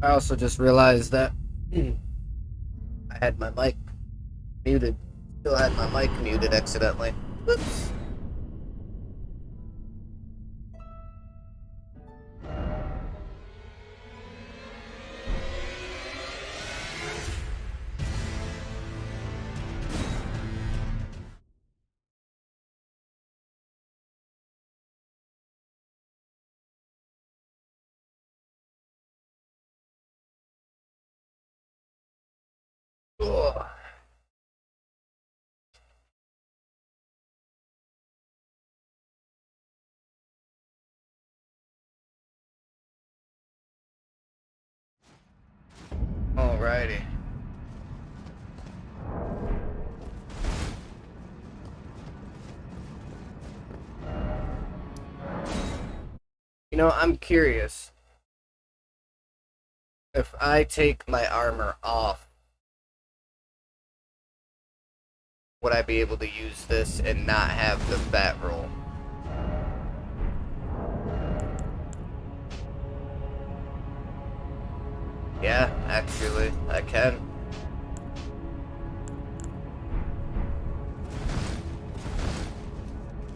I also just realized that I had my mic muted. Still had my mic muted accidentally. Whoops. Ugh. Alrighty. You know, I'm curious. If I take my armor off, would I be able to use this and not have the fat roll? Yeah, actually, I can.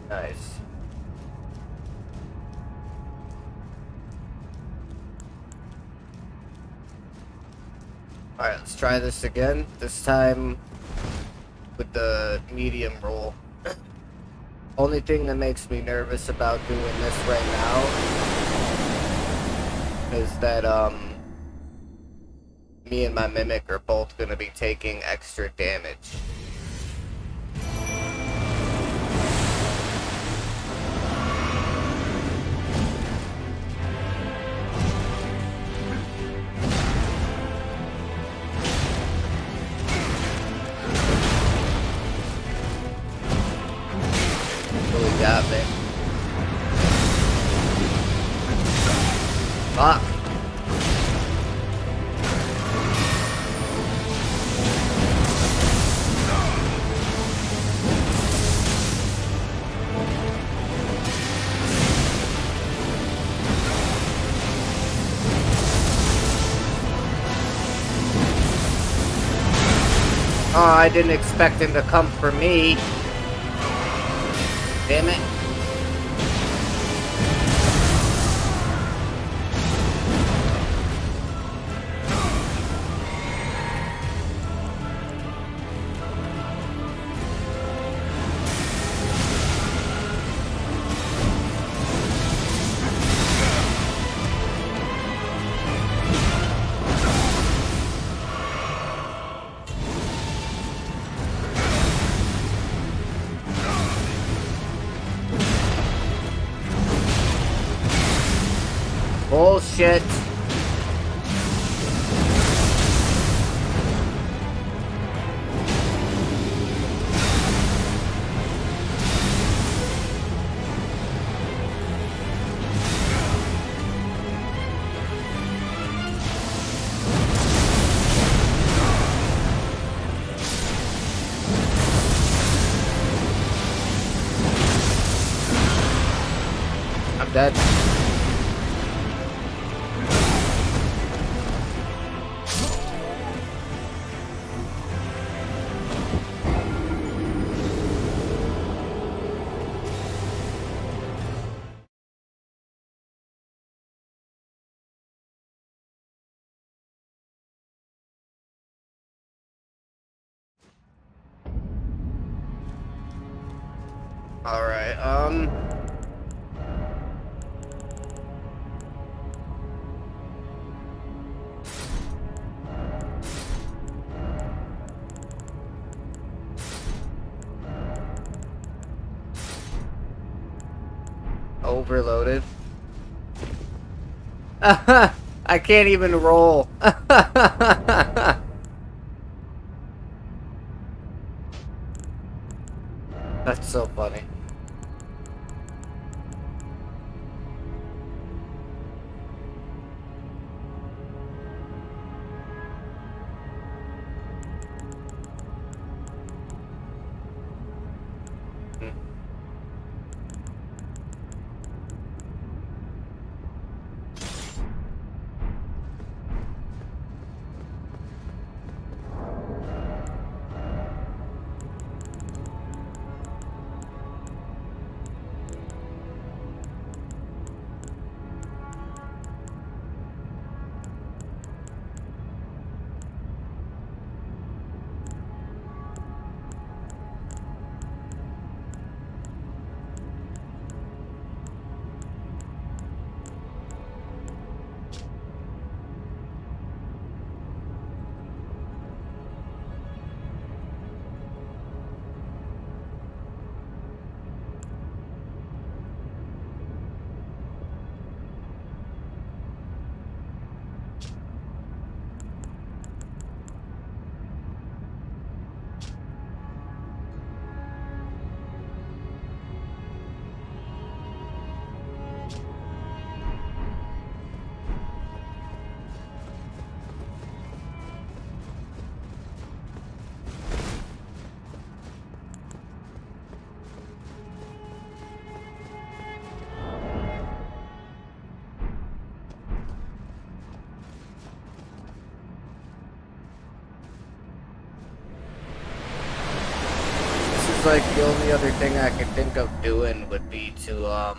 Nice. Alright, let's try this again. This time with the medium roll. Only thing that makes me nervous about doing this right now is that me and my mimic are both gonna be taking extra damage. Really got me. Fuck. Oh, I didn't expect him to come for me. Damn it. Bullshit. I'm dead. Alright, overloaded. I can't even roll. That's so funny. seems like the only other thing I could think of doing would be to,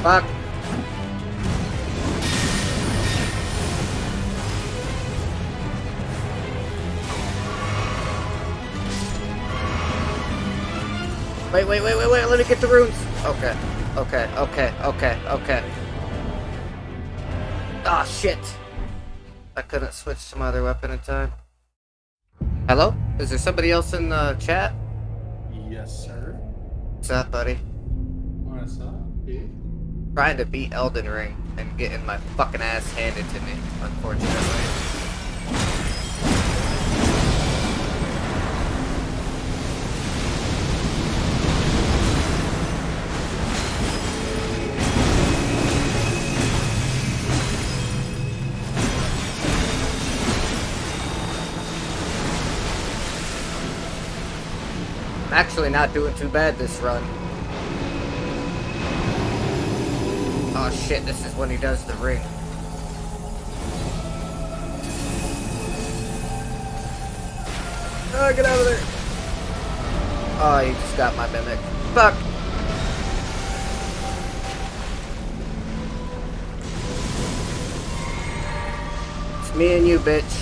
fuck. Wait, let me get the runes. Okay. Ah, shit. I couldn't switch to my other weapon in time. Hello? Is there somebody else in the chat? Yes, sir. What's up, buddy? What's up, dude? Trying to beat Elden Ring and getting my fucking ass handed to me, unfortunately. I'm actually not doing too bad this run. Oh shit, this is when he does the ring. Oh, get out of there. Oh, he just got my mimic. Fuck. It's me and you, bitch.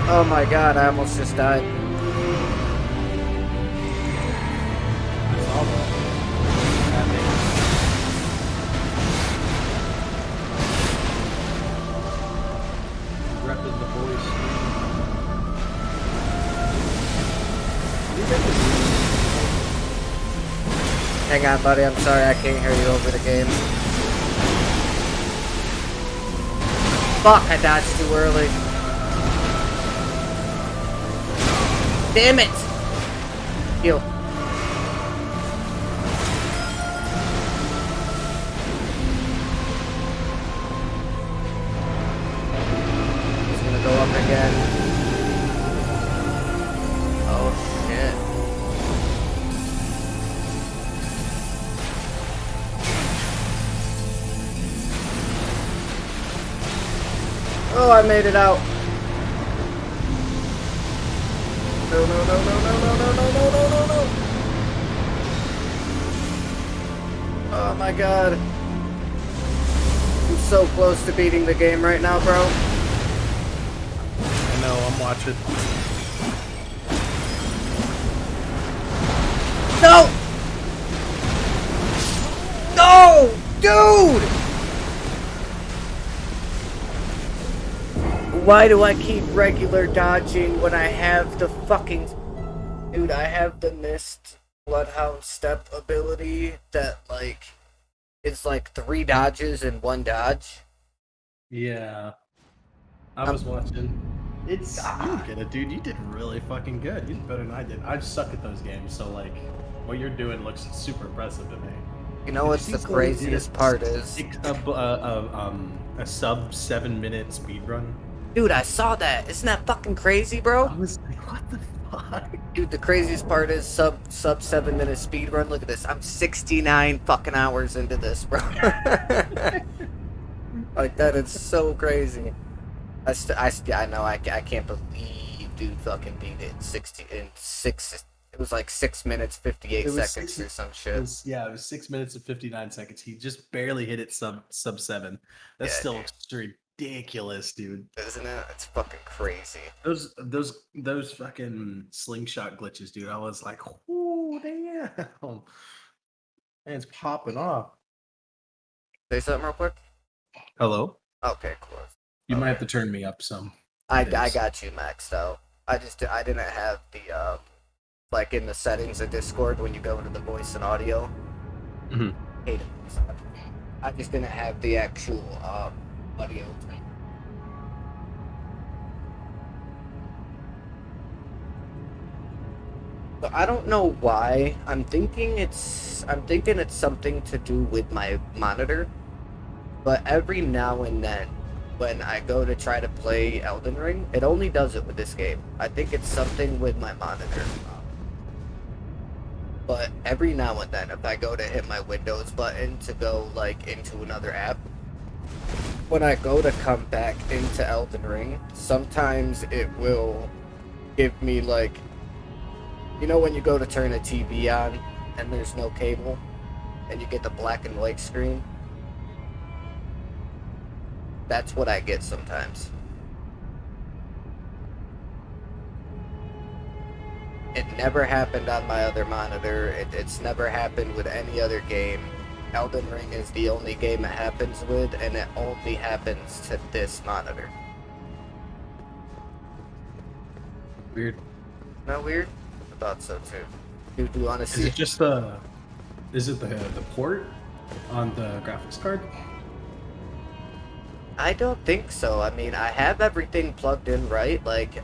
Oh my god, I almost just died. That's all that. Repping the voice. Hang on, buddy, I'm sorry, I can't hear you over the game. Fuck, I dodged too early. Damn it! Heal. He's gonna go up again. Oh shit. Oh, I made it out. No. Oh my god. I'm so close to beating the game right now, bro. I know, I'm watching. No! Why do I keep regular dodging when I have the fucking... Dude, I have the missed Bloodhound Step ability that, like, is like 3 dodges in 1 dodge. Yeah. I was watching. It's you Ah, get it, dude. You did really fucking good. You did better than I did. I suck at those games, so like, what you're doing looks super impressive to me. you know Did you what's see the somebody did craziest part is? a sub 7-minute speed run? Dude, I saw that. Isn't that fucking crazy, bro? I was like, what the fuck? Dude, the craziest part is sub 7-minute speed run. Look at this. I'm 69 fucking hours into this, bro. Like that is so crazy. I know I can't believe dude fucking beat it in 60 in 6. It was like 6 minutes 58 It was seconds 6, or some it shit. it was 6 minutes and 59 seconds. He just barely hit it sub 7. That's Yeah, still ridiculous, dude. isn't it? It's fucking crazy. Those fucking slingshot glitches, dude. I was like, oh damn. Man, it's popping off. Say something real quick. Hello? Okay, cool. You might Okay. have to turn me up some. I It is. got you maxed out. I didn't have the like in the settings of Discord when you go into the voice and audio. Mhm. Hate it. I just didn't have the actual audio. So I don't know why. I'm thinking it's something to do with my monitor. But every now and then, when I go to try to play Elden Ring, it only does it with this game. I think it's something with my monitor. But every now and then, if I go to hit my Windows button to go like into another app, when I go to come back into Elden Ring, sometimes it will give me like, you know, when you go to turn a TV on and there's no cable, and you get the black and white screen. That's what I get sometimes. It never happened on my other monitor. It's never happened with any other game. Elden Ring is the only game it happens with, and it only happens to this monitor. Weird. Not weird? I thought so too. Do you want to Is see? it just is it the port on the graphics card? I don't think so. I mean, I have everything plugged in right. Like,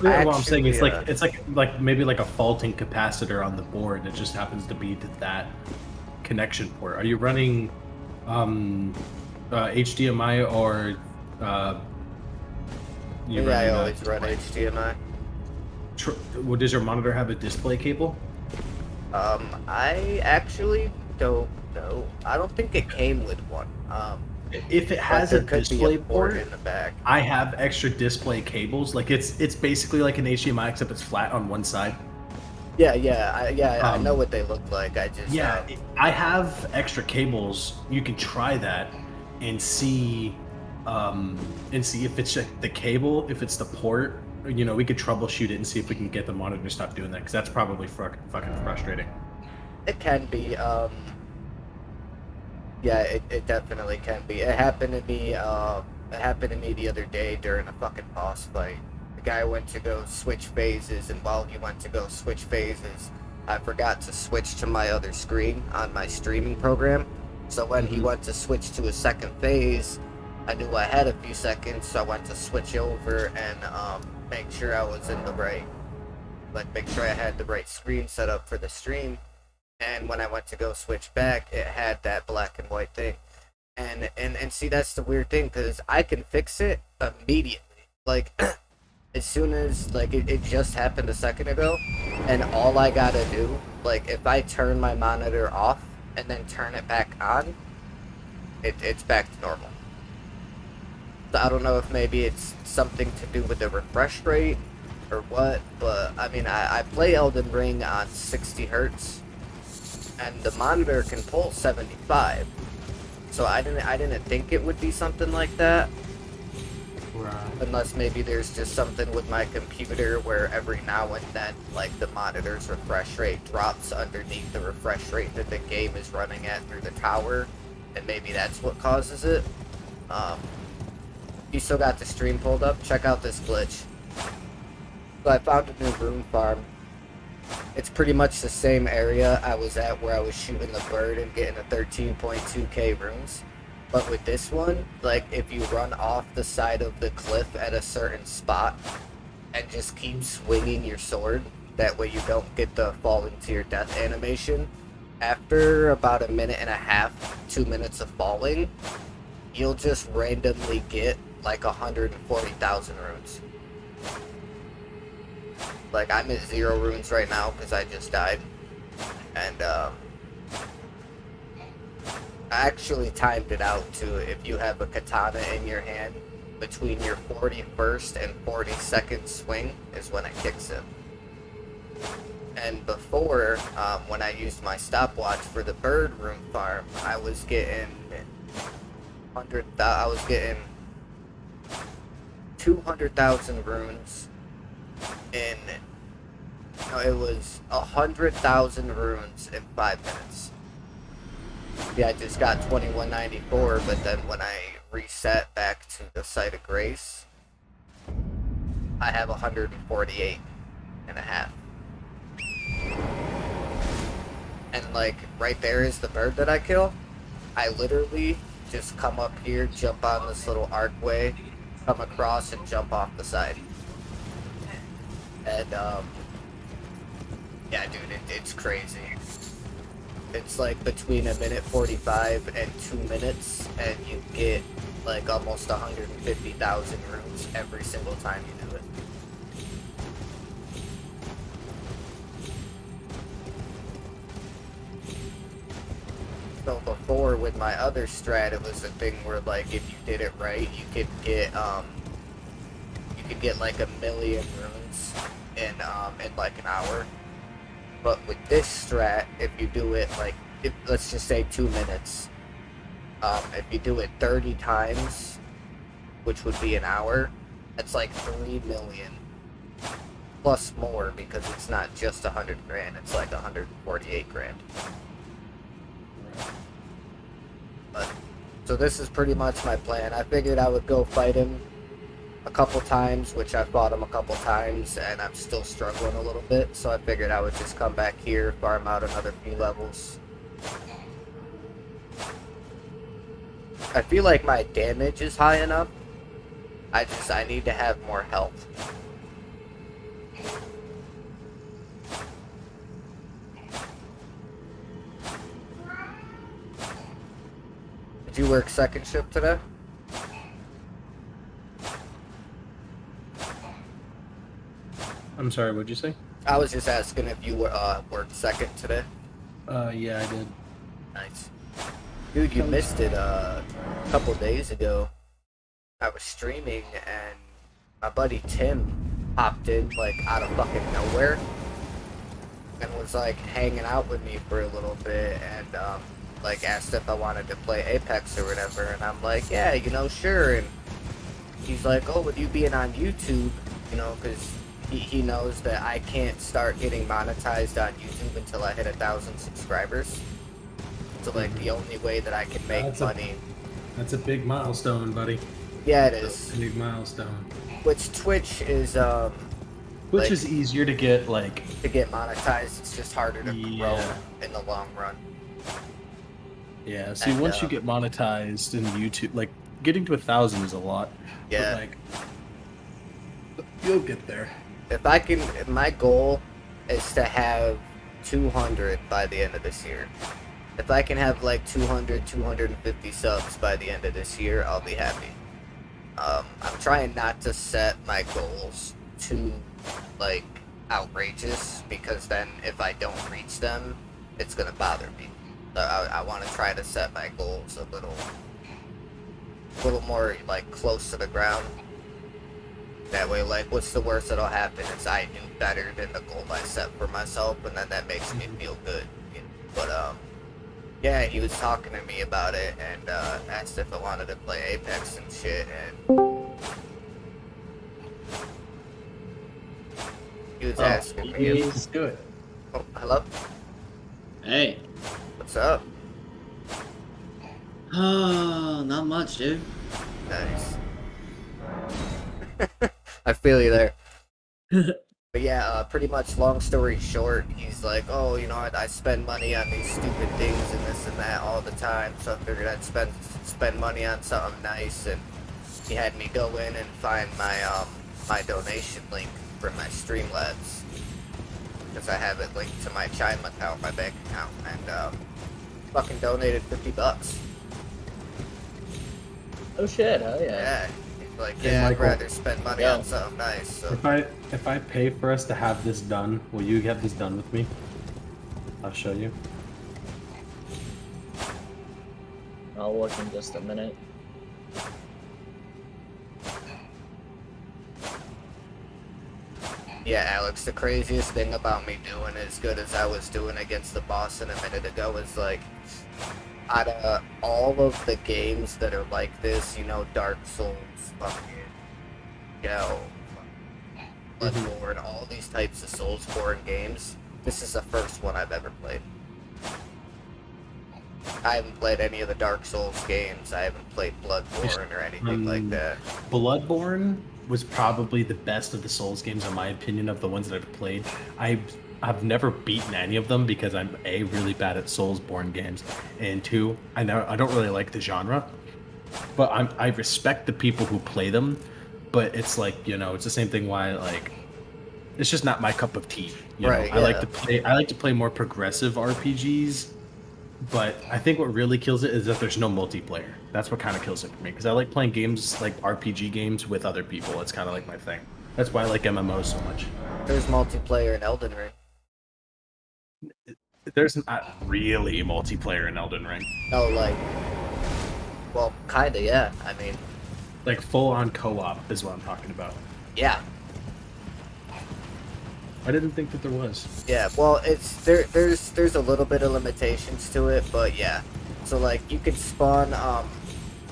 Yeah, well, I'm saying it's actually, like maybe like a faulting capacitor on the board that just happens to be to that connection port. Are you running HDMI or you maybe I running always run display? HDMI. Well, does your monitor have a display cable? I actually don't know. I don't think it came with one. If it But has there a could be display a port port, in the back. I have extra display cables. Like it's basically like an HDMI except it's flat on one side. Yeah, I know Um, what they look like. I just Yeah, I have extra cables. You can try that and see if it's just the cable, if it's the port. You know, we could troubleshoot it and see if we can get the monitor to stop doing that because that's probably fucking frustrating. it can be. Yeah, it definitely can be. It happened to me. It happened to me the other day during a fucking boss fight. The guy went to go switch phases, and while he went to go switch phases, I forgot to switch to my other screen on my streaming program. So when he Mhm. went to switch to a second phase, I knew I had a few seconds, so I went to switch over and make sure I was in the right, like make sure I had the right screen set up for the stream. And when I went to go switch back, it had that black and white thing. And see, that's the weird thing, because I can fix it immediately. Like, as soon as, like, it just happened a second ago, and all I gotta do, like, if I turn my monitor off and then turn it back on, it's back to normal. So I don't know if maybe it's something to do with the refresh rate or what, but I mean, I play Elden Ring on 60 hertz, and the monitor can pull 75. So I didn't think it would be something like that, Right. unless maybe there's just something with my computer where every now and then, like, the monitor's refresh rate drops underneath the refresh rate that the game is running at through the tower, and maybe that's what causes it. you still got the stream pulled up, check out this glitch. So I found a new rune farm. It's pretty much the same area I was at where I was shooting the bird and getting a 13.2k runes. But with this one, like, if you run off the side of the cliff at a certain spot and just keep swinging your sword, that way you don't get the falling to your death animation, after about 1.5 minutes, 2 minutes of falling, you'll just randomly get like 140,000 runes. Like, I'm at 0 runes right now because I just died. And, I actually timed it out to if you have a katana in your hand, between your 41st and 42nd swing is when it kicks in. And before, when I used my stopwatch for the bird rune farm, I was getting 200,000 runes in, no, it was 100,000 runes in 5 minutes. Yeah, I just got 2194, but then when I reset back to the site of grace, I have 148 and a half. And like right there is the bird that I kill. I literally just come up here, jump on this little archway, come across and jump off the side. And yeah, dude, it's crazy. It's like between 1:45 and 2 minutes, and you get like almost 150,000 runes every single time you do it. So before, with my other strat, it was a thing where, like, if you did it right, you could get like 1 million runes in like an hour. But with this strat, if you do it like, let's just say 2 minutes, if you do it 30 times, which would be an hour, that's like 3 million plus more, because it's not just 100 grand, it's like 148 grand. But, so this is pretty much my plan. I figured I would go fight him a couple times, which I fought him a couple times, and I'm still struggling a little bit, so I figured I would just come back here, farm out another few levels. I feel like my damage is high enough. I need to have more health. Did you work second shift today? I'm sorry, what'd you say? I was just asking if you worked second today. Yeah, I did. Nice. Dude, you missed it a couple days ago. I was streaming and my buddy Tim popped in like out of fucking nowhere and was like hanging out with me for a little bit, and like asked if I wanted to play Apex or whatever, and I'm like, yeah, you know, sure. And he's like, oh, with you being on YouTube, you know, because he knows that I can't start getting monetized on YouTube until I hit 1,000 subscribers. So like the only way that I can make money. That's a big milestone, buddy. Yeah, it is. That's a big milestone. Which Twitch is Which is easier to get, like, to get monetized. It's just harder to grow in the long run. Yeah, see, And, once you get monetized in YouTube, like, getting to 1,000 is a lot. Yeah. But, like, you'll get there. If I can, my goal is to have 200 by the end of this year. If I can have like 200, 250 subs by the end of this year, I'll be happy. I'm trying not to set my goals too, like, outrageous, because then if I don't reach them, it's gonna bother me. So I want to try to set my goals a little more, like, close to the ground. That way, like, what's the worst that'll happen is I do better than the goal I set for myself, and then that makes me feel good. But, yeah, he was talking to me about it, and, asked if I wanted to play Apex and shit, and he was asking me if... Let's do it. Oh, hello? Hey. What's up? Oh, not much, dude. Nice. I feel you there. But yeah, pretty much long story short, he's like, oh, you know, I spend money on these stupid things and this and that all the time, so I figured I'd spend money on something nice, and he had me go in and find my donation link for my Streamlabs, because I have it linked to my Chime account, my bank account, and fucking donated $50. Oh shit! Oh yeah. Yeah. Like, Hey, yeah, I'd Michael. rather spend money Yeah. on something nice. So. If I pay for us to have this done, will you have this done with me? I'll show you. I'll look in just a minute. Yeah, Alex, the craziest thing about me doing as good as I was doing against the boss in a minute ago is like, out of all of the games that are like this, you know, Dark Souls, fucking, you know, Bloodborne, all these types of Soulsborne games, this is the first one I've ever played. I haven't played any of the Dark Souls games. I haven't played Bloodborne or anything like that. Bloodborne was probably the best of the Souls games, in my opinion, of the ones that I've played. I've never beaten any of them because I'm A, really bad at Soulsborne games, and two, I don't really like the genre. But I respect the people who play them, but it's like, you know, it's the same thing why, like, it's just not my cup of tea. You Right, know? yeah. I like to play more progressive RPGs, but I think what really kills it is that there's no multiplayer. That's what kind of kills it for me, because I like playing games like RPG games with other people. It's kind of like my thing. That's why I like MMOs so much. There's multiplayer in Elden Ring. There's not really multiplayer in Elden Ring. No, like, well, kinda, yeah. I mean, Like full-on co-op is what I'm talking about. yeah. I didn't think that there was. Yeah, well, there's a little bit of limitations to it, but yeah. So like you can spawn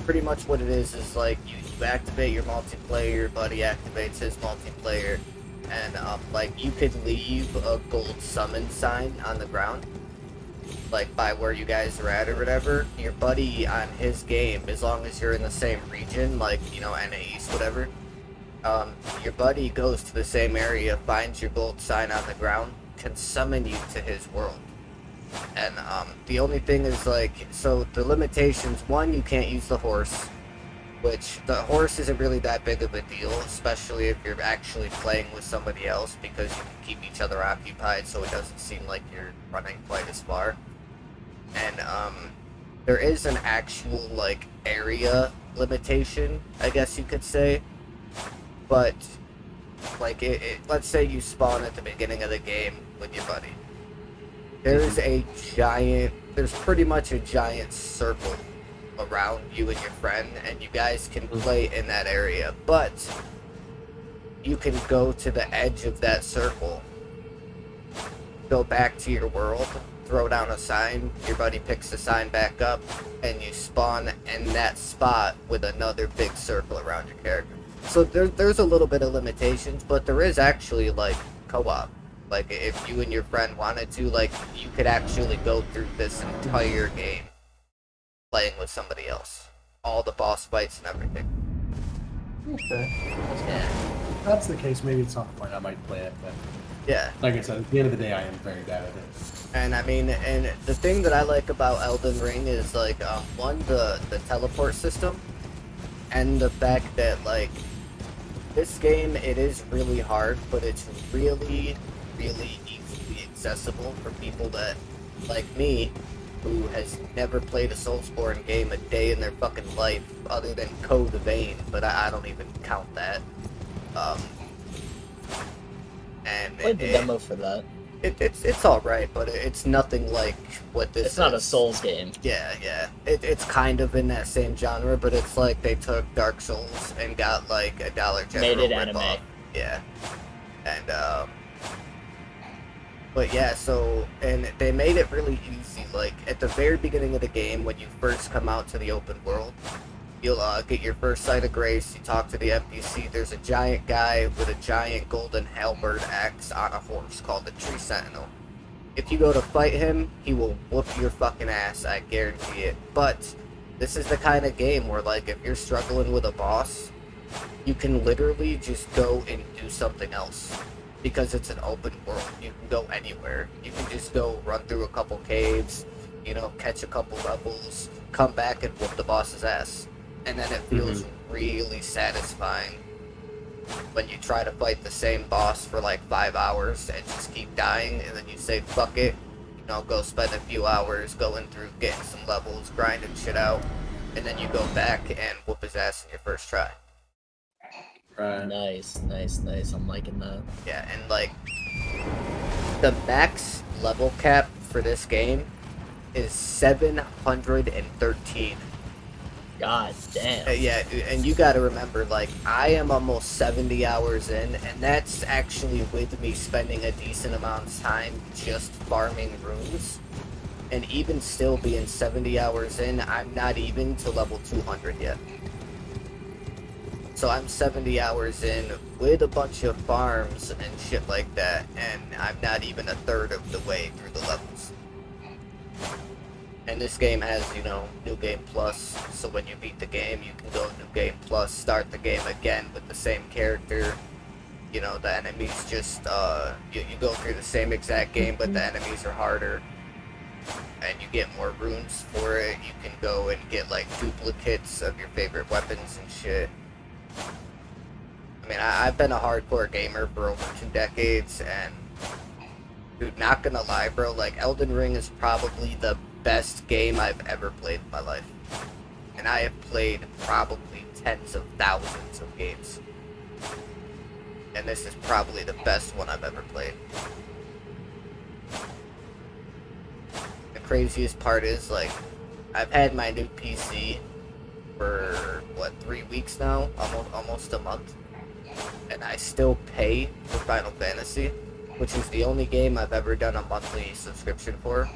pretty much what it is like you activate your multiplayer, your buddy activates his multiplayer, and like you could leave a gold summon sign on the ground, like by where you guys are at or whatever. Your buddy on his game, as long as you're in the same region, like, you know, NA East, whatever, your buddy goes to the same area, finds your gold sign on the ground, can summon you to his world. And the only thing is, like, so the limitations, one, you can't use the horse, which the horse isn't really that big of a deal, especially if you're actually playing with somebody else, because you can keep each other occupied so it doesn't seem like you're running quite as far. And there is an actual, like, area limitation, I guess you could say. But, like, let's say you spawn at the beginning of the game with your buddy. There's there's pretty much a giant circle around you and your friend, and you guys can play in that area. But you can go to the edge of that circle, go back to your world, throw down a sign, your buddy picks the sign back up, and you spawn in that spot with another big circle around your character. So there's a little bit of limitations, but there is actually, like, co-op. Like, if you and your friend wanted to, like, you could actually go through this entire game playing with somebody else. All the boss fights and everything. Okay. Yeah. If that's the case, maybe at some point I might play it, but Yeah. like I said, at the end of the day, I am very bad at it. And I mean, and the thing that I like about Elden Ring is, like, one, the teleport system, and the fact that, like, this game, it is really hard, but it's really, really easily accessible for people that, like me, who has never played a Soulsborne game a day in their fucking life, other than Code Vein, but I don't even count that. And Played the demo for that. it's all right, but it's nothing like what this. It's not a is. Souls game. Yeah, yeah. It's kind of in that same genre, but it's like they took Dark Souls and got, like, a Dollar General Made it anime. ripoff. Yeah. And but yeah, so, and they made it really easy. Like, at the very beginning of the game, when you first come out to the open world, you'll get your first sight of grace, you talk to the NPC, there's a giant guy with a giant golden halberd axe on a horse called the Tree Sentinel. If you go to fight him, he will whoop your fucking ass, I guarantee it. But this is the kind of game where, like, if you're struggling with a boss, you can literally just go and do something else because it's an open world. You can go anywhere. You can just go run through a couple caves, you know, catch a couple levels, come back and whoop the boss's ass. And then it feels really satisfying when you try to fight the same boss for like 5 hours and just keep dying, and then you say fuck it, you know, go spend a few hours going through getting some levels, grinding shit out, and then you go back and whoop his ass in your first try. Right. Nice. I'm liking that. Yeah, and like the max level cap for this game is 713. God damn. Yeah, and you got to remember, like, I am almost 70 hours in, and that's actually with me spending a decent amount of time just farming runes. And even still being 70 hours in, I'm not even to level 200 yet. So I'm 70 hours in with a bunch of farms and shit like that, and I'm not even a third of the way through the levels. And this game has, you know, New Game Plus, so when you beat the game, you can go New Game Plus, start the game again with the same character. You know, the enemies just, you go through the same exact game, but the enemies are harder. And you get more runes for it. You can go and get, like, duplicates of your favorite weapons and shit. I mean, I've been a hardcore gamer for over 2 decades, and, dude, not gonna lie, bro, like, Elden Ring is probably the best game I've ever played in my life. And I have played probably tens of thousands of games. And this is probably the best one I've ever played. The craziest part is, like, I've had my new PC for, what, 3 weeks now? Almost a month. And I still pay for Final Fantasy, which is the only game I've ever done a monthly subscription for.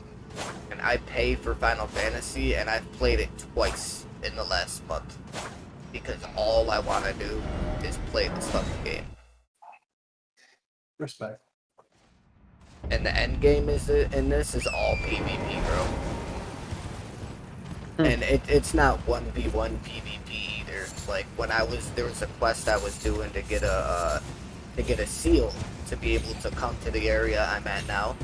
And I pay for Final Fantasy, and I've played it twice in the last month. Because all I want to do is play this fucking game. Respect. And the end game in this is all PvP, bro. And it's not 1v1 PvP either. Like, when there was a quest I was doing to get a seal to be able to come to the area I'm at now.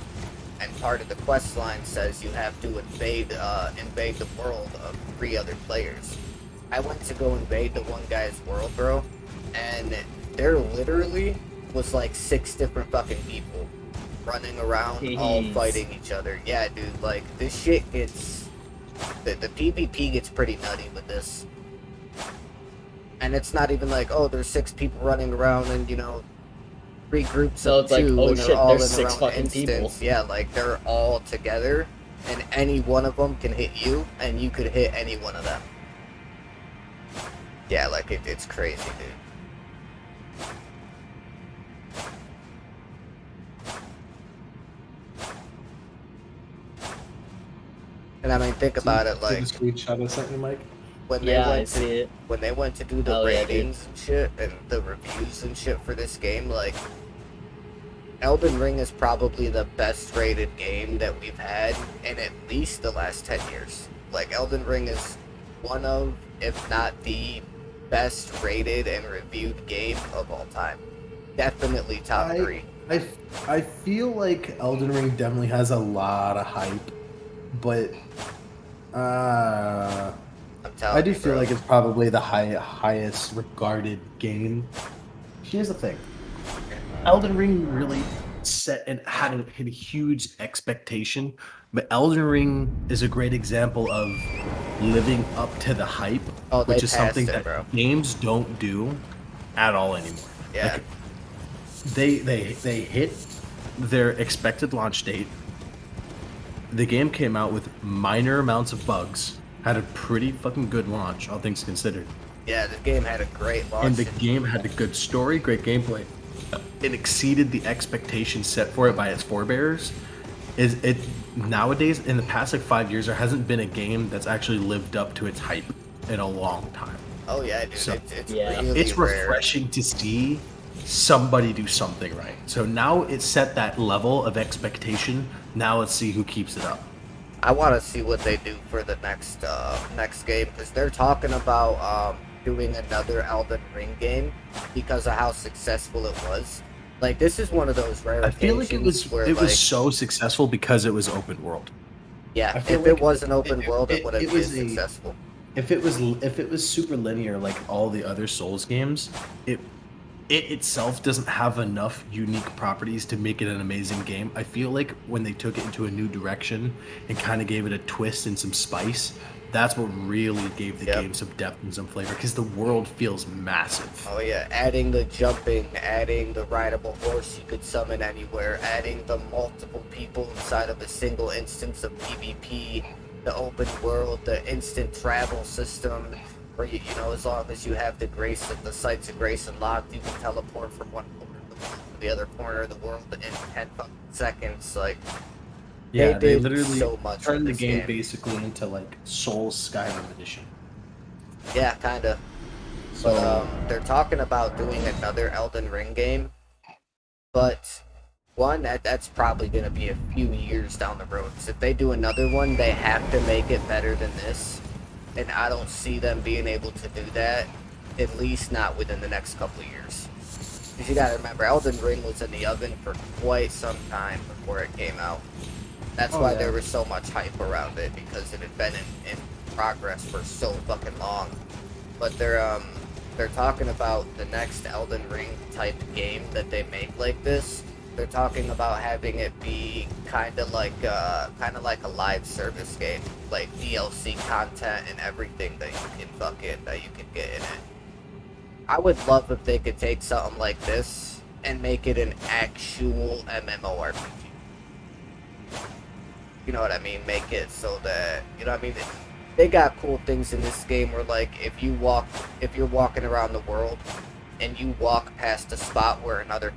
And part of the quest line says you have to invade the world of 3 other players. I went to go invade the one guy's world, bro, and there literally was like 6 different fucking people running around, all fighting each other. Yeah, dude, like, this shit gets... The PvP gets pretty nutty with this. And it's not even like, oh, there's 6 people running around and, you know, 3 groups of 2, like, oh and they're shit, all there's in 6 their own fucking instance. people. Yeah, like, they're all together, and any one of them can hit you, and you could hit any one of them. Yeah, like, it's crazy, dude. And I mean, think about it, like, See the screenshot I sent you, Mike? when they Yeah, I went see it. when they went to do the Oh, yeah, dude. ratings and shit, and the reviews and shit for this game, like, Elden Ring is probably the best rated game that we've had in at least the last 10 years. Like, Elden Ring is one of, if not the best rated and reviewed game of all time. Definitely top 3. I feel like Elden Ring definitely has a lot of hype, but I'm telling I do you, feel bro. like it's probably the highest regarded game. Here's the thing. Elden Ring really set and had a huge expectation, but Elden Ring is a great example of living up to the hype, Oh, they which is something passed it, that bro. games don't do at all anymore. Yeah. Like, they hit their expected launch date. The game came out with minor amounts of bugs, had a pretty fucking good launch, all things considered. Yeah, the game had a great launch. And the game had a good story, great gameplay. It exceeded the expectations set for it by its forebears. It nowadays, in the past like 5 years, there hasn't been a game that's actually lived up to its hype in a long time. Oh yeah, dude, So, it's yeah. really It's rare. refreshing to see somebody do something right. So now it's set that level of expectation. Now let's see who keeps it up. I want to see what they do for the next game, because they're talking about doing another Elden Ring game because of how successful it was. Like, this is one of those rare I feel like where, it like, was so successful because it was open world. yeah, I if feel it like was an open world, it wouldn't be as was successful. If it was super linear like all the other Souls games, it itself doesn't have enough unique properties to make it an amazing game. I feel like when they took it into a new direction and kind of gave it a twist and some spice, that's what really gave the game some depth and some flavor, because the world feels massive. Oh yeah, adding the jumping, adding the rideable horse you could summon anywhere, adding the multiple people inside of a single instance of PvP, the open world, the instant travel system, where you know, as long as you have the sights of grace unlocked, you can teleport from one corner of the world to the other corner of the world in 10 fucking seconds. Like, Yeah, they did literally so much turned the with this game game. basically into like Souls Skyrim edition. Yeah, kinda. So But they're talking about doing another Elden Ring game, but one that's probably gonna be a few years down the road. 'Cause if they do another one, they have to make it better than this, and I don't see them being able to do that, at least not within the next couple of years. Because you gotta remember, Elden Ring was in the oven for quite some time before it came out. That's why there was so much hype around it, because it had been in progress for so fucking long. But they're talking about the next Elden Ring type game that they make like this. They're talking about having it be kind of like a live service game, like DLC content and everything that you can get in it. I would love if they could take something like this and make it an actual MMORPG. You know what I mean? Make it so that, you know what I mean? They got cool things in this game where, like, if you're walking around the world and you walk past a spot where another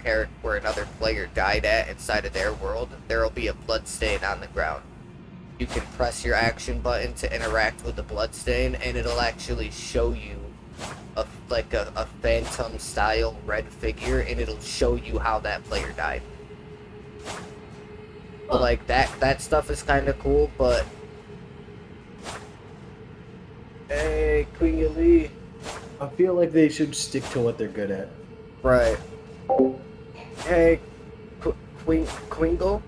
player died at inside of their world, there'll be a blood stain on the ground. You can press your action button to interact with the blood stain, and it'll actually show you a phantom style red figure, and it'll show you how that player died. But like that stuff is kind of cool, but hey, Queen Yali. I feel like they should stick to what they're good at. Right. Hey, Quingle?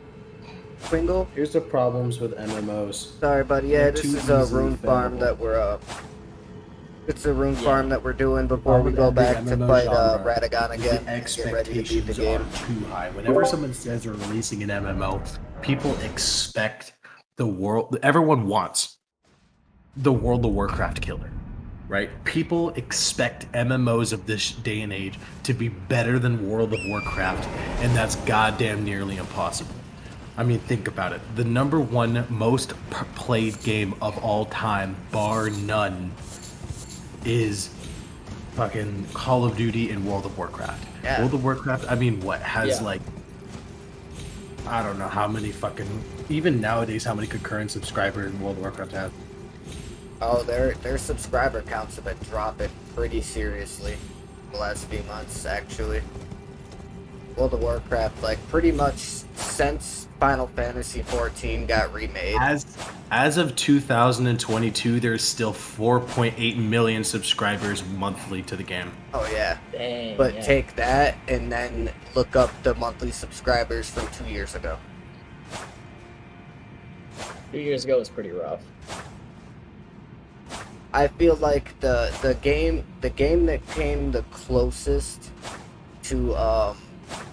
Here's the problems with MMOs. Sorry, buddy. Yeah, They're this too is a easily rune farm failable. that we're It's a rune farm that we're doing before Problem we with go every back to MMO fight genre Radagon is again. the And get ready to beat the expectations game. are too high. Whenever someone says they're releasing an MMO, people expect the world. Everyone wants the World of Warcraft killer, right? People expect MMOs of this day and age to be better than World of Warcraft, and that's goddamn nearly impossible. I mean, think about it. The number one most played game of all time, bar none, is fucking Call of Duty and World of Warcraft. Yeah. World of Warcraft, I mean, what has Yeah. like, I don't know how many fucking, even nowadays, how many concurrent subscribers World of Warcraft has. Oh, their subscriber counts have been dropping pretty seriously the last few months, actually. World of Warcraft, like, pretty much since Final Fantasy XIV got remade. As of 2022, there's still 4.8 million subscribers monthly to the game. Oh, yeah. Dang. But yeah. take that and then look up the monthly subscribers from 2 years ago. 2 years ago was pretty rough. I feel like the game that came the closest to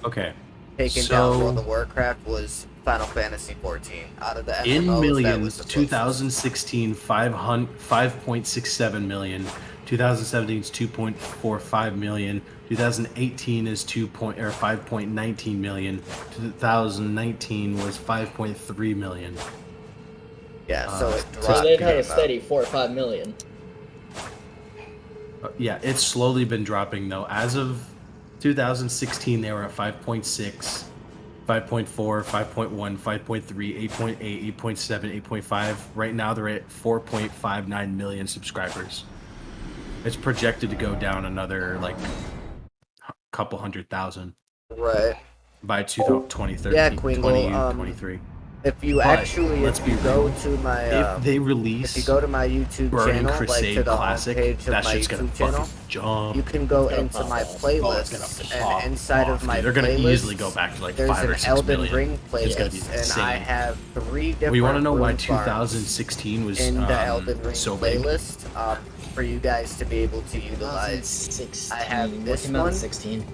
Okay. taking So- down World of Warcraft was Final Fantasy XIV. Out of the In MMOs, that was millions, the closest. 2016, 5.67 million. 2017 is 2.45 million. 2018 is 5.19 million. 2019 was 5.3 million. Yeah, so it so dropped. So they've had a about- steady 4 or 5 million. Yeah, it's slowly been dropping though. As of 2016, they were at 5.6, 5.4, 5.1, 5.3, 8.8, 8.7, 8.5. Right now, they're at 4.59 million subscribers. It's projected to go down another like couple 100,000 Right. by 2013, Yeah, Queen, 2023. If you But, actually, let's if you be go real, to my, if they if release you go to my YouTube Burning channel, like Crusade to the Classic, homepage of that my shit's gonna YouTube channel, fucking jump. you can go It's gonna into pop my off. Oh, it's gonna playlists, pop and inside off, of my dude. They're gonna easily playlists, go back to like there's 5 or an 6 Elden million. Ring It's gonna be playlist, and I insane. have 3 different Well, you want to know why rune farms 2016 was in the Elden Ring so big? playlist for you guys to be able to utilize. 2016. I have What this came out in one. 16?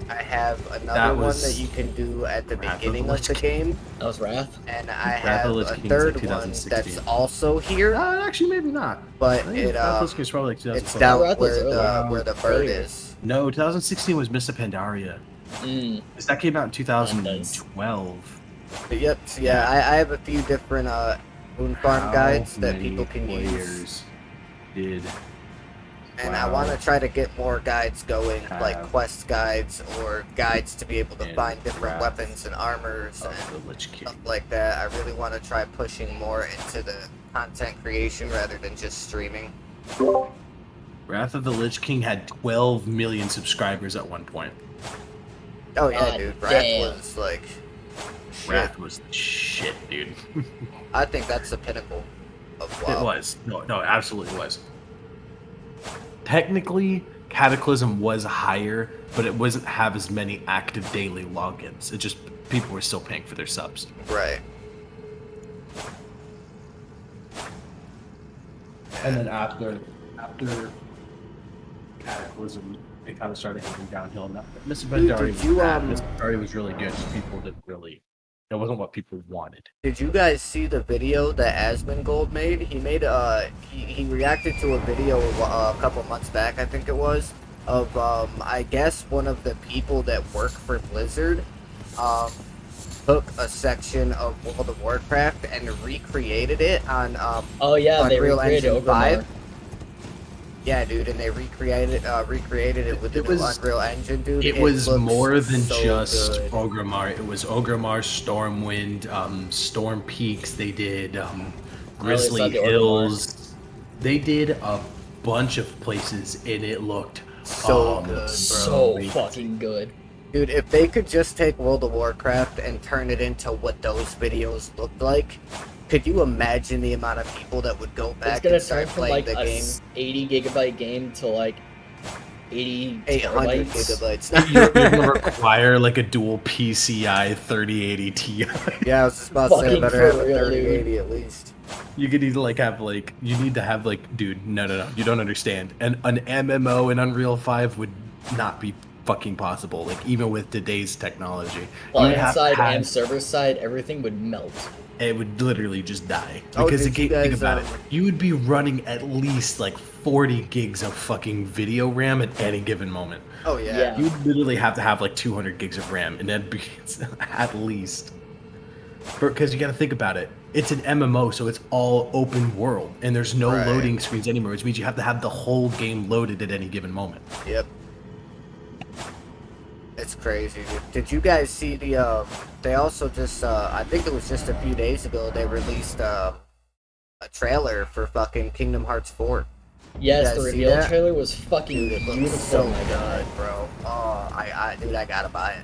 I have another That one was that you can do at the Wrath of the beginning of Lich the King. game, That was Wrath. and I Wrath of have the Lich a King is third like one 2016. that's also here, Actually, maybe not. but I think it Wrath of the Lich King is probably like it's 2012. down Wrath was where the earlier. where the bird Earlier. is. No, 2016 was Mists of Pandaria. Mm. 'Cause that came out in 2012. But yep, so yeah, I have a few different moon farm guides that people can use, Did and I want to try to get more guides going, like Have quest guides or guides to be able to in find different Wrath weapons and armors of and the Lich King? stuff like that. I really want to try pushing more into the content creation rather than just streaming. Wrath of the Lich King had 12 million subscribers at one point. Oh yeah, God dude, Wrath damn. was like shit. Wrath was the shit, dude. I think that's the pinnacle of WoW. It was. No, it absolutely was. Technically, Cataclysm was higher, but it wasn't have as many active daily logins. It just people were still paying for their subs. Right. And then after Cataclysm, it kind of started heading downhill. Now, Mr. Bandari did you, was really good. Just people didn't really. It wasn't what people wanted. Did you guys see the video that Asmongold made? He made he reacted to a video a couple months back, I think it was, of I guess one of the people that work for Blizzard took a section of World of Warcraft and recreated it on Oh yeah, they Unreal recreated Engine 5. Overmar. Yeah, dude, and they recreated it with the It new was- Unreal Engine, dude. It was looks more than so just good. Orgrimmar. It was Orgrimmar, Stormwind, Storm Peaks. They did Grizzly saw the Orgrimmar. Hills. They did a bunch of places, and it looked So good, bro. So amazing. fucking good. Dude, if they could just take World of Warcraft and turn it into what those videos looked like, could you imagine the amount of people that would go It's back gonna and turn start from playing like the a game? 80 gigabyte game to like 80 800 terabytes. gigabytes. You're gonna require like a dual PCI 3080 Ti. Yeah, I was just about to say I Fucking better have for a real, 3080 at least. You could need to like have like you need to have like dude no you don't understand an MMO in Unreal 5 would not be fucking possible like even with today's technology. You would Client have to side have- and server side, everything would melt. it would literally just die Oh, because did the you game, think guys, about it, you would be running at least like 40 gigs of fucking video RAM at any given moment. Oh yeah. Yeah. You would literally have to have like 200 gigs of RAM, and that'd be at least. Because you got to think about it, it's an MMO, so it's all open world, and there's no Right. loading screens anymore, which means you have to have the whole game loaded at any given moment. Yep. It's crazy, dude. Did you guys see the they also just I think it was just a few days ago they released a trailer for fucking Kingdom Hearts 4. Yes, guys the see reveal that? trailer was fucking Dude, it looks beautiful. so Oh my god. good, bro. Oh, dude, I gotta buy it.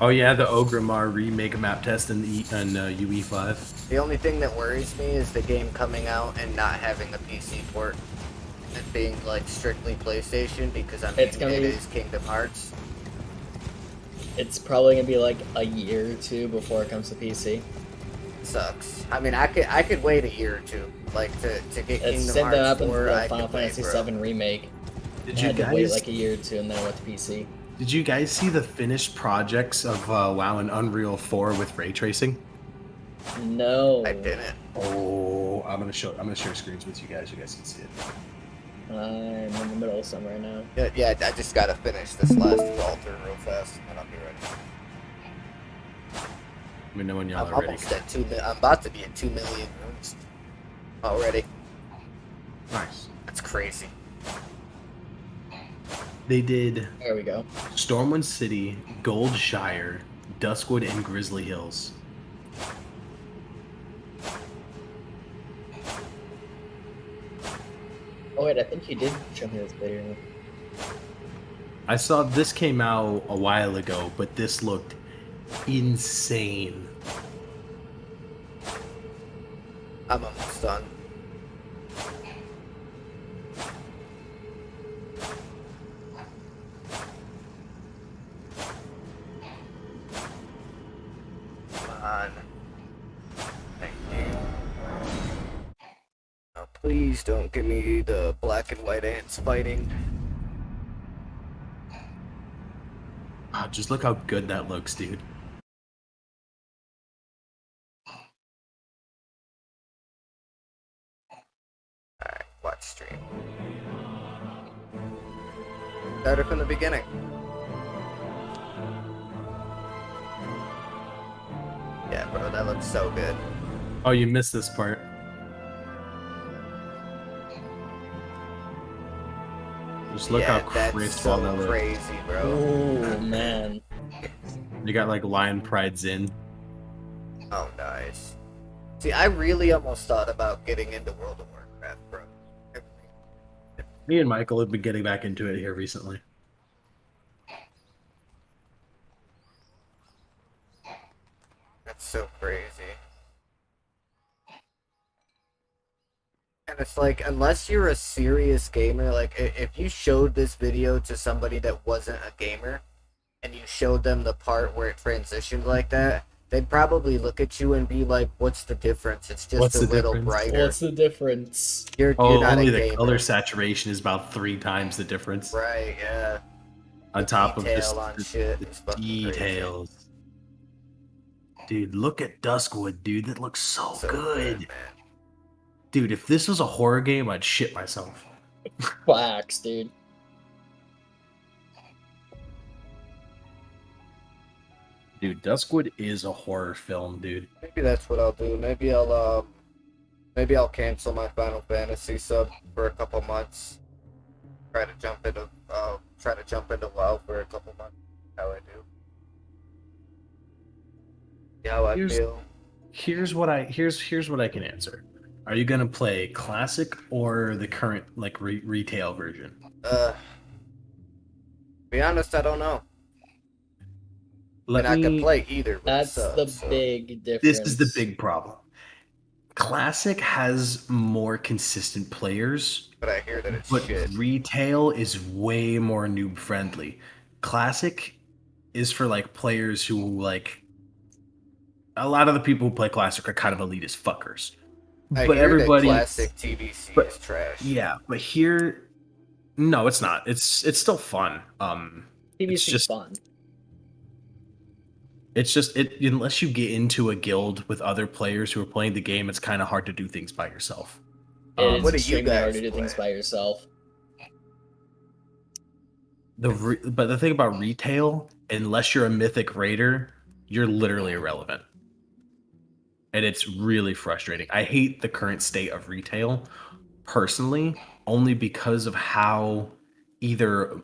Oh yeah, the Ogrimmar remake map test in UE5. The only thing that worries me is the game coming out and not having a PC port. It being like strictly PlayStation because I mean It's gonna it be- is Kingdom Hearts. It's probably gonna be like a year or two before it comes to PC. It sucks. I mean I could wait a year or two. Like to get It's Kingdom same thing Hearts happened 4, to I the Final could wait, Fantasy bro. VII remake. Did I you had to wait guys like a year or two and then it went to PC. did you guys see the finished projects of WoW and Unreal 4 with ray tracing? No. I didn't. Oh, I'm gonna share screens with you guys. You guys can see it. I'm in the middle of some right now. Yeah, I just gotta finish this last Walter real fast and then I'll be ready. Let me know when y'all I'm are ready. almost at 2 million. I'm about to be at 2 million rooms already. Nice. That's crazy. They did There we go. Stormwind City, Goldshire, Duskwood, and Grizzly Hills. Oh wait, I think you did show me this video. I saw this came out a while ago, but this looked insane. I'm almost done. Come on. Thank you. Now, please don't give me the black and white ants fighting. Oh, just look how good that looks, dude. Alright, watch stream. Started from the beginning. Yeah, bro, that looks so good. Oh, you missed this part. Just look Yeah, how that's crisp so all that looks. crazy, bro. Oh man. You got like Lion Pride's in. Oh, nice. See, I really almost thought about getting into World of Warcraft, bro. Me and Michael have been getting back into it here recently. That's so crazy. And it's like, unless you're a serious gamer, like, if you showed this video to somebody that wasn't a gamer, and you showed them the part where it transitioned like that, they'd probably look at you and be like, what's the difference? It's just What's a the little difference? brighter. What's the difference? You're Oh, not only a the gamer. color saturation is about 3 times the difference. Right, yeah. On The top of detail just on the, shit the is fucking crazy. details. Dude, look at Duskwood, dude. That looks so good. man. Dude, if this was a horror game, I'd shit myself. Quacks, dude. Dude, Duskwood is a horror film, dude. Maybe that's what I'll do. Maybe I'll cancel my Final Fantasy sub for a couple months. Try to jump into WoW for a couple months. How I do. Yeah, how I feel. Here's what I can answer. Are you gonna play classic or the current like retail version? Be honest, I don't know. Let I me. can play either. With That's subs, the so. big difference. This is the big problem. Classic has more consistent players, But I hear that it's but shit. retail is way more noob friendly. Classic is for like players who like. A lot of the people who play classic are kind of elitist fuckers. I But hear everybody, that classic TBC is trash. yeah. But here, no, it's not. It's still fun. It's TBC just fun. It's just unless you get into a guild with other players who are playing the game, it's kind of hard to do things by yourself. It is what do you extremely hard guys to do things play? by yourself. But the thing about retail, unless you're a mythic raider, you're literally irrelevant. And it's really frustrating. I hate the current state of retail personally, only because of how either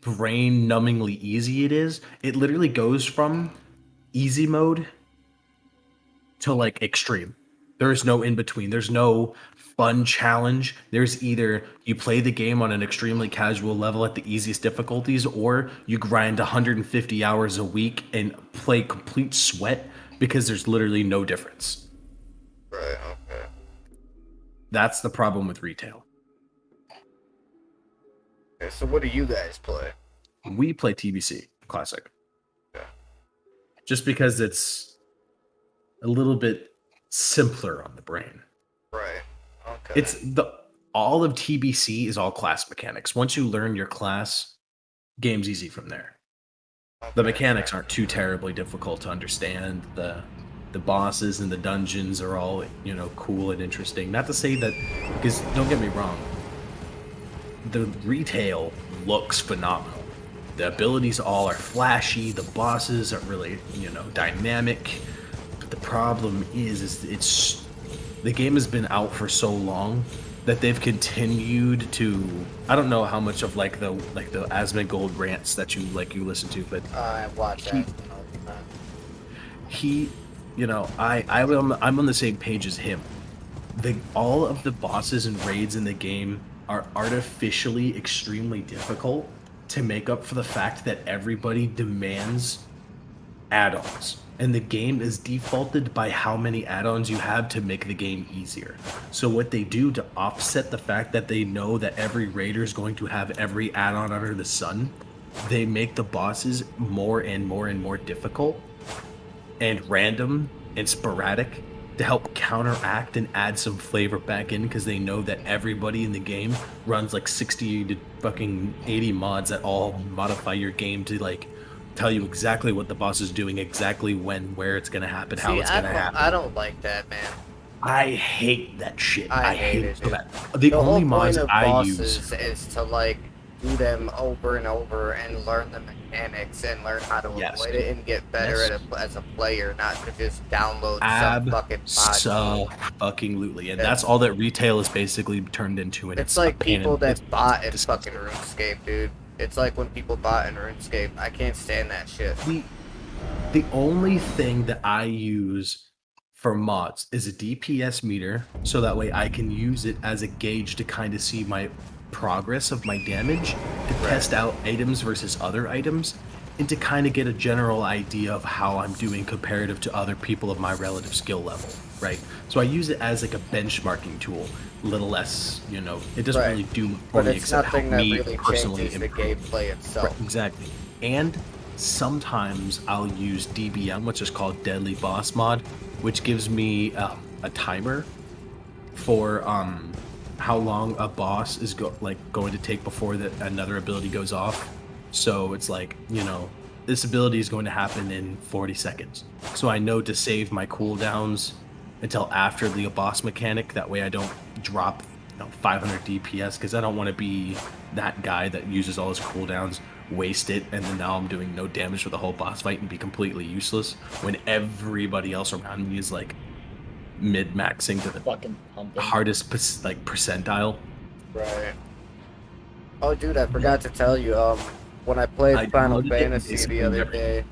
brain numbingly easy it is. It literally goes from easy mode to like extreme. There is no in between. There's no fun challenge. There's either you play the game on an extremely casual level at the easiest difficulties, or you grind 150 hours a week and play complete sweat because there's literally no difference. Right, okay. That's the problem with retail. Okay, so what do you guys play? We play TBC Classic. Yeah. Just because it's a little bit simpler on the brain. Right. Okay. It's all of TBC is all class mechanics. Once you learn your class, game's easy from there. The mechanics aren't too terribly difficult to understand. The bosses and the dungeons are all, cool and interesting. Not to say that, because don't get me wrong, the retail looks phenomenal. The abilities all are flashy. The bosses are really, dynamic. But the problem is it's the game has been out for so long that they've continued to. I don't know how much of the Asmongold rants that you listen to, but I watch that. I'm on the same page as him. All of the bosses and raids in the game are artificially extremely difficult to make up for the fact that everybody demands add-ons. and the game is defaulted by how many add-ons you have to make the game easier. So what they do to offset the fact that they know that every raider is going to have every add-on under the sun, they make the bosses more and more and more difficult and random and sporadic to help counteract and add some flavor back in, because they know that everybody in the game runs like 60 to fucking 80 mods that all modify your game to like tell you exactly what the boss is doing, exactly when, where it's gonna happen, how it's gonna happen. I don't like that, man. I hate that shit. I I hate it it, so dude. bad. The whole only point mods of I bosses use, is to like do them over and over and learn the mechanics and learn how to Yes. avoid it and get better Yes. at it as a player, not to just download some fucking mod. so fucking lootly, and Yeah. that's all that retail is basically turned into. And It's like a pain people in- that it's bought in disgusting. fucking RuneScape, dude. It's like when people bought in RuneScape. I can't stand that shit. The only thing that I use for mods is a DPS meter, so that way I can use it as a gauge to kind of see my progress of my damage, to test out items versus other items, and to kind of get a general idea of how I'm doing comparative to other people of my relative skill level, right? So I use it as like a benchmarking tool, a little less, it doesn't Right. really do much for But me it's except help nothing that me really personally changes the improve. gameplay itself. Right, exactly. And sometimes I'll use DBM, which is called Deadly Boss Mod, which gives me a timer for how long a boss is going to take before another ability goes off. So it's like, this ability is going to happen in 40 seconds. So I know to save my cooldowns until after the boss mechanic. That way I don't drop 500 DPS, because I don't want to be that guy that uses all his cooldowns, waste it, and then now I'm doing no damage for the whole boss fight and be completely useless when everybody else around me is like mid-maxing to the Fucking pumping. hardest percentile. Right. Oh, dude, I forgot to tell you. When I played I Final downloaded it, Fantasy basically the other never- day,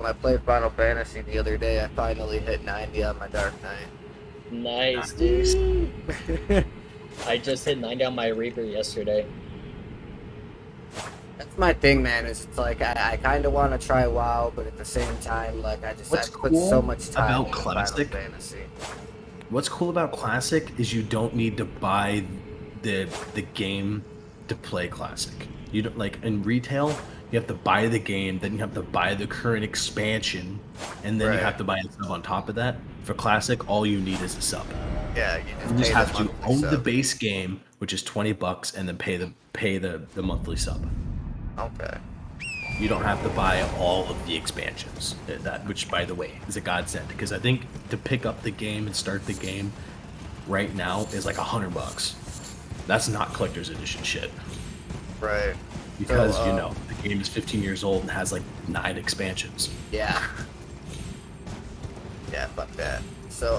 I finally hit 90 on my Dark Knight. Nice, dude. I just hit 90 on my Reaper yesterday. That's my thing, man. Is it's like I kind of want to try WoW, but at the same time, like I What's put cool so much time about into Classic? Final Fantasy. What's cool about Classic is you don't need to buy the game to play Classic. You don't, like in retail, you have to buy the game, then you have to buy the current expansion, and then you Right. have to buy a sub on top of that. For Classic, all you need is a sub. Yeah, You you just pay have the to monthly own the sub. base game, which is $20, and then pay the monthly sub. Okay. You don't have to buy all of the expansions. Which, by the way, is a godsend, because I think to pick up the game and start the game right now is like $100. That's not collector's edition shit, Right. because So, the game is 15 years old and has like 9 expansions. Yeah. Yeah, fuck that. So,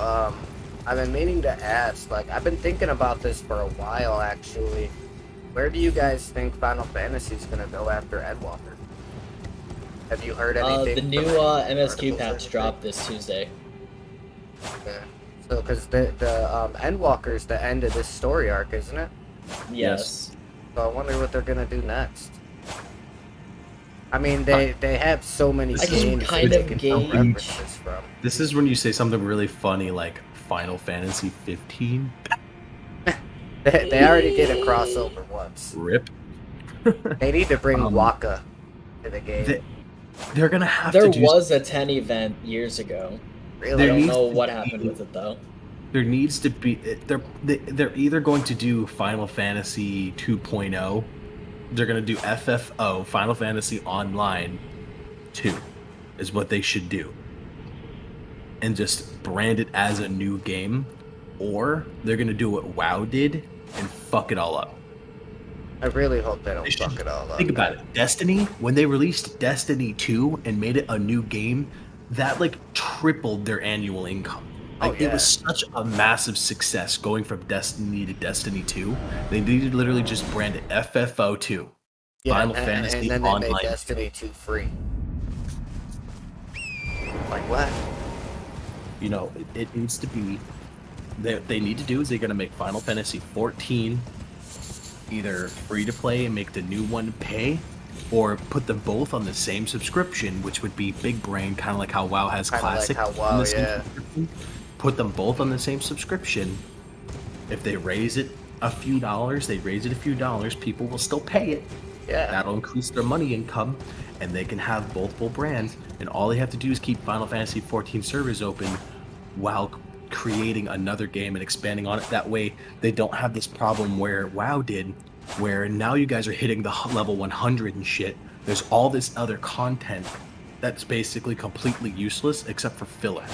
I've been meaning to ask, like, I've been thinking about this for a while, actually. Where do you guys think Final Fantasy is gonna go after Endwalker? Have you heard anything? The new from any MSQ articles or patch anything? dropped this Tuesday. Okay. So, because the Endwalker's the end of this story arc, isn't it? Yes. So I wonder what they're gonna do next. I mean, they have so many I games can that kind they of can tell gauge- references from. This is when you say something really funny like Final Fantasy 15. They already did a crossover once. Rip. They need to bring Um, Waka to the game. They're gonna have There to do. was a 10 event years ago. I Really? there don't needs know to what be- happened with it though. There needs to be. They're either going to do Final Fantasy 2.0. They're gonna do FFO, Final Fantasy Online 2, is what they should do, and just brand it as a new game, or they're gonna do what WoW did and fuck it all up. I really hope they don't They should- fuck it all up. Think about it. Destiny, when they released Destiny 2 and made it a new game, that like tripled their annual income. Oh, Like it was yeah. such a massive success going from Destiny to Destiny 2. They needed to literally just brand it FFO 2. Final Fantasy and then they Online. made Destiny 2 free. Like what? It needs to be. They need to do is they're gonna make Final Fantasy 14 either free to play and make the new one pay, or put them both on the same subscription, which would be big brain, kind of like how WoW has Kinda like classic how on WoW, the same yeah. subscription. Put them both on the same subscription. If they raise it a few dollars, people will still pay it. Yeah. That'll increase their money income, and they can have multiple brands. And all they have to do is keep Final Fantasy XIV servers open while creating another game and expanding on it. That way, they don't have this problem where WoW did, where now you guys are hitting the level 100 and shit. There's all this other content that's basically completely useless except for filler.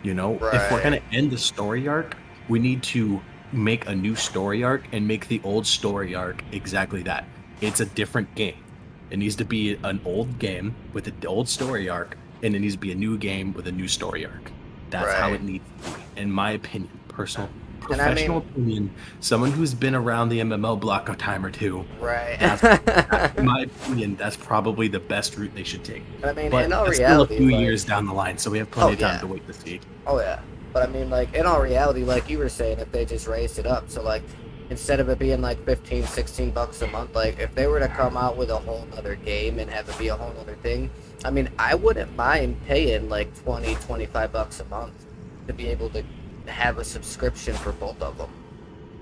You know, if we're gonna end the story arc, we need to make a new story arc and make the old story arc exactly that. It's a different game. It needs to be an old game with an old story arc, and it needs to be a new game with a new story arc. That's how it needs to be, in my opinion, professional opinion. Someone who's been around the MMO block a time or two. Right. In my opinion, that's probably the best route they should take. I mean, But in all that's reality, still a few like- years down the line, so we have plenty of time yeah. to wait to see. Oh yeah, but I mean, like, in all reality, like you were saying, if they just raised it up, so like, instead of it being like 15, 16 bucks a month, like if they were to come out with a whole other game and have it be a whole other thing, I mean, I wouldn't mind paying like 20, 25 bucks a month to be able to have a subscription for both of them.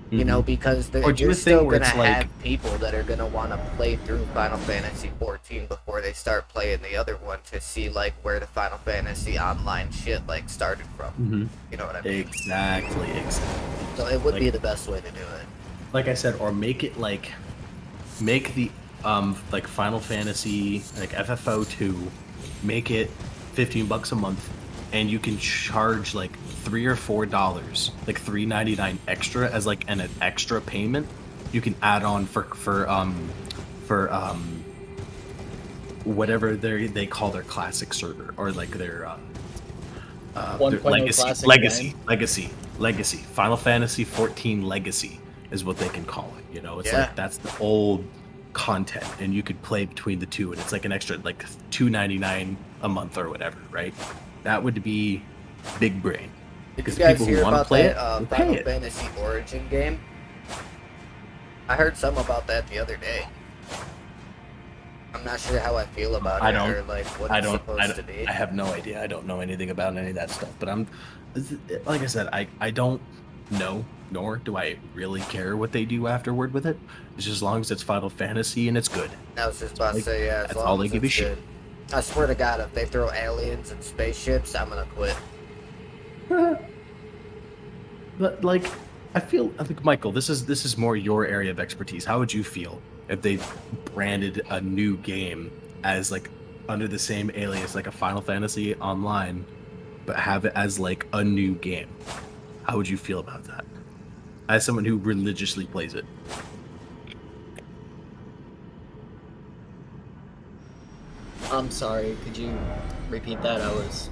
You know, because Or do you're a still thing where gonna it's like- have people that are gonna want to play through Final Fantasy 14 before they start playing the other one to see like where the Final Fantasy online shit like started from. You know what I mean? Exactly. So it would be Like- the best way to do it. Like I said, or make it like, make the like Final Fantasy, like FFO2, make it $15 a month, and you can charge like $3 or $4, like $3.99 extra as like an extra payment. You can add on for whatever they call their classic server, or like their 1.0 classic legacy. Final Fantasy 14 Legacy is what they can call it. You know, it's Yeah. like that's the old content, and you could play between the two, and it's like an extra like $2.99 a month or whatever, right? That would be big brain. Did Because you guys people who hear want to about play that it will pay Final it. Fantasy Origin game? I heard some about that the other day. I'm not sure how I feel about I it don't- or like what I it's don't. supposed to be. I have no idea. I don't know anything about any of that stuff. But I'm, like I said, I don't know, nor do I really care what they do afterward with it. It's just as long as it's Final Fantasy and it's good. I was just about to Like, say, yeah, as that's long all they as give a it's shit. good. I swear to God, if they throw aliens and spaceships, I'm gonna quit. But like, I think Michael, this is more your area of expertise. How would you feel if they branded a new game as like under the same alias, like a Final Fantasy Online, but have it as like a new game? How would you feel about that? As someone who religiously plays it. I'm sorry, could you repeat that? I was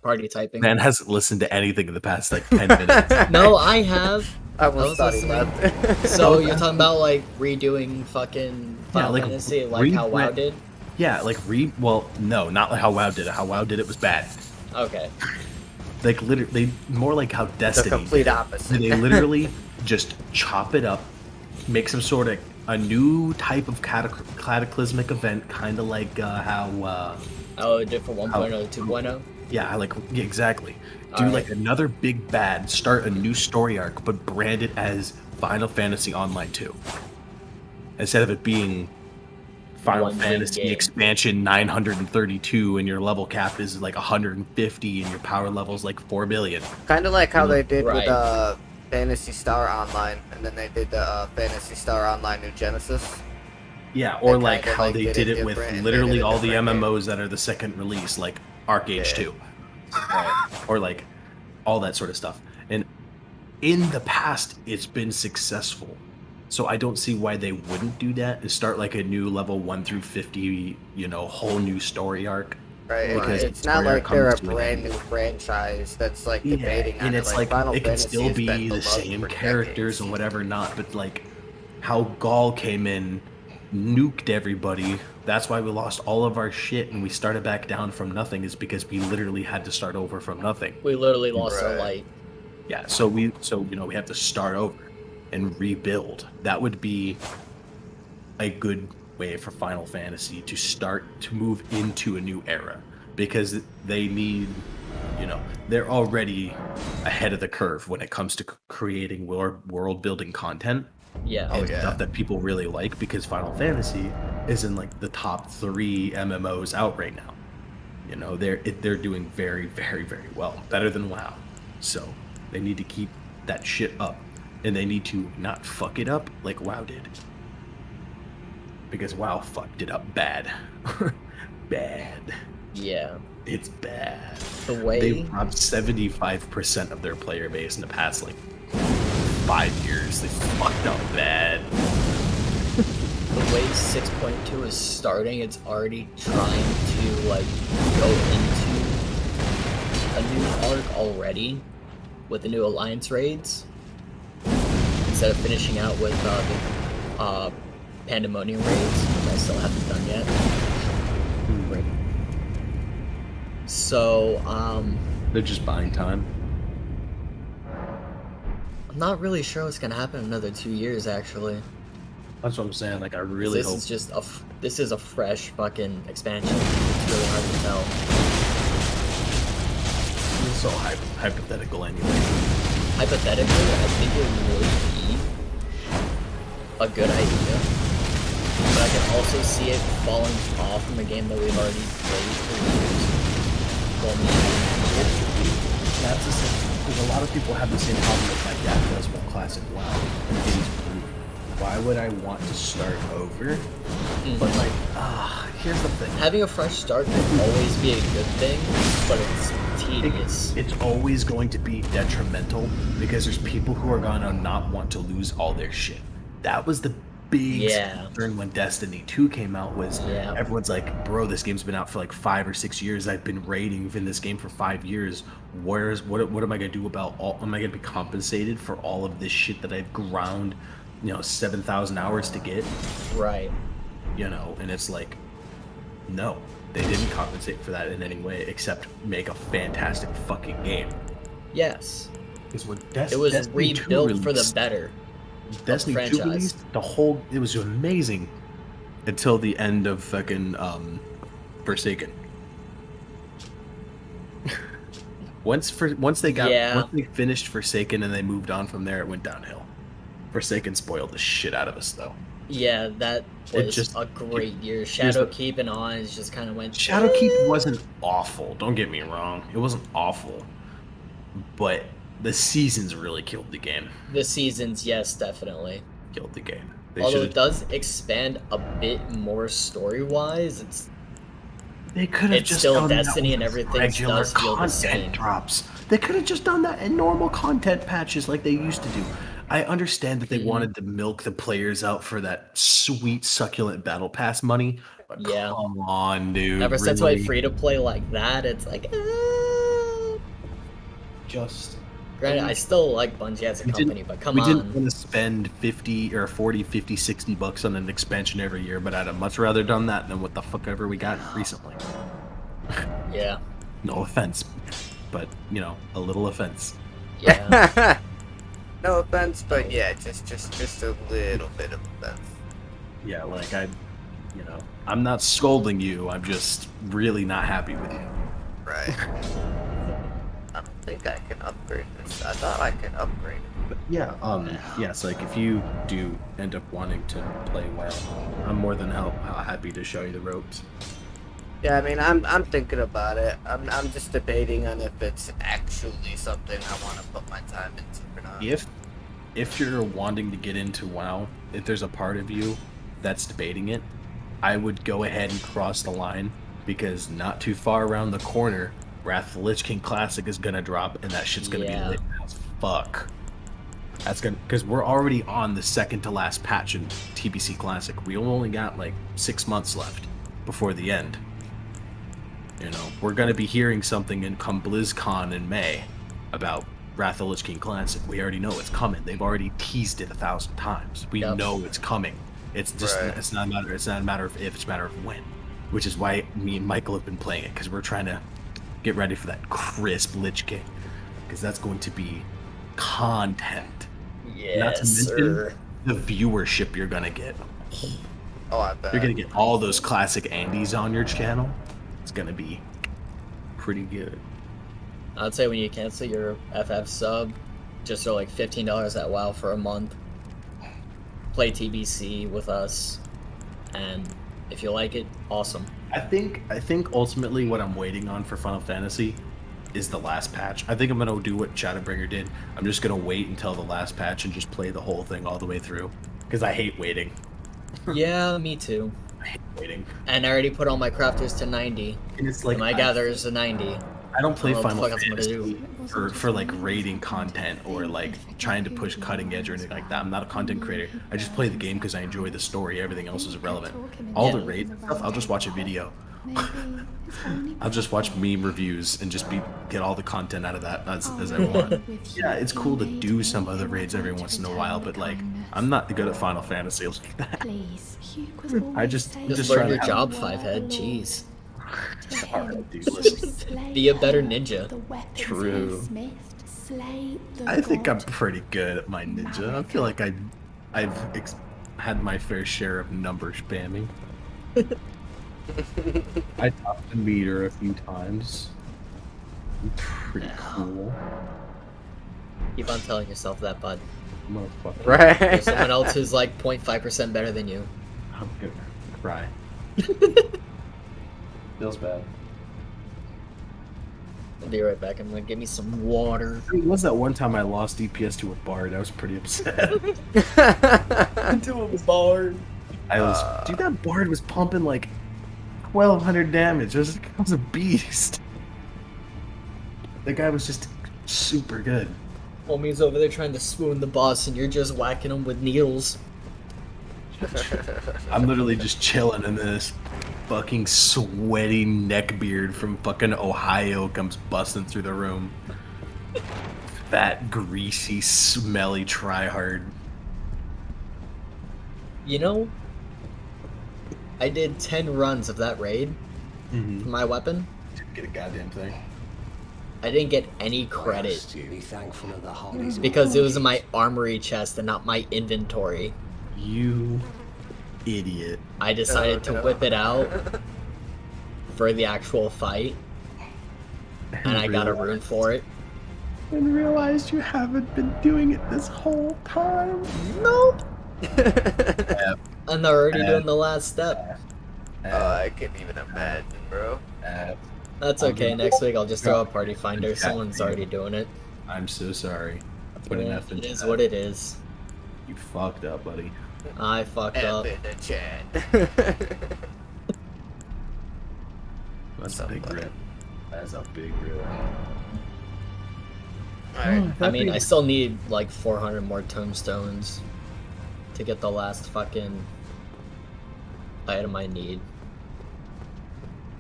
party typing. Man hasn't listened to anything in the past like 10 minutes. No, I have. I almost was thought he listening. left. So you're talking about like redoing fucking Final like, Fantasy like how WoW rebrand- did? Yeah, like well, no, not like how WoW did it. How WoW did it was bad. Okay. Like literally, more like how the Destiny. complete did it. opposite. They literally just chop it up, make some sort of a new type of cataclysmic event, kind of like how Oh, it did for 1.0 to 2.0? yeah, exactly. Do Alright. like another big bad, start a new story arc, but brand it as Final Fantasy Online 2 instead of it being Final One big Fantasy game. expansion 932 and your level cap is like 150 and your power level is like 4 billion. Kind of like how they did Right. with Fantasy Star Online, and then they did the Fantasy Star Online New Genesis. Yeah, or They like kinda, how like, they did did it it with different and literally made it a all the different game. MMOs that are the second release, like Arcade Yeah. 2. Or like all that sort of stuff. And in the past, it's been successful. So I don't see why they wouldn't do that and start like a new level 1 through 50, whole new story arc. Right, Because it's not Square like they're a comes to an brand end. new franchise that's like debating on and it. it's like, Final it can Fantasy still has been be the beloved same for characters decades. and whatever not, but like how Gaul came in, nuked everybody. That's why we lost all of our shit and we started back down from nothing, is because we literally had to start over from nothing. We literally lost our Right. light. Yeah, so we have to start over and rebuild. That would be a good way for Final Fantasy to start to move into a new era, because they need, they're already ahead of the curve when it comes to creating world building content Yeah. Oh, and yeah. stuff that people really like, because Final Fantasy is in like the top 3 MMOs out right now. They're doing very, very, very well, better than WoW. So they need to keep that shit up, and they need to not fuck it up like WoW did, because WoW fucked it up bad. Bad. Yeah. It's bad. The way They robbed 75% of their player base in the past like 5 years. They fucked up bad. the way 6.2 is starting, it's already trying to like go into a new arc already with the new alliance raids instead of finishing out with the pandemonium raids, which I still haven't done yet. So They're just buying time. I'm not really sure what's gonna happen in another 2 years actually. That's what I'm saying. Like, I really This hope. is just this is a fresh fucking expansion. It's really hard to tell. It's so hypothetical anyway. Hypothetically, I think it would be a good idea, but I can also see it falling off from a game that we've already played for years. Well, maybe That's the same. Because a lot of people have the same problem with my dad does with classic WoW. It is brutal. Why would I want to start over? But like, here's the thing. having a fresh start can always be a good thing, but it's tedious. It's always going to be detrimental, because there's people who are gonna not want to lose all their shit. That was the big Yeah. concern when Destiny 2 came out, was Yeah. everyone's like, bro, this game's been out for like 5 or 6 years. I've been raiding in this game for 5 years. What am I gonna do about am I gonna be compensated for all of this shit that I've ground, 7,000 hours to get? Right. And it's like, no, they didn't compensate for that in any way except make a fantastic fucking game. Yes. Because when It was Destiny 2 rebuilt for the released- better. Destiny 2 franchise. released, it was amazing until the end of fucking Forsaken. Once they finished Forsaken and they moved on from there, it went downhill. Forsaken spoiled the shit out of us, though. Yeah, that It was just- a great year. here's the- Shadowkeep and Oz just kind of went. Shadowkeep wasn't awful. Don't get me wrong; it wasn't awful, but the seasons really killed the game. The seasons, yes, definitely. Killed the game. Although it does expand a bit more story-wise, They could have it's just still done that Destiny and with everything regular does feel the content same. drops. They could have just done that in normal content patches like they used to do. I understand that they wanted to milk the players out for that sweet, succulent battle pass money, but Yeah. come on, dude. ever since like really? free-to-play like that, it's like. Just Granted, I still like Bungie as a company, but come we on. didn't want to spend 50 or 40, 50, 60 bucks on an expansion every year, but I'd have much rather done that than what the fuck ever we got recently. Yeah. No offense, but a little offense. Yeah. No offense, but yeah, just a little bit of offense. Yeah, like I'm not scolding you. I'm just really not happy with you. Right. I don't think I can upgrade this. I thought I could upgrade it. But yes, like if you do end up wanting to play well, I'm more than happy to show you the ropes. Yeah, I mean, I'm thinking about it. I'm just debating on if it's actually something I want to put my time into or not. If you're wanting to get into WoW, if there's a part of you that's debating it, I would go ahead and cross the line, because not too far around the corner, Wrath of the Lich King Classic is gonna drop, and that shit's gonna be lit as fuck. That's gonna, because we're already on the second to last patch in TBC Classic. We only got like 6 months left before the end. We're gonna be hearing something in come BlizzCon in May about Wrath of the Lich King Classic. We already know it's coming. They've already teased it 1,000 times. We know it's coming. It's just Right. it's not a matter of if, it's a matter of when. Which is why me and Michael have been playing it, because we're trying to get ready for that crisp Lich King, because that's going to be content. Yes, Not to mention sir. the viewership you're gonna get. Oh, I bet. You're gonna get all those classic Andes on your channel. It's gonna be pretty good. I'd say when you cancel your FF sub, just throw like $15 at WoW for a month. Play TBC with us, and if you like it, awesome. I think ultimately what I'm waiting on for Final Fantasy is the last patch. I think I'm gonna do what Shadowbringer did. I'm just gonna wait until the last patch and just play the whole thing all the way through. Because I hate waiting. Yeah, me too. I hate waiting. And I already put all my crafters to 90. And it's like And my gatherers to 90. I don't play I don't know Final what the fuck I'm gonna Fantasy for like raiding content or like trying to push cutting edge or anything like that. I'm not a content creator. I just play the game because I enjoy the story. Everything else is irrelevant. All the raids and stuff, I'll just watch a video. I'll just watch meme reviews and just get all the content out of that as I want. Yeah, it's cool to do some other raids every once in a while, but like I'm not good at Final Fantasy like that. I just Just try learn to your have- job, Fivehead. Jeez. Alright, dude, listen. Be a better ninja. True. I think I'm pretty good at my ninja. I feel like I've had my fair share of number spamming. I topped the meter a few times. I'm pretty cool. Keep on telling yourself that, bud. Motherfucker. Right. There's someone else who's like 0.5% better than you. I'm gonna cry. Feels bad. I'll be right back. I'm gonna get me some water. I mean, it was that one time I lost DPS to a bard. I was pretty upset. To a bard. Dude, that bard was pumping like 1,200 damage. It was a beast. The guy was just super good. Homie's over there trying to swoon the boss, and you're just whacking him with needles. I'm literally just chilling, and this fucking sweaty neckbeard from fucking Ohio comes busting through the room. Fat, greasy, smelly tryhard. You know, I did 10 runs of that raid for my weapon. Didn't get a goddamn thing. I didn't get any credit Be thankful of the holidays. because it was in my armory chest and not my inventory. You idiot. I decided to whip it out for the actual fight, and I got a rune for it. And realized you haven't been doing it this whole time. Nope. F, And they're already doing the last step. I can't even imagine, bro. F. That's okay. Next week I'll just throw a party finder. Someone's already doing it. I'm so sorry. Put an Yeah, F in it is chat. what it is. You fucked up, buddy. I fucked F up. in the chat. That's So a big funny. rip. That's a big rip. Alright. I mean, I still need like 400 more tombstones to get the last fucking item I need.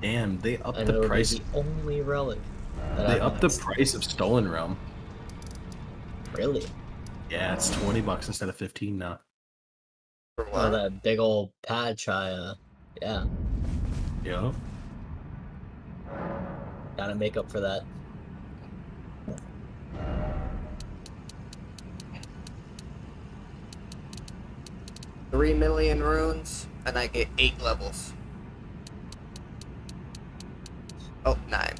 Damn, they upped And the it'll price. be the only relic that They I upped the price of Stolen Realm. Really? Yeah, it's $20 instead of 15 now. For Oh, what? that big old patch yeah, Yo. gotta make up for that. $3 million runes, and I get 8 levels. Oh, 9.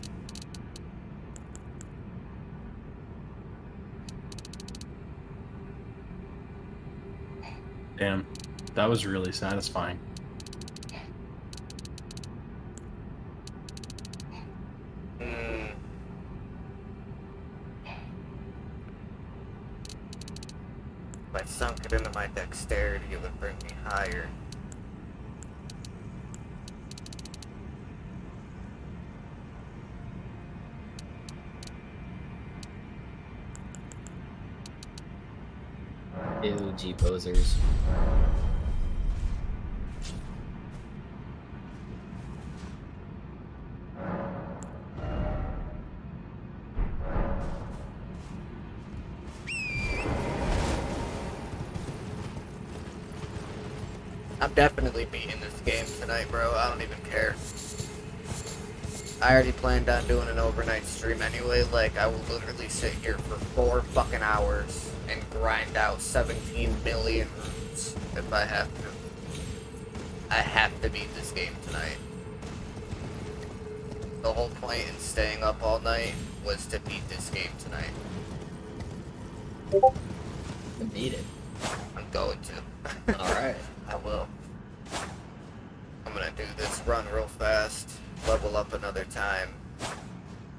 Damn. That was really satisfying. Mm. If I sunk it into my dexterity, it would bring me higher. Ew, G-posers. I'm definitely beating this game tonight, bro. I don't even care. I already planned on doing an overnight stream anyway. Like, I will literally sit here for 4 fucking hours and grind out 17 million runes if I have to. I have to beat this game tonight. The whole point in staying up all night was to beat this game tonight. Beat it. I'm going to. Alright. I will. I'm gonna do this run real fast, level up another time,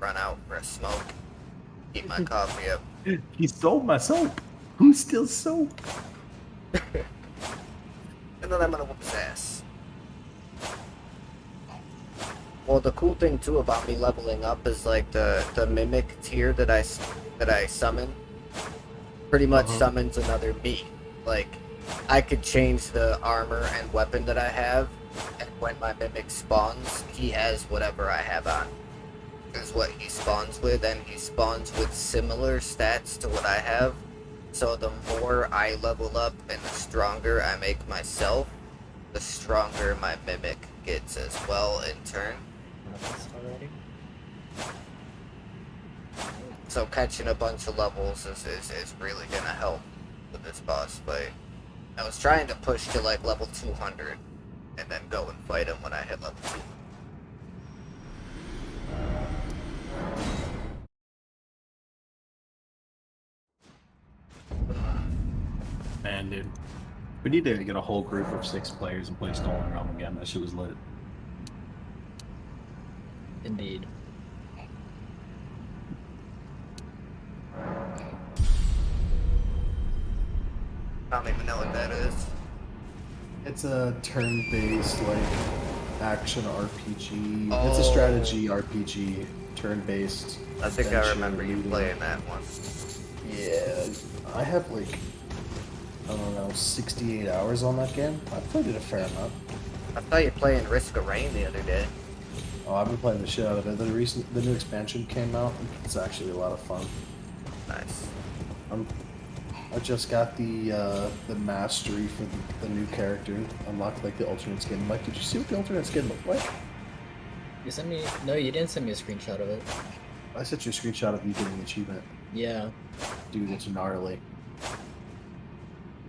run out for a smoke, keep my coffee up. He stole my soap. Who's still soap? And then I'm gonna whoop his ass. Well, the cool thing too about me leveling up is like the mimic tier that I summon pretty much summons another me. Like, I could change the armor and weapon that I have, and when my mimic spawns, he has whatever I have on. Is what he spawns with, and he spawns with similar stats to what I have. So the more I level up and the stronger I make myself, the stronger my mimic gets as well in turn. Already? So catching a bunch of levels is really gonna help with this boss fight. I was trying to push to like level 200 and then go and fight him when I hit level 2. Man, dude. We need to get a whole group of 6 players and play Stolen Realm again. That shit was lit. Indeed. I don't even know what that is. It's a turn-based, like, action RPG. It's a Oh. strategy RPG, turn-based. I think I adventure remember you looting. playing that one. Yeah, I have like, I don't know, 68 hours on that game. I've played it a fair amount. I saw you playing Risk of Rain the other day. Oh, I've been playing the shit out of it. The new expansion came out. It's actually a lot of fun. Nice. I just got the mastery for the new character. Unlocked like the alternate skin. Mike, did you see what the alternate skin looked like? You sent me... No, you didn't send me a screenshot of it. I sent you a screenshot of you getting the achievement. Yeah. Dude, it's gnarly.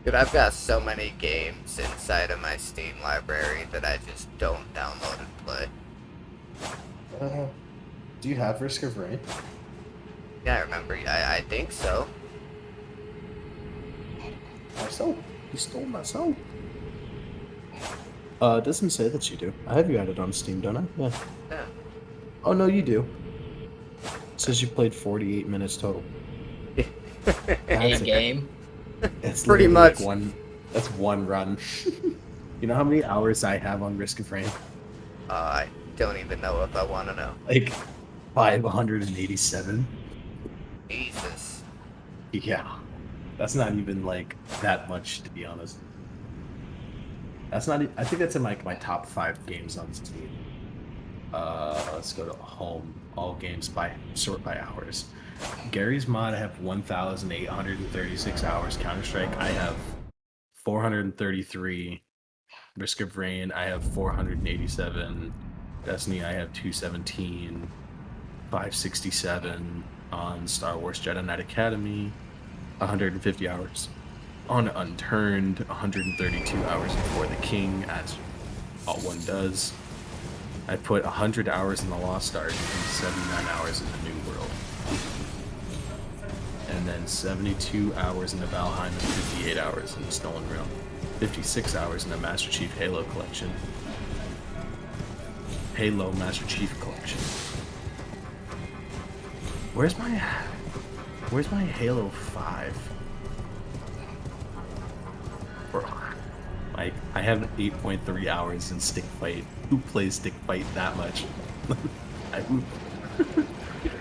Dude, I've got so many games inside of my Steam library that I just don't download and play. Do you have Risk of Rain? Yeah, I remember. I think so. My soap. You stole my soap. It doesn't say that you do. I have you added on Steam, don't I? Yeah. Yeah. Oh, no, you do. It says you played 48 minutes total. A game? It's Pretty literally much. like that's one run. You know how many hours I have on Risk of Rain? I don't even know if I want to know. Like 587. Jesus. Yeah. That's not even like that much, to be honest. That's not. I think that's in like my top 5 games on Steam. Let's go to home. All games sort by hours. Gary's mod, I have 1,836 hours. Counter-Strike, I have 433. Risk of Rain, I have 487. Destiny, I have 217. 567 on Star Wars Jedi Knight Academy. 150 hours on Unturned. 132 hours before the King, as all one does. I put 100 hours in the Lost Ark and 79 hours in the New World. And then 72 hours in the Valheim and 58 hours in the Stolen Realm. 56 hours in the Master Chief Halo Collection. Halo Master Chief Collection. Where's my Halo 5? I have 8.3 hours in Stick Fight. Who plays Stick Fight that much?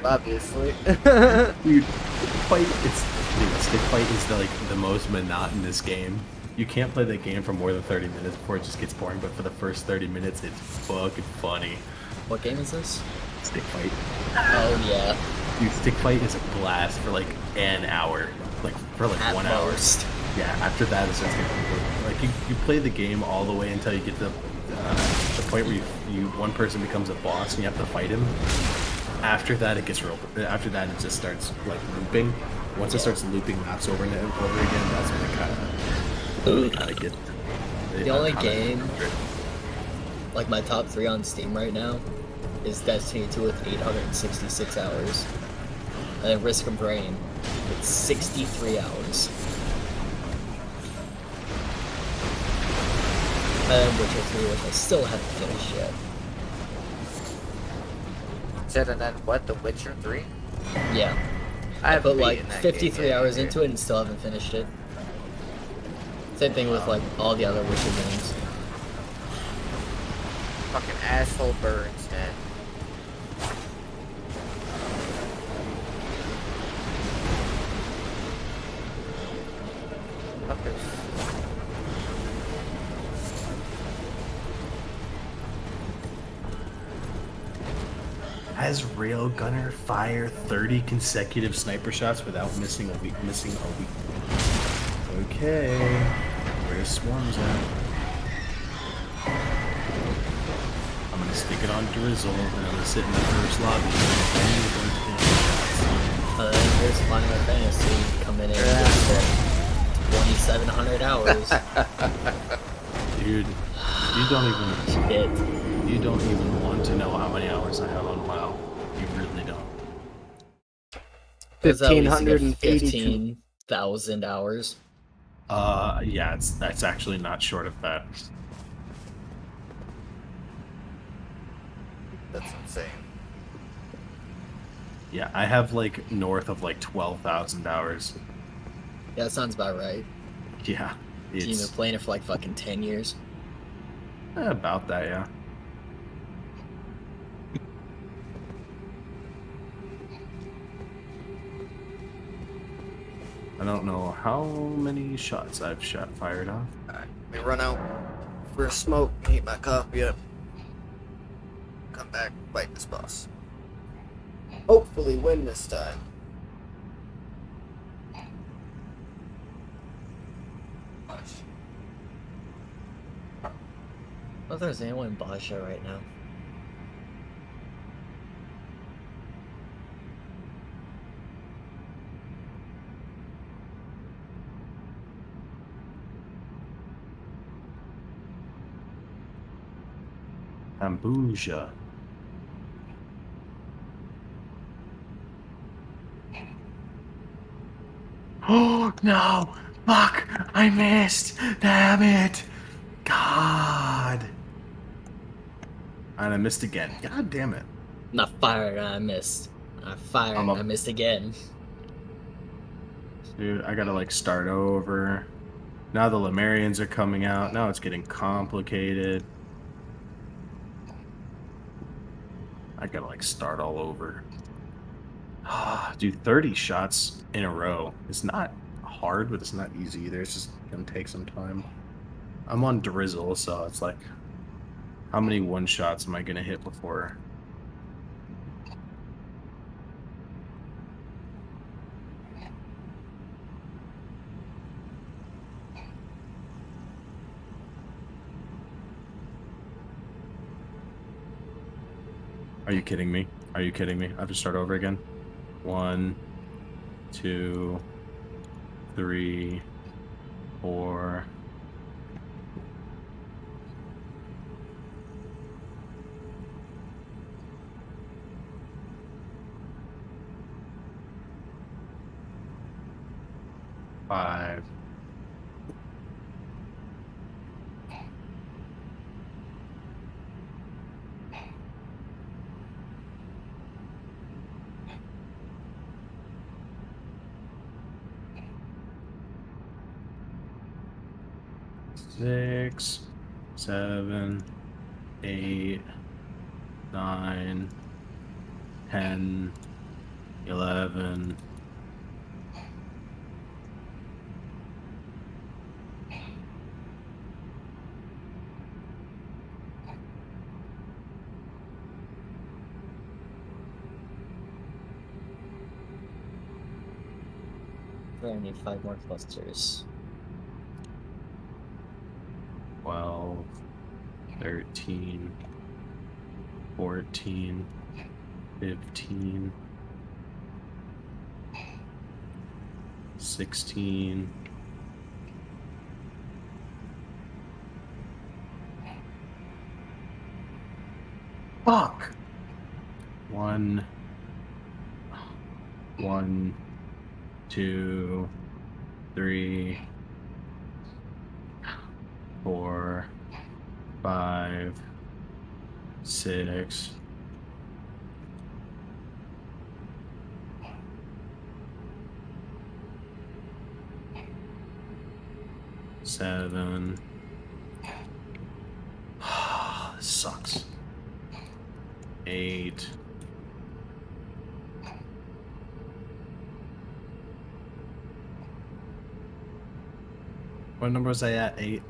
Obviously. Dude, Stick Fight is the most monotonous game. You can't play the game for more than 30 minutes before it just gets boring, but for the first 30 minutes, it's fucking funny. What game is this? Stick Fight. Oh, yeah. Dude, Stick Fight is a blast for like an hour. For At 1 hour. most. Yeah, after that, it's just like you play the game all the way until you get to the point where one person becomes a boss and you have to fight him. After that, it gets real. After that, it just starts like looping. Once it starts looping maps over and over again, that's when it kind of get. The only game Like my top 3 on Steam right now is Destiny 2 with 866 hours. And then Risk of Rain with 63 hours. And then Witcher 3, which I still haven't finished yet. Said and then what? The Witcher 3? Yeah. I haven't put like beaten that 53 game yet hours either. into it and still haven't finished it. Same thing with like all the other Witcher games. Fucking asshole burns, man. Fuckers. Has Railgunner fire 30 consecutive sniper shots without missing a week? Okay. Where's Swarms at? I'm gonna stick it on Drizzle and I'm gonna sit in the first lobby. Here's Final Fantasy coming in with 2,700 hours. Dude, you don't even want to know how many hours I have on WoW. You really don't. There's at least 1,582. 15,000 hours. Yeah, that's actually not short of that. That's insane. Yeah, I have like north of like 12,000 hours. Yeah, that sounds about right. Yeah, You've been it's playing it for like fucking 10 years. about that, yeah. I don't know how many shots I've fired off. Alright, we run out for a smoke, heat my coffee up. Come back, fight this boss. Hopefully win this time. I don't know if there's anyone in Basha right now. Ambuja. Oh no! Fuck! I missed! Damn it! God! And I missed again. God damn it. Not fired, I missed. I fired, I'm up. I missed again. Dude, I gotta like start over. Now the Lemurians are coming out. Now it's getting complicated. I gotta like start all over. Dude, 30 shots in a row. It's not hard, but it's not easy either. It's just gonna take some time. I'm on Drizzle, so it's like, how many one shots am I gonna hit before? Are you kidding me? Are you kidding me? I have to start over again? 1, 2, 3, 4. Five. Six, 7, 8, 9, 10, 11. I need 5 more clusters. 12, 13, 14, 15, 16, 17, Fuck. 1, 2, 3, 4, 5, 6. Seven. This sucks. 8. What number was I at? 8.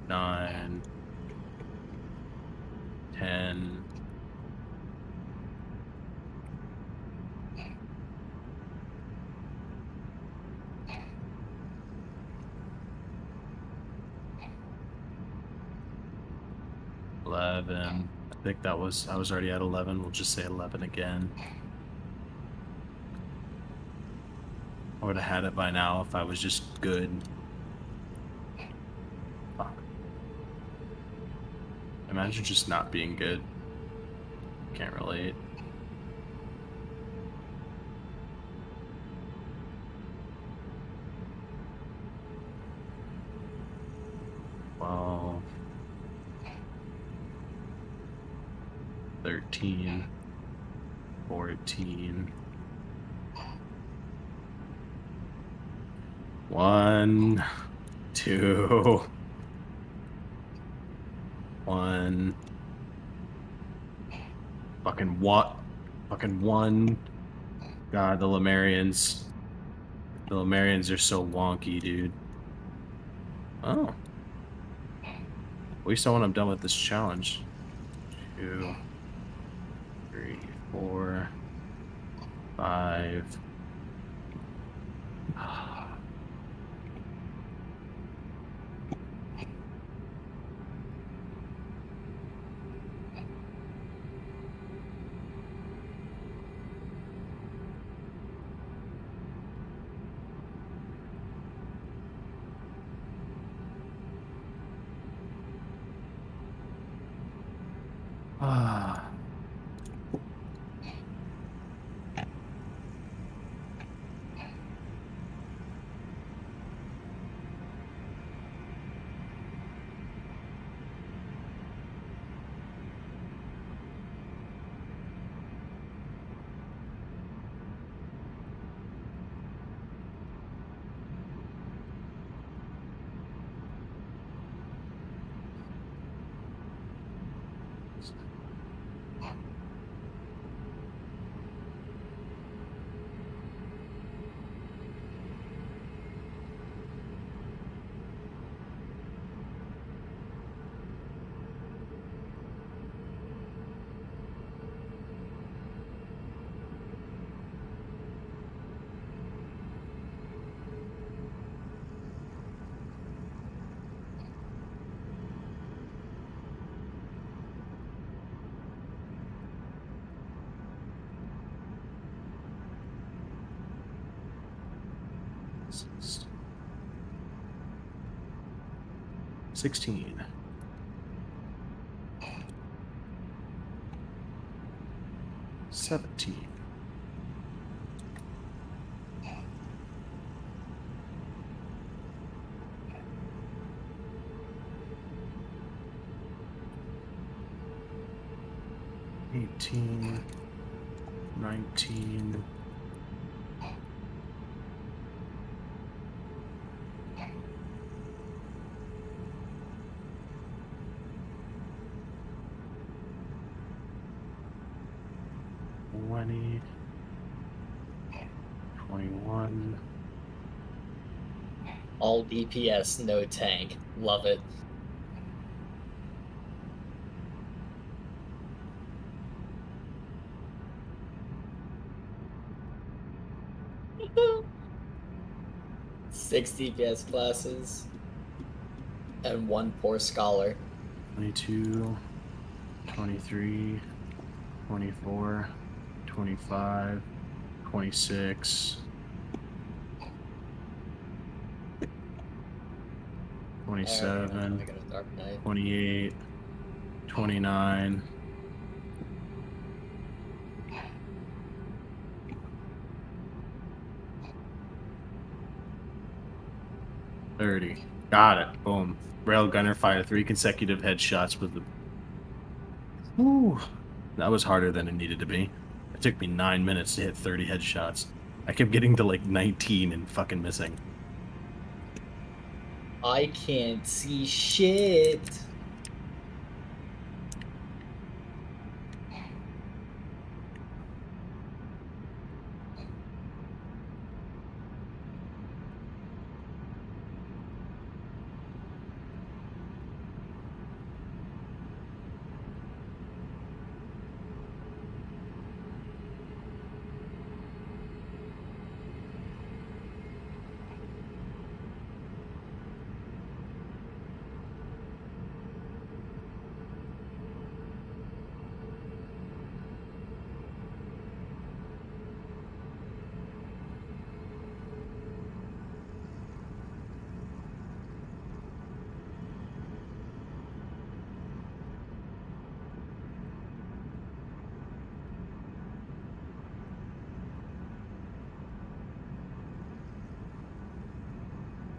9. 10. 11. I think I was already at 11. We'll just say 11 again. I would have had it by now if I was just good. Fuck. Imagine just not being good. Can't relate. Well, 13, 14. 1, 2, 1. Fucking what? Fucking 1. God, the Lemurians. The Lemurians are so wonky, dude. Oh. At least when I'm done with this challenge. 2, 3, 4, 5. Ah. Six. 16. 17. 18. 19. 20, 21. All DPS, no tank. Love it. Six DPS classes and one poor scholar. 22, 23, 24, 25, 26, 27, Dark Knight. 28, 29. 30. Got it. Boom. Railgunner fired 3 consecutive headshots with the. Ooh, that was harder than it needed to be. It took me 9 minutes to hit 30 headshots. I kept getting to like 19 and fucking missing. I can't see shit.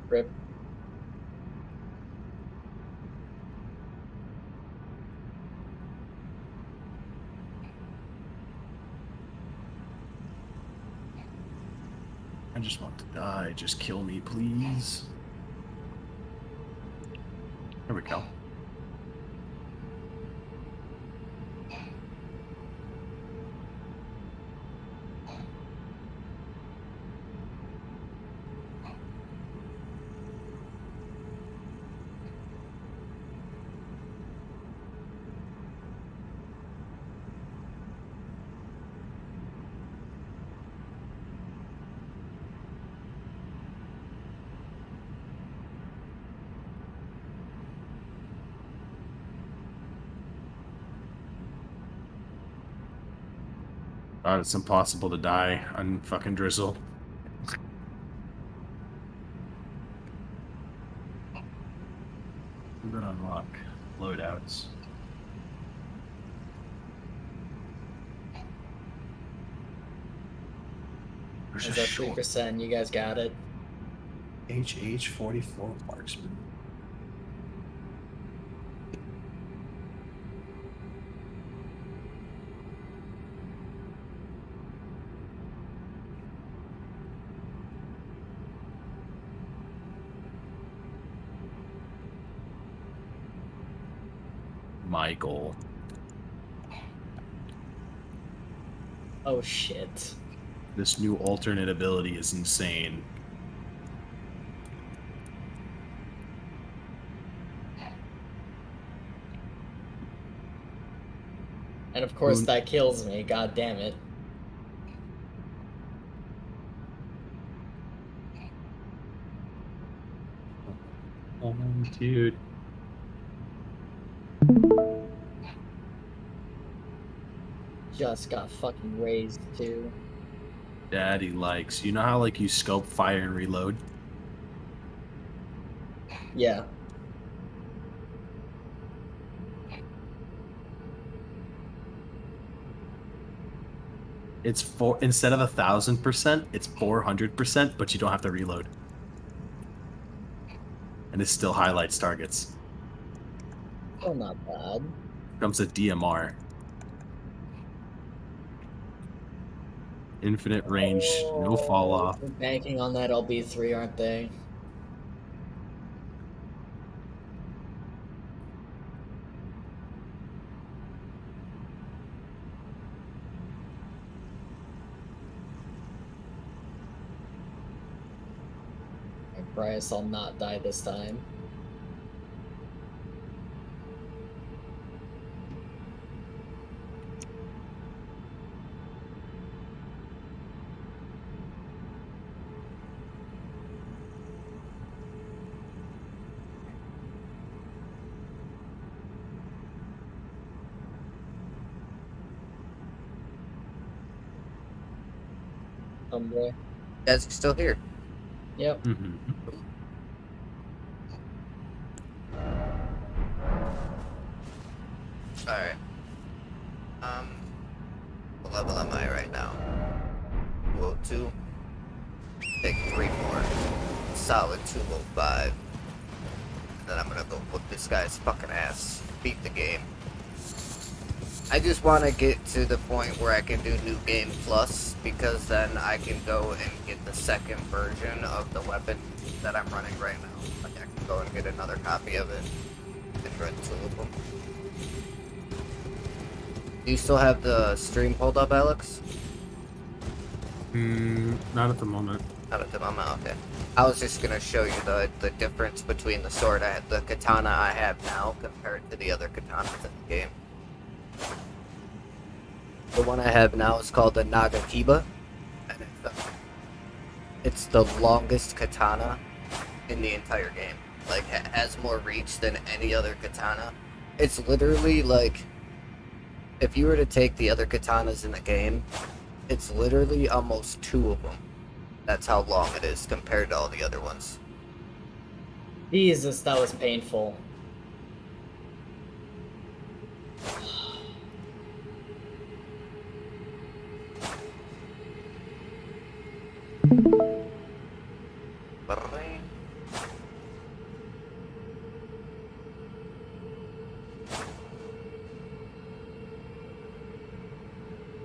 Rip. I just want to die. Just kill me, please. There we go. God, it's impossible to die on fucking Drizzle. Then unlock loadouts. There's Is a that short 3%? You guys got it. HH44 marksman. Michael. Oh shit. This new alternate ability is insane. And of course that kills me, god damn it. Oh, dude. Just got fucking raised too. Daddy likes. You know how like you scope, fire, and reload? Yeah. It's instead of 1,000%, it's 400%, but you don't have to reload. And it still highlights targets. Oh, not bad. Comes a DMR. Infinite range, no fall off. They're banking on that LB3, aren't they? Bryce, I'll not die this time. Boy. You guys are still here. Yep. Mm-hmm. 202. Take 3 more. Solid 205. And then I'm gonna go whoop this guy's fucking ass. Beat the game. I just want to get to the point where I can do New Game Plus, because then I can go and get the second version of the weapon that I'm running right now. Like, I can go and get another copy of it and run 2 of them. Do you still have the stream pulled up, Alex? Not at the moment. Not at the moment, okay. I was just gonna show you the difference between the sword the katana I have now compared to the other katanas in the game. The one I have now is called the Nagakiba, and it's the longest katana in the entire game. Like, it has more reach than any other katana. It's literally like, if you were to take the other katanas in the game, it's literally almost 2 of them. That's how long it is compared to all the other ones. Jesus, that was painful.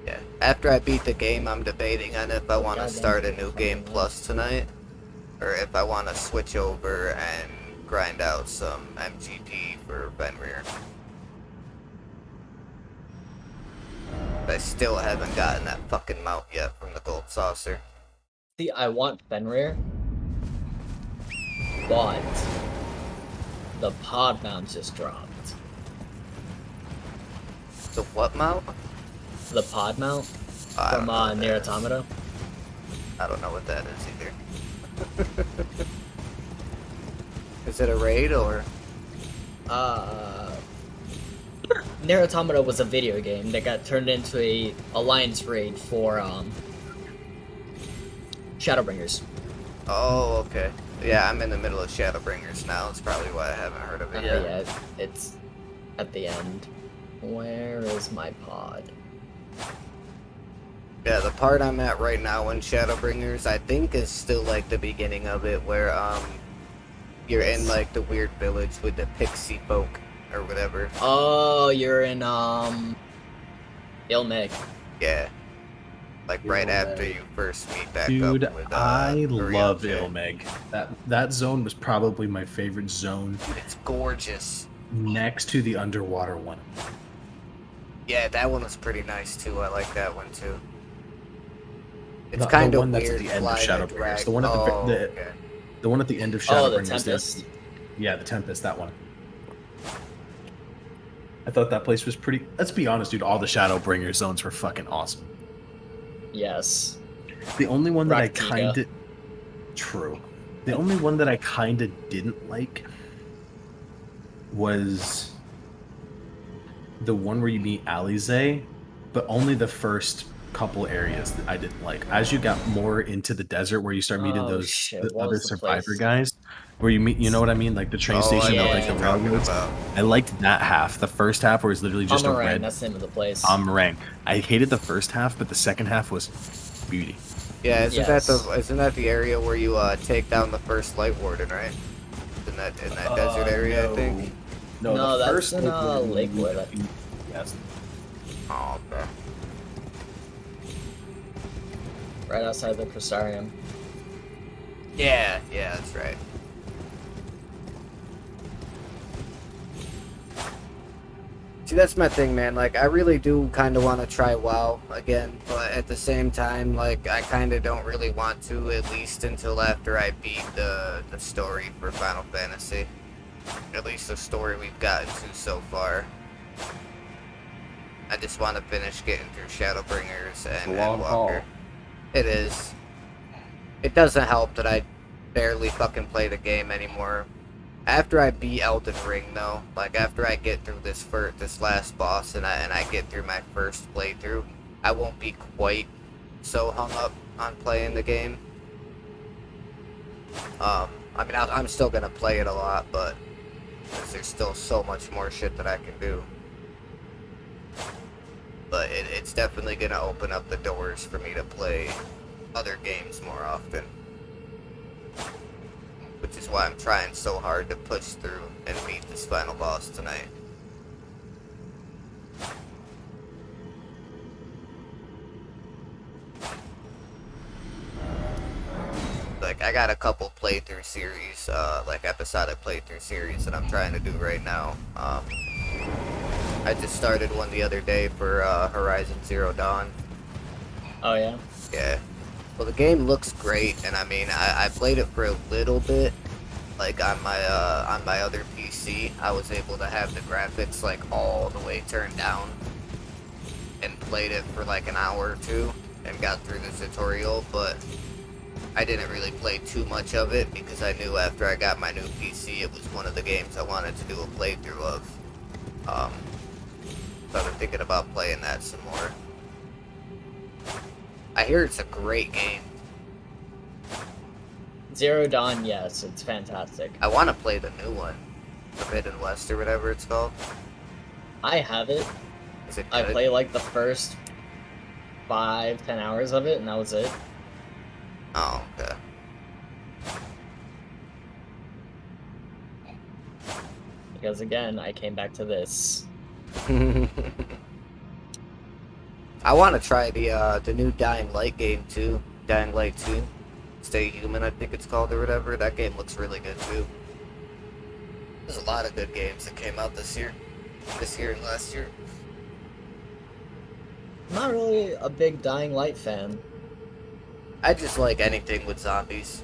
Yeah. After I beat the game, I'm debating on if I want to start a New Game Plus tonight, or if I want to switch over and grind out some MGP for Fenrir. I still haven't gotten that fucking mount yet from the Gold Saucer. See, I want Fenrir, but the pod mount just dropped. The what mount? The pod mount I don't from know what Nier that is. Automata. I don't know what that is either. Is it a raid or? Nier Automata was a video game that got turned into a alliance raid for Shadowbringers. Oh, okay. Yeah, I'm in the middle of Shadowbringers now. That's probably why I haven't heard of it yet. Yeah, it's at the end. Where is my pod? Yeah, the part I'm at right now in Shadowbringers, I think is still like the beginning of it, where you're in like the weird village with the pixie folk or whatever. Oh, you're in Ilmig. Yeah. Like right Ilmeg. after you first meet back Dude, up with I love Uriel. Ilmeg. That zone was probably my favorite zone, It's gorgeous. next to the underwater one. Yeah, that one was pretty nice too. I like that one too. It's The kind of one that's weird. at the end of flying a Shadowbringers. drag- The one at okay. the one at the end of Oh, the Shadowbringers. Tempest. Yeah, the Tempest, that one. I thought that place was pretty. Let's be honest, dude. All the Shadowbringer zones were fucking awesome. Yes. The only one that I Raktika. kind of true. The only one that I kind of didn't like was the one where you meet Alize, but only the first couple areas that I didn't like. As you got more into the desert, where you start meeting Oh, those shit, the what other was the survivor place? guys, where you meet, you know what I mean, like the train Oh, I station, know or what like the you're talking railroads. about. I liked that half. The first half, where it's literally just a Amarang, red that's the name of the place. Amarang. I hated the first half, but the second half was beauty. Yeah, isn't Yes. that the area where you take down the first light warden, right? In that desert area, I think. No, the that's first in, one- Lakewood. Yes. Oh, okay. Right outside the Crystarium. Yeah, that's right. See, that's my thing, man. Like, I really do kind of want to try WoW again, but at the same time, like, I kind of don't really want to, at least until after I beat the story for Final Fantasy. At least the story we've gotten to so far. I just want to finish getting through Shadowbringers and Long haul. Walker. It is. It doesn't help that I barely fucking play the game anymore. After I beat Elden Ring, though, like after I get through this last boss and I get through my first playthrough, I won't be quite so hung up on playing the game. I mean, I'm still gonna play it a lot, but there's still so much more shit that I can do. But it's definitely gonna open up the doors for me to play other games more often. Which is why I'm trying so hard to push through and beat this final boss tonight. Like, I got a couple playthrough series, like episodic playthrough series that I'm trying to do right now. I just started one the other day for Horizon Zero Dawn. Oh yeah. Yeah. Well, the game looks great, and I mean, I played it for a little bit. Like on my other PC, I was able to have the graphics like all the way turned down, and played it for like an hour or two, and got through the tutorial. But I didn't really play too much of it because I knew after I got my new PC, it was one of the games I wanted to do a playthrough of. So I've been thinking about playing that some more. I hear it's a great game. Zero Dawn, yes, it's fantastic. I want to play the new one, Forbidden West or whatever it's called. I have it. Is it I good? played like the first 5-10 hours of it, and that was it. Oh, okay. Because again, I came back to this. I want to try the new Dying Light game too. Dying Light 2. Stay Human, I think it's called or whatever. That game looks really good too. There's a lot of good games that came out this year and last year. I'm not really a big Dying Light fan. I just like anything with zombies.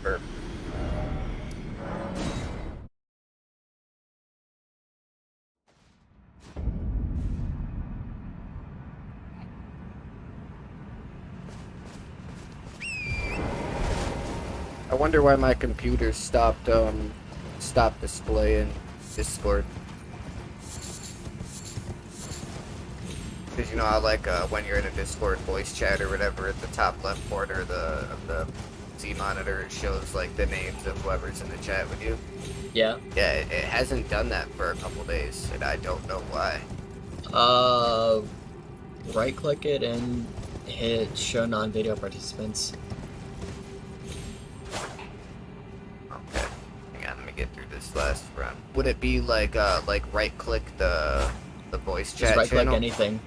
Burp. I wonder why my computer stopped displaying Discord. Because you know how like when you're in a Discord voice chat or whatever, at the top left corner of the Z monitor, it shows like the names of whoever's in the chat with you. Yeah. Yeah, it hasn't done that for a couple days, and I don't know why. Right click it and hit show non-video participants. Okay, hang on, let me get through this last run. Would it be like right click the voice chat Just right click channel? anything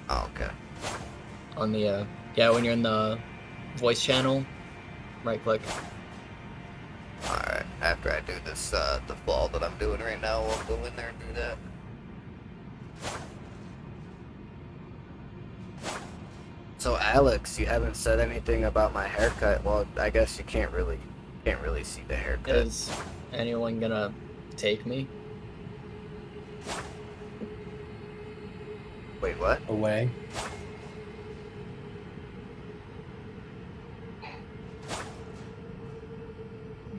Oh, okay. on the yeah, when you're in the voice channel, right click. Alright, after I do this, the fall that I'm doing right now, I'll go in there and do that. So Alex, you haven't said anything about my haircut. Well, I guess you can't really see the haircut. Is anyone gonna take me? Wait, what? Away.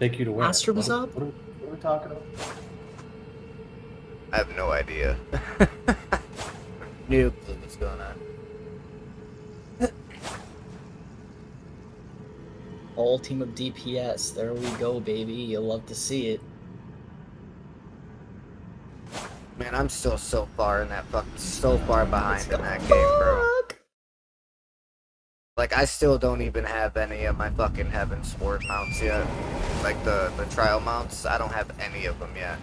Take you to where? Astro's up? What are we talking about? I have no idea. No clue what's going on. Whole team of DPS. There we go, baby. You'll love to see it. Man, I'm still so far behind in that game, bro. Like, I still don't even have any of my fucking Heaven Sword mounts yet. Like, the trial mounts, I don't have any of them yet.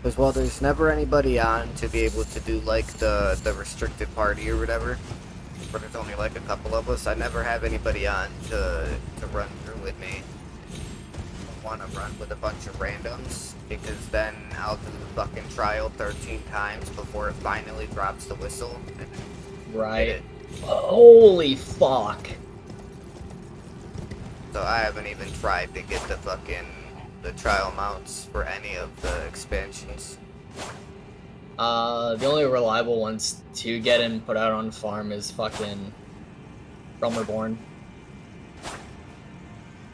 Because, well, there's never anybody on to be able to do, like, the restricted party or whatever. But there's only, like, a couple of us. I never have anybody on to run through with me. I want to run with a bunch of randoms, because then I'll do the fucking trial 13 times before it finally drops the whistle. And hit Right. it. Holy fuck. So I haven't even tried to get the trial mounts for any of the expansions. The only reliable ones to get and put out on farm is fucking Realm Reborn.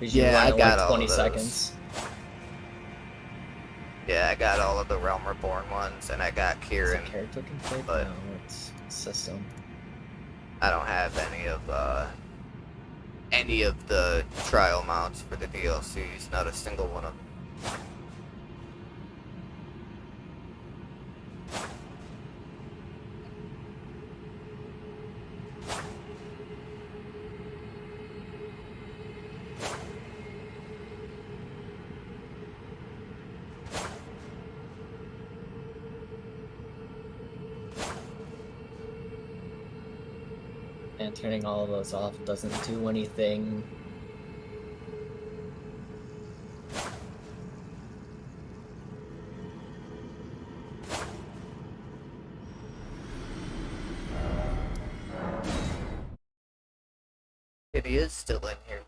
Yeah, I got all 20 of those. seconds. Yeah, I got all of the Realm Reborn ones, and I got Is Kieran. it character config? but- No, it's system. I don't have any of any of the trial mounts for the DLCs, not a single one of them. And turning all of those off doesn't do anything. It is still in here.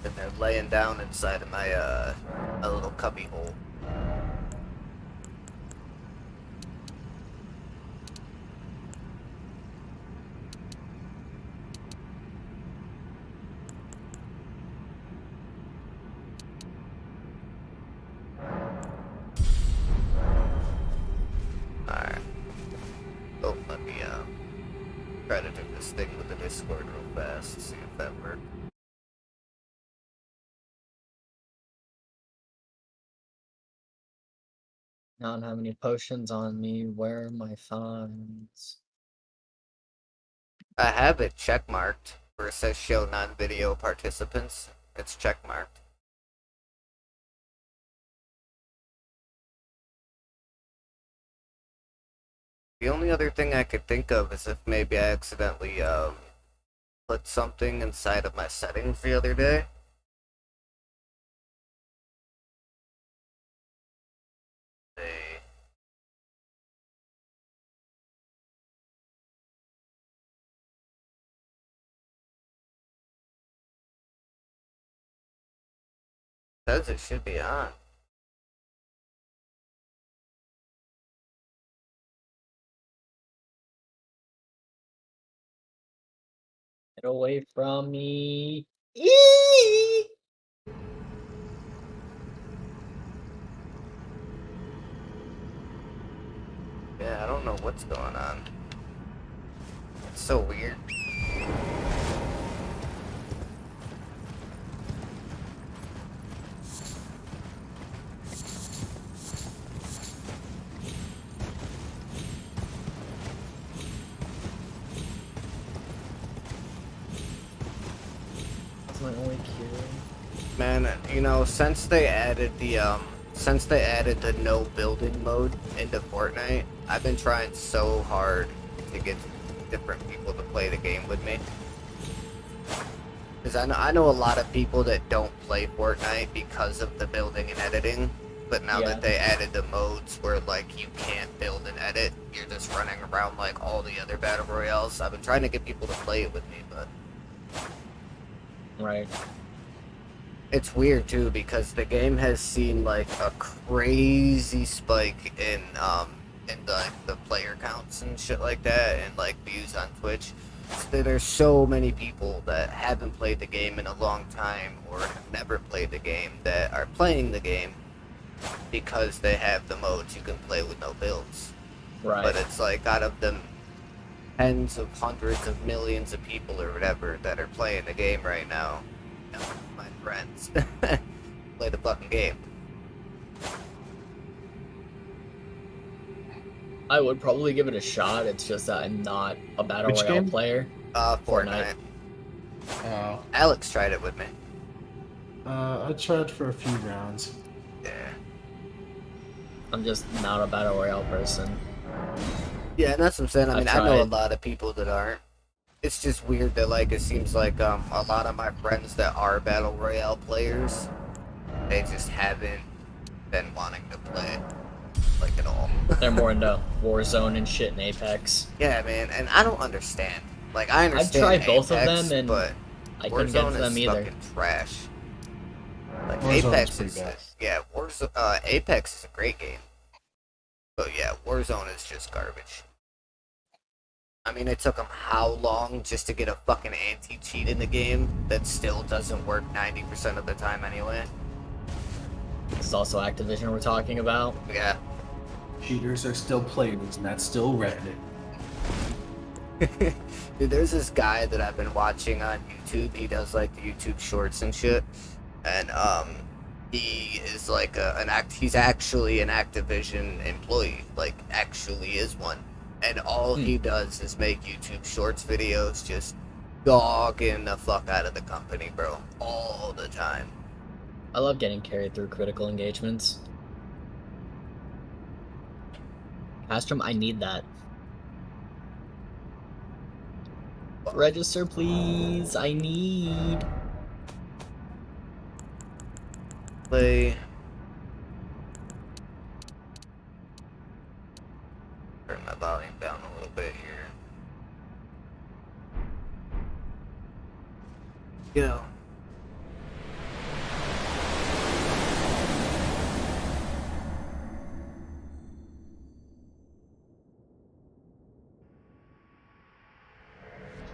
And they're laying down inside of my, a little cubby hole. Alright. Oh, let me, try to do this thing with the Discord real fast, see if that works. I don't have any potions on me. Where are my funds? I have it checkmarked where it says show non-video participants. It's checkmarked. The only other thing I could think of is if maybe I accidentally put something inside of my settings the other day. They says it should be on. Get away from me. Eee! Yeah, I don't know what's going on. It's so weird. That's my only cure. Man, you know, since they added the no building mode into Fortnite, I've been trying so hard to get different people to play the game with me. Because I know a lot of people that don't play Fortnite because of the building and editing, but now that they added the modes where, like, you can't build and edit, you're just running around like all the other Battle Royales. I've been trying to get people to play it with me, but... Right. It's weird too because the game has seen like a crazy spike in the player counts and shit like that, and like views on Twitch. So there's so many people that haven't played the game in a long time or have never played the game that are playing the game because they have the modes you can play with no builds. Right. But it's like out of them tens of hundreds of millions of people or whatever that are playing the game right now, you know, my friends, play the fucking game. I would probably give it a shot. It's just that I'm not a Battle Which Royale game? player. Fortnite. Oh. Alex tried it with me. I tried for a few rounds. Yeah. I'm just not a Battle Royale person. Yeah, and that's what I'm saying. I mean, I've I know a tried. lot of people that aren't. It's just weird that, like, it seems like a lot of my friends that are Battle Royale players, they just haven't been wanting to play it, like, at all. They're more into Warzone and shit and Apex. Yeah, man, and I don't understand. Like, I understand tried both of Apex, them, and but I couldn't get Warzone into them is either. fucking trash. Like, Warzone's Apex pretty is... bad. Yeah, Apex is a great game. But yeah, Warzone is just garbage. I mean, it took them how long just to get a fucking anti-cheat in the game that still doesn't work 90% of the time anyway? It's also Activision we're talking about. Yeah. Cheaters are still players, and that's still Reddit. Dude, there's this guy that I've been watching on YouTube. He does like the YouTube shorts and shit. And he is like he's actually an Activision employee, like actually is one. And all he does is make YouTube shorts videos, just dogging the fuck out of the company, bro, all the time. I love getting carried through critical engagements. Castrum, I need that. Register, please. I need. Play. Turn my volume down a little bit here. Go.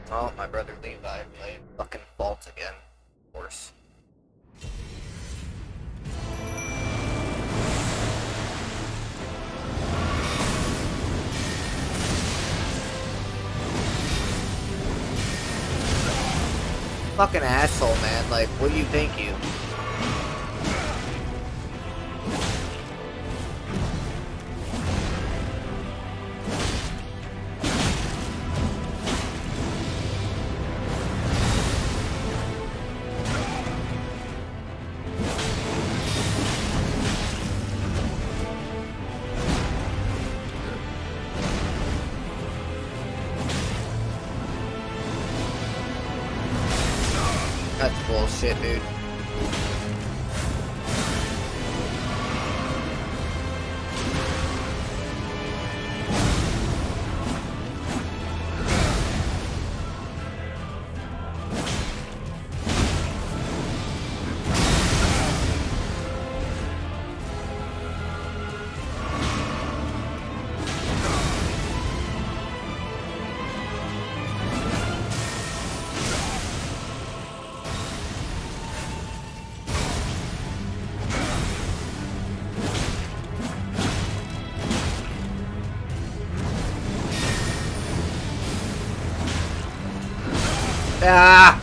Oh, my brother Levi played fucking Fault again. Of course. Fucking asshole, man. Like, what do you think you? That's bullshit, dude. Ah!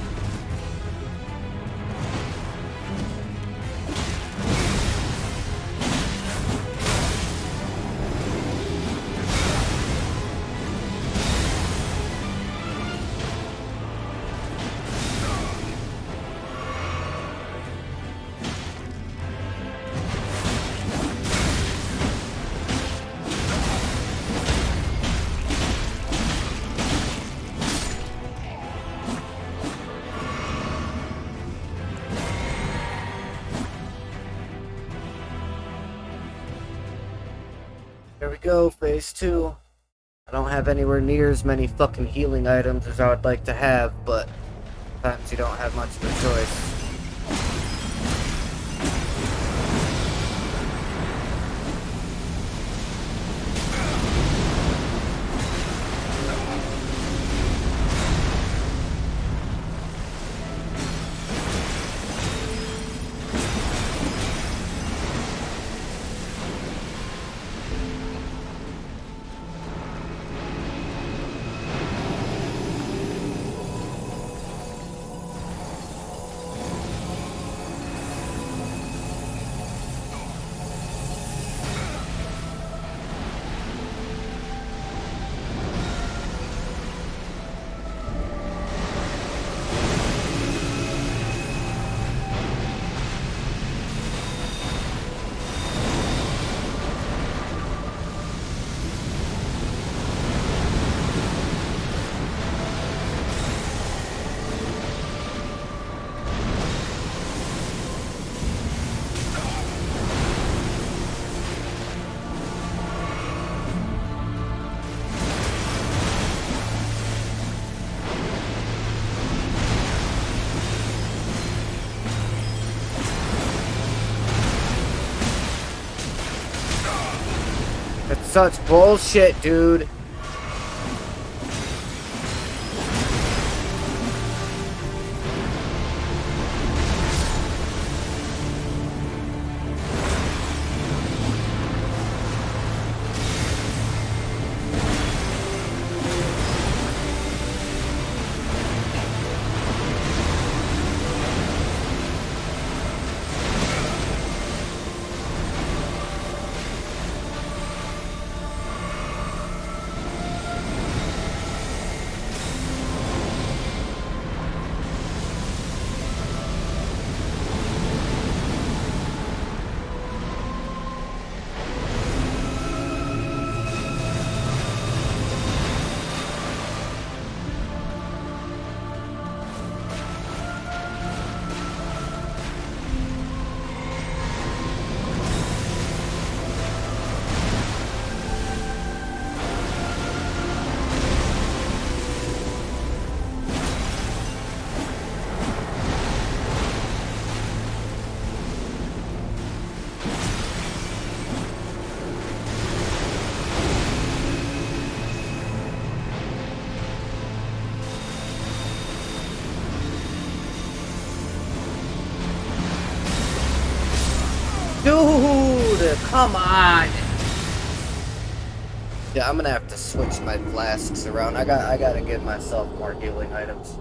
There we go, phase 2. I don't have anywhere near as many fucking healing items as I would like to have, but sometimes you don't have much of a choice. That's such bullshit, dude. here. Come on. Yeah, I'm gonna have to switch my flasks around. I gotta give myself more healing items.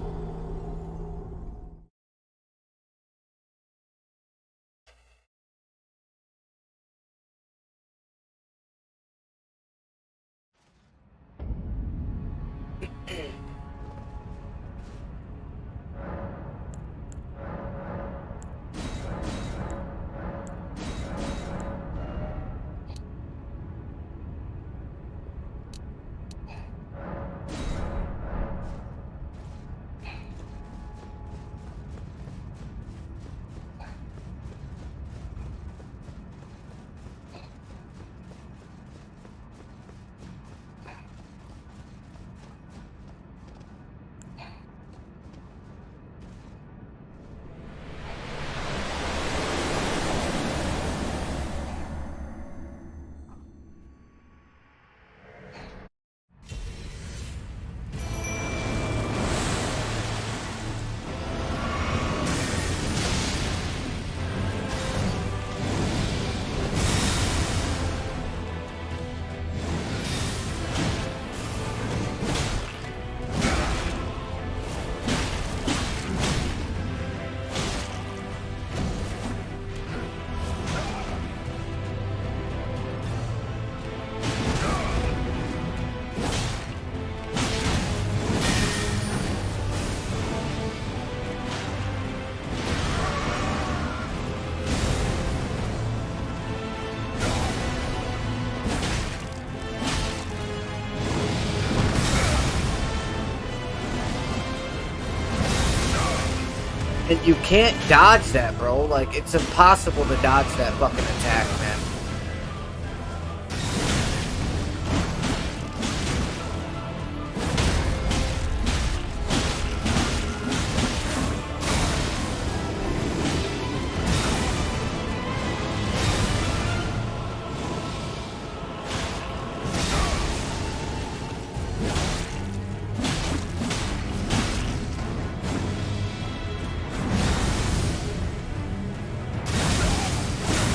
And you can't dodge that, bro. Like, it's impossible to dodge that fucking attack, man.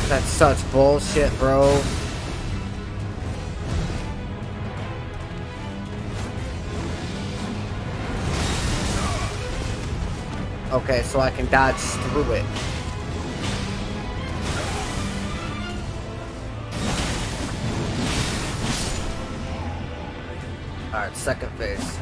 That's such bullshit, bro. Okay, so I can dodge through it. Alright, second phase.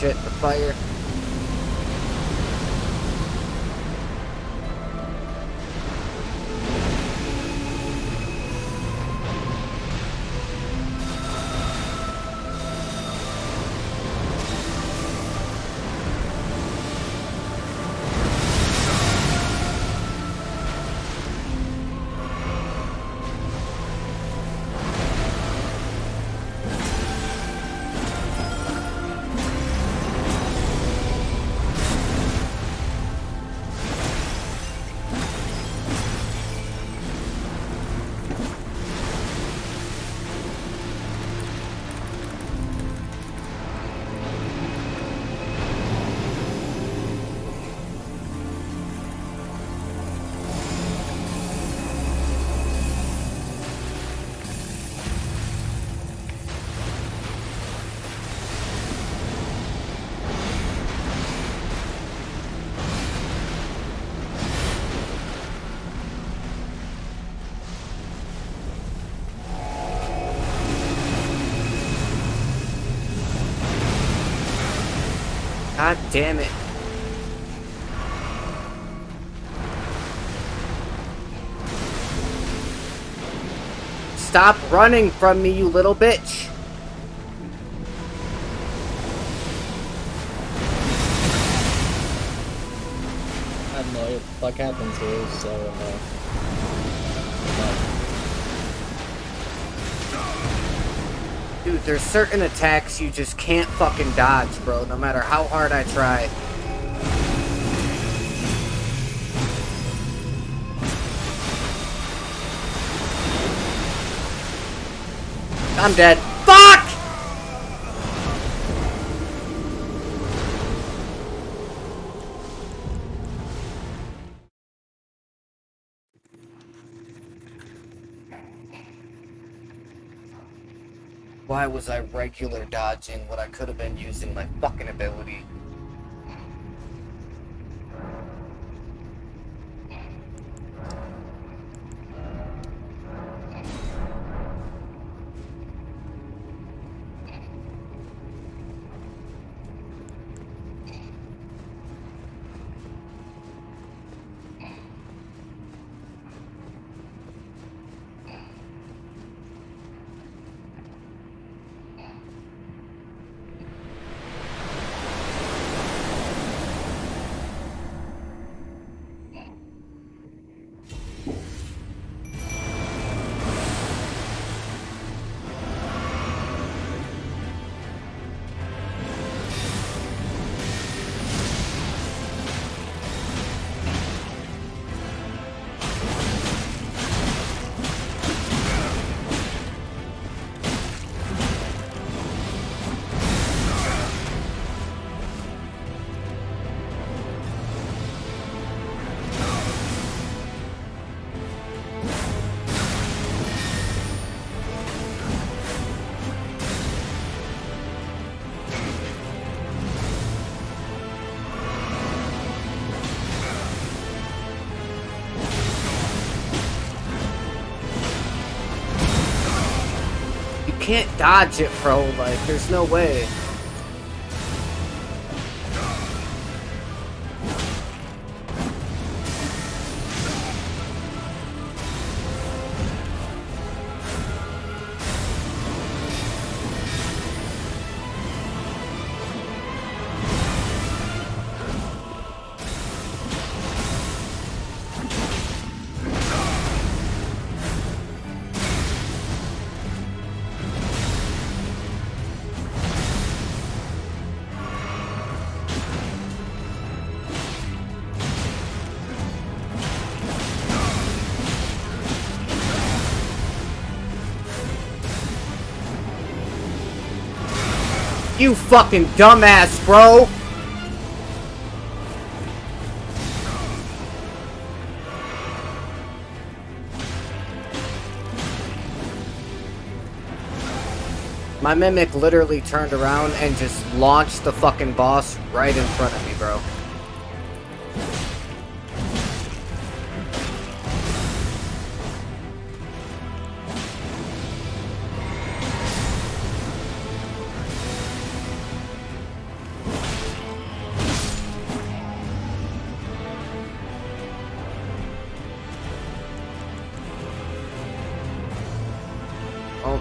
shit to fire. God damn it. Stop running from me, you little bitch. I have no idea what the fuck happens here, so, Dude, there's certain attacks you just can't fucking dodge, bro, no matter how hard I try. I'm dead. Fuck! Why was I regular dodging when I could have been using my fucking ability? You can't dodge it, bro. Like, there's no way. You fucking dumbass, bro! My mimic literally turned around and just launched the fucking boss right in front of me, bro.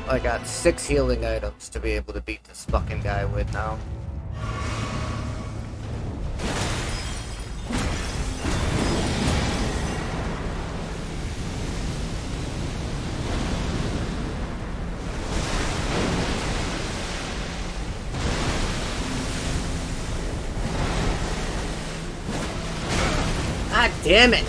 I got 6 healing items to be able to beat this fucking guy with now. God damn it!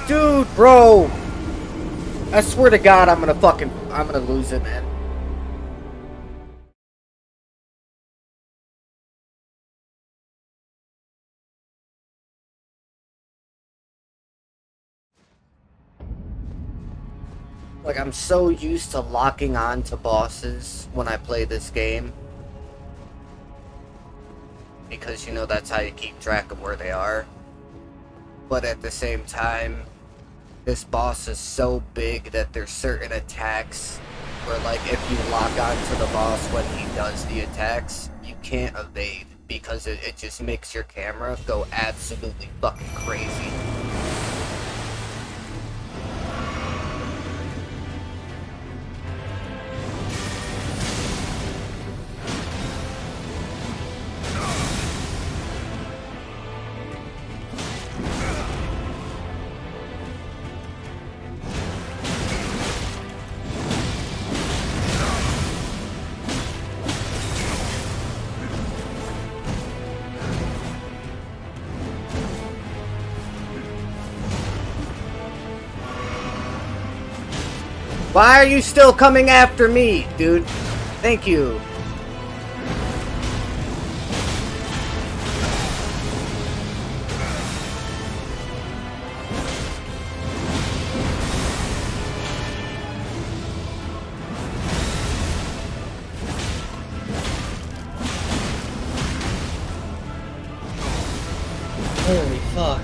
Dude, bro! I swear to God, I'm gonna lose it, man. Like, I'm so used to locking on to bosses when I play this game. Because, you know, that's how you keep track of where they are. But at the same time, this boss is so big that there's certain attacks where, like, if you lock onto the boss when he does the attacks, you can't evade because it just makes your camera go absolutely fucking crazy. Why are you still coming after me, dude? Thank you. Holy fuck.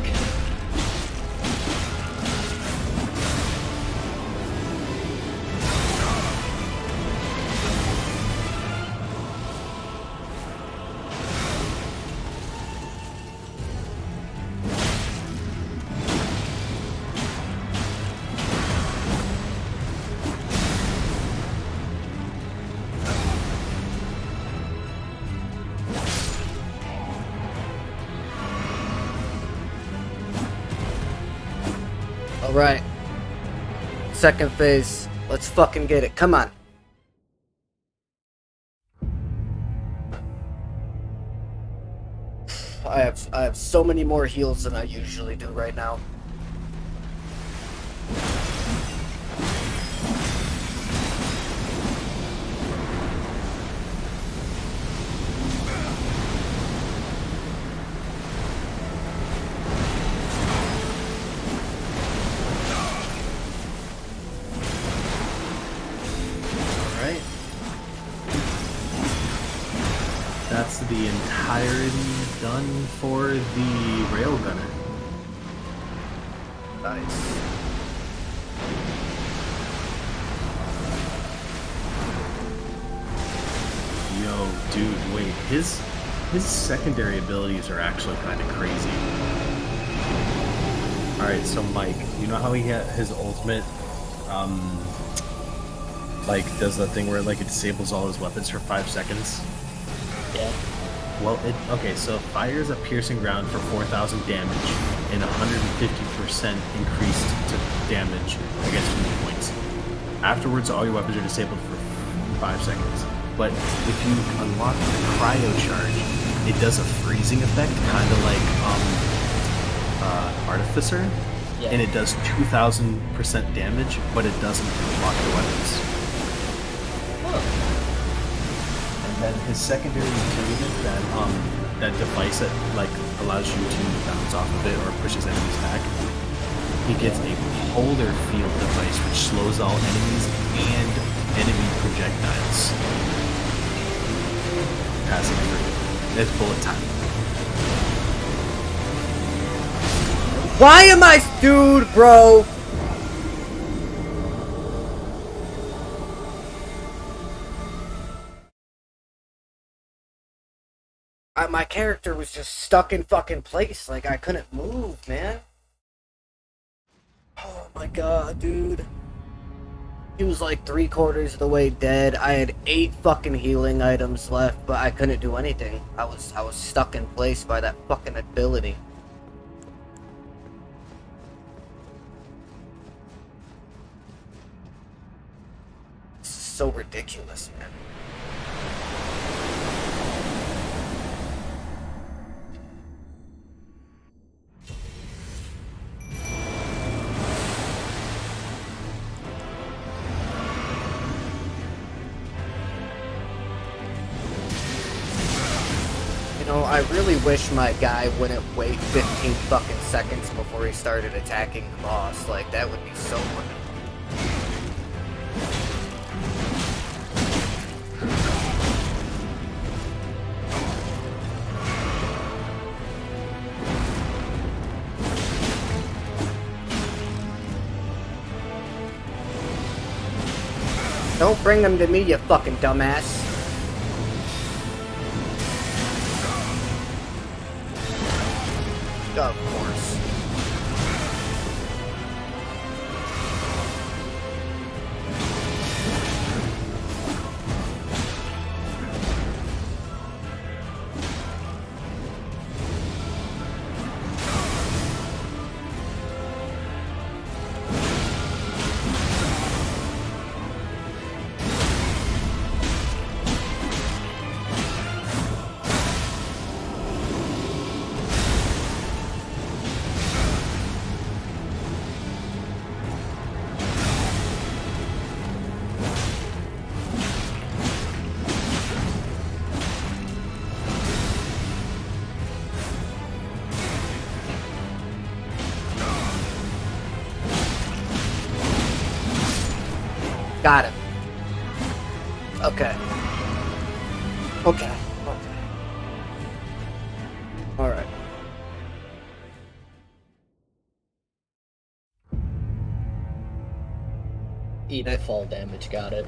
Alright. Second phase. Let's fucking get it. Come on. I have so many more heals than I usually do right now. Alright. That's the entirety done for the railgunner. Nice. Yo, dude, wait, his secondary abilities are actually kind of crazy. Alright, so Mike, you know how he had his ultimate, like, does the thing where, like, it disables all his weapons for 5 seconds? Yeah. Well, okay, so it fires a piercing round for 4,000 damage and 150% increased to damage against weak points. Afterwards, all your weapons are disabled for 5 seconds. But if you unlock the cryo charge, it does a freezing effect, kind of like Artificer, Yeah. and it does 2,000% damage, but it doesn't lock the weapons. And then his secondary utility, that device that like allows you to bounce off of it or pushes enemies back, he gets a polar field device which slows all enemies and enemy projectiles passing through. It's bullet time. Why am I... Dude, bro. My character was just stuck in fucking place. Like, I couldn't move, man. Oh my god, dude. He was like 3/4 of the way dead. I had 8 fucking healing items left, but I couldn't do anything. I was stuck in place by that fucking ability. This is so ridiculous, man. You know, I really wish my guy wouldn't wait 15 fucking seconds before he started attacking the boss. Like, that would be so wonderful. Don't bring them to me, you fucking dumbass. Of course. Got him. Okay. Okay. Alright. Eat the fall damage, got it.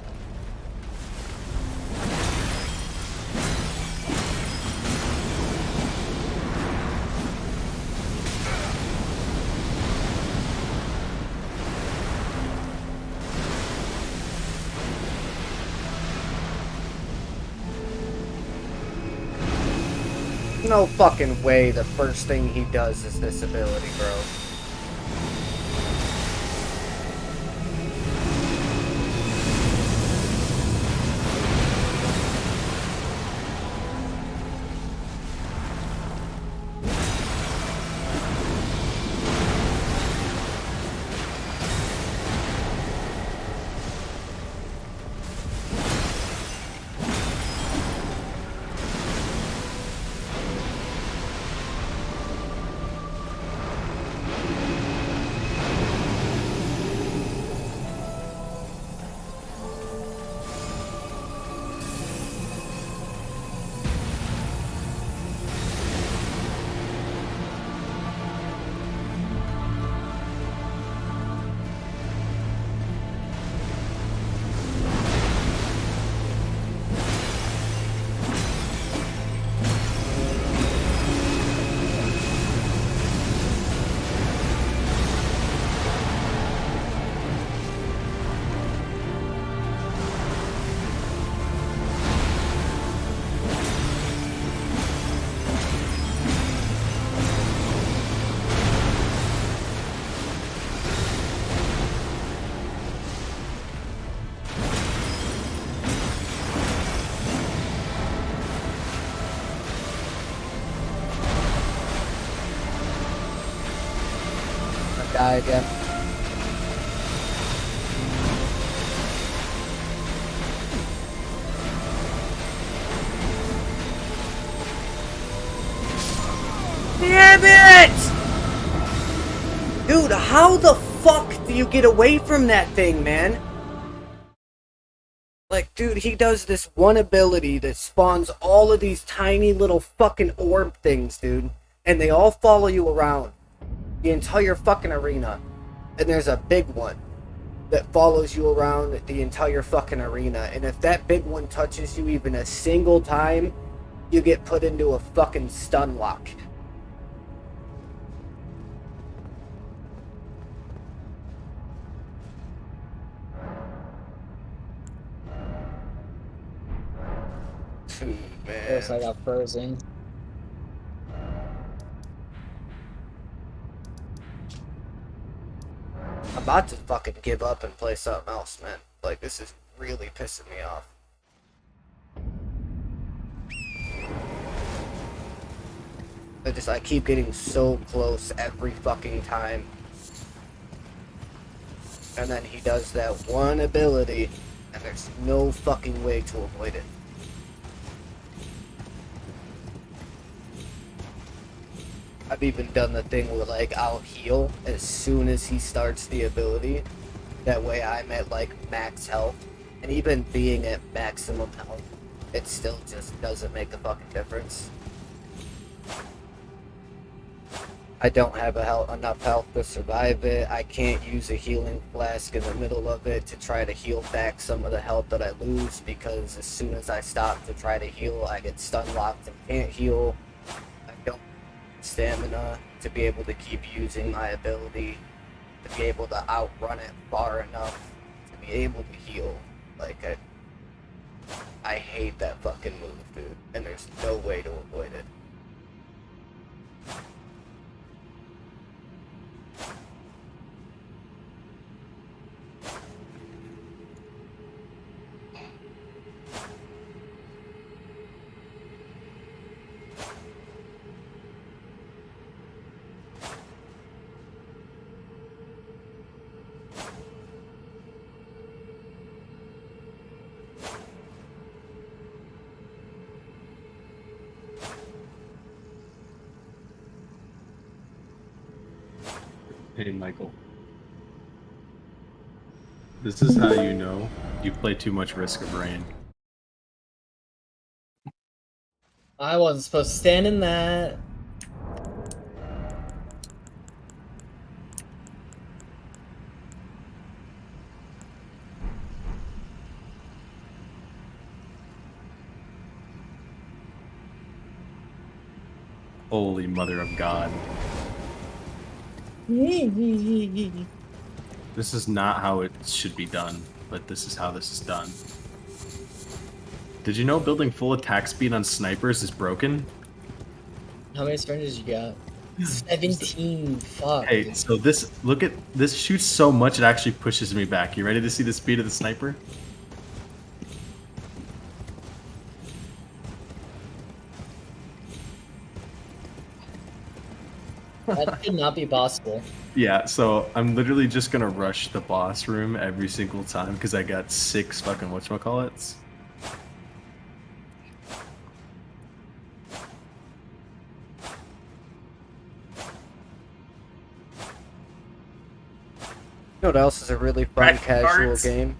No fucking way the first thing he does is this ability, bro. die again. Damn it! Dude, how the fuck do you get away from that thing, man? Like, dude, he does this one ability that spawns all of these tiny little fucking orb things, dude. And they all follow you around the entire fucking arena. And there's a big one that follows you around the entire fucking arena. And if that big one touches you even a single time, you get put into a fucking stun lock. Dude, Of course, I man. got frozen. I'm about to fucking give up and play something else, man. Like, this is really pissing me off. I keep getting so close every fucking time. And then he does that one ability, and there's no fucking way to avoid it. I've even done the thing where, like, I'll heal as soon as he starts the ability. That way I'm at, like, max health. And even being at maximum health, it still just doesn't make a fucking difference. I don't have enough health to survive it. I can't use a healing flask in the middle of it to try to heal back some of the health that I lose, because as soon as I stop to try to heal, I get stun locked and can't heal. I don't have stamina to be able to keep using my ability, to be able to outrun it far enough to be able to heal. Like, I hate that fucking move, dude, and there's no way to avoid it. Hey, Michael. This is how you know you play too much Risk of Rain. I wasn't supposed to stand in that. Holy Mother of God. This is not how it should be done, but this is how this is done. Did you know building full attack speed on snipers is broken? How many syringes you got? 17. Fuck. Hey, so look at this, shoots so much it actually pushes me back. You ready to see the speed of the sniper? That should not be possible. Yeah, so I'm literally just gonna rush the boss room every single time because I got 6 fucking whatchamacallits. You know what else is a really fun Crack casual cards. game?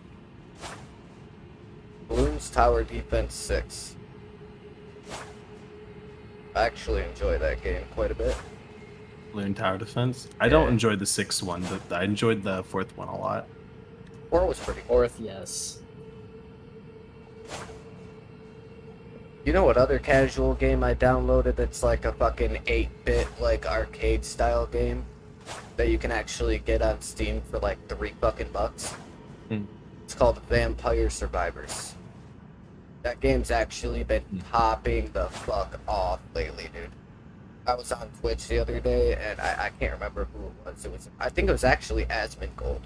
Bloons Tower Defense 6. I actually enjoy that game quite a bit. Balloon Tower Defense. I don't Yeah. enjoy the 6th one, but I enjoyed the 4th one a lot. 4 was pretty cool. Fourth, yes. You know what other casual game I downloaded that's like a fucking 8-bit like arcade style game that you can actually get on Steam for like $3 fucking bucks? Hmm. It's called Vampire Survivors. That game's actually been popping the fuck off lately, dude. I was on Twitch the other day, and I can't remember who it was. I think it was actually Asmongold.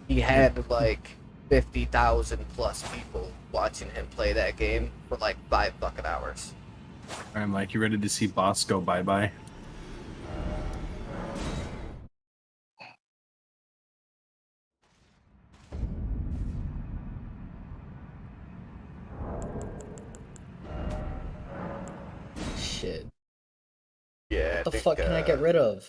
He had like 50,000 plus people watching him play that game for like 5 fucking hours. Alright, Mike, you ready to see boss go bye-bye? shit. Yeah, What the fuck can I get rid of?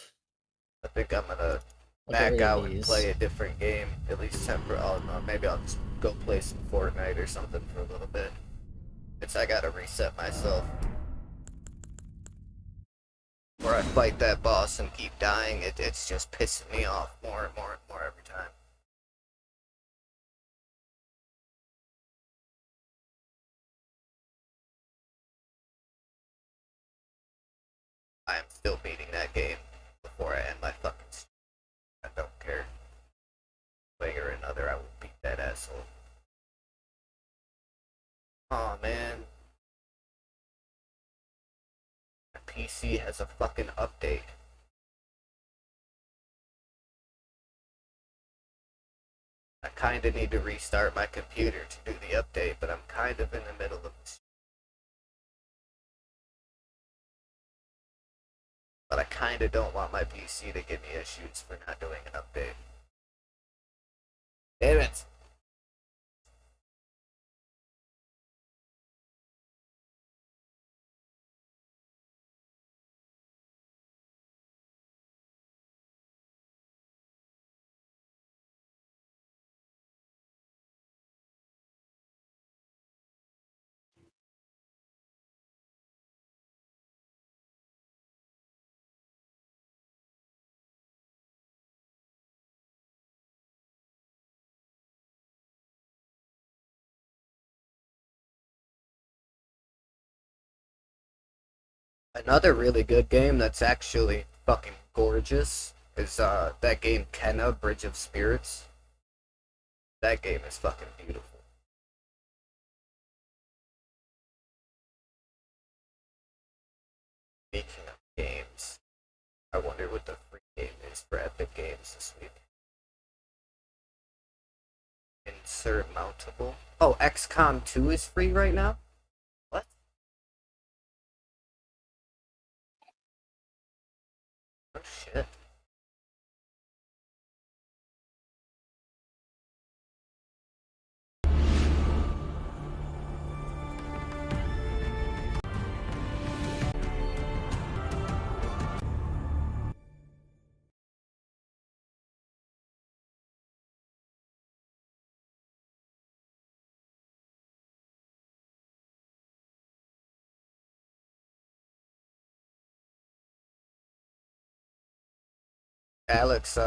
I think I'm gonna I'll get back rid of out and these. play a different game, at least temporarily. Oh, no, maybe I'll just go play some Fortnite or something for a little bit. I gotta reset myself. Or I fight that boss and keep dying, it's just pissing me off more and more and more every time. I am still beating that game before I end my fucking stream. I don't care. Way or another, I will beat that asshole. Aw, man. My PC has a fucking update. I kinda need to restart my computer to do the update, but I'm kind of in the middle of this. But I kinda don't want my PC to give me issues for not doing an update. Damn it! Another really good game that's actually fucking gorgeous is that game Kenna Bridge of Spirits. That game is fucking beautiful. Speaking of games, I wonder what the free game is for Epic Games this week. Insurmountable. Oh, XCOM 2 is free right now? What? Oh shit. Alex,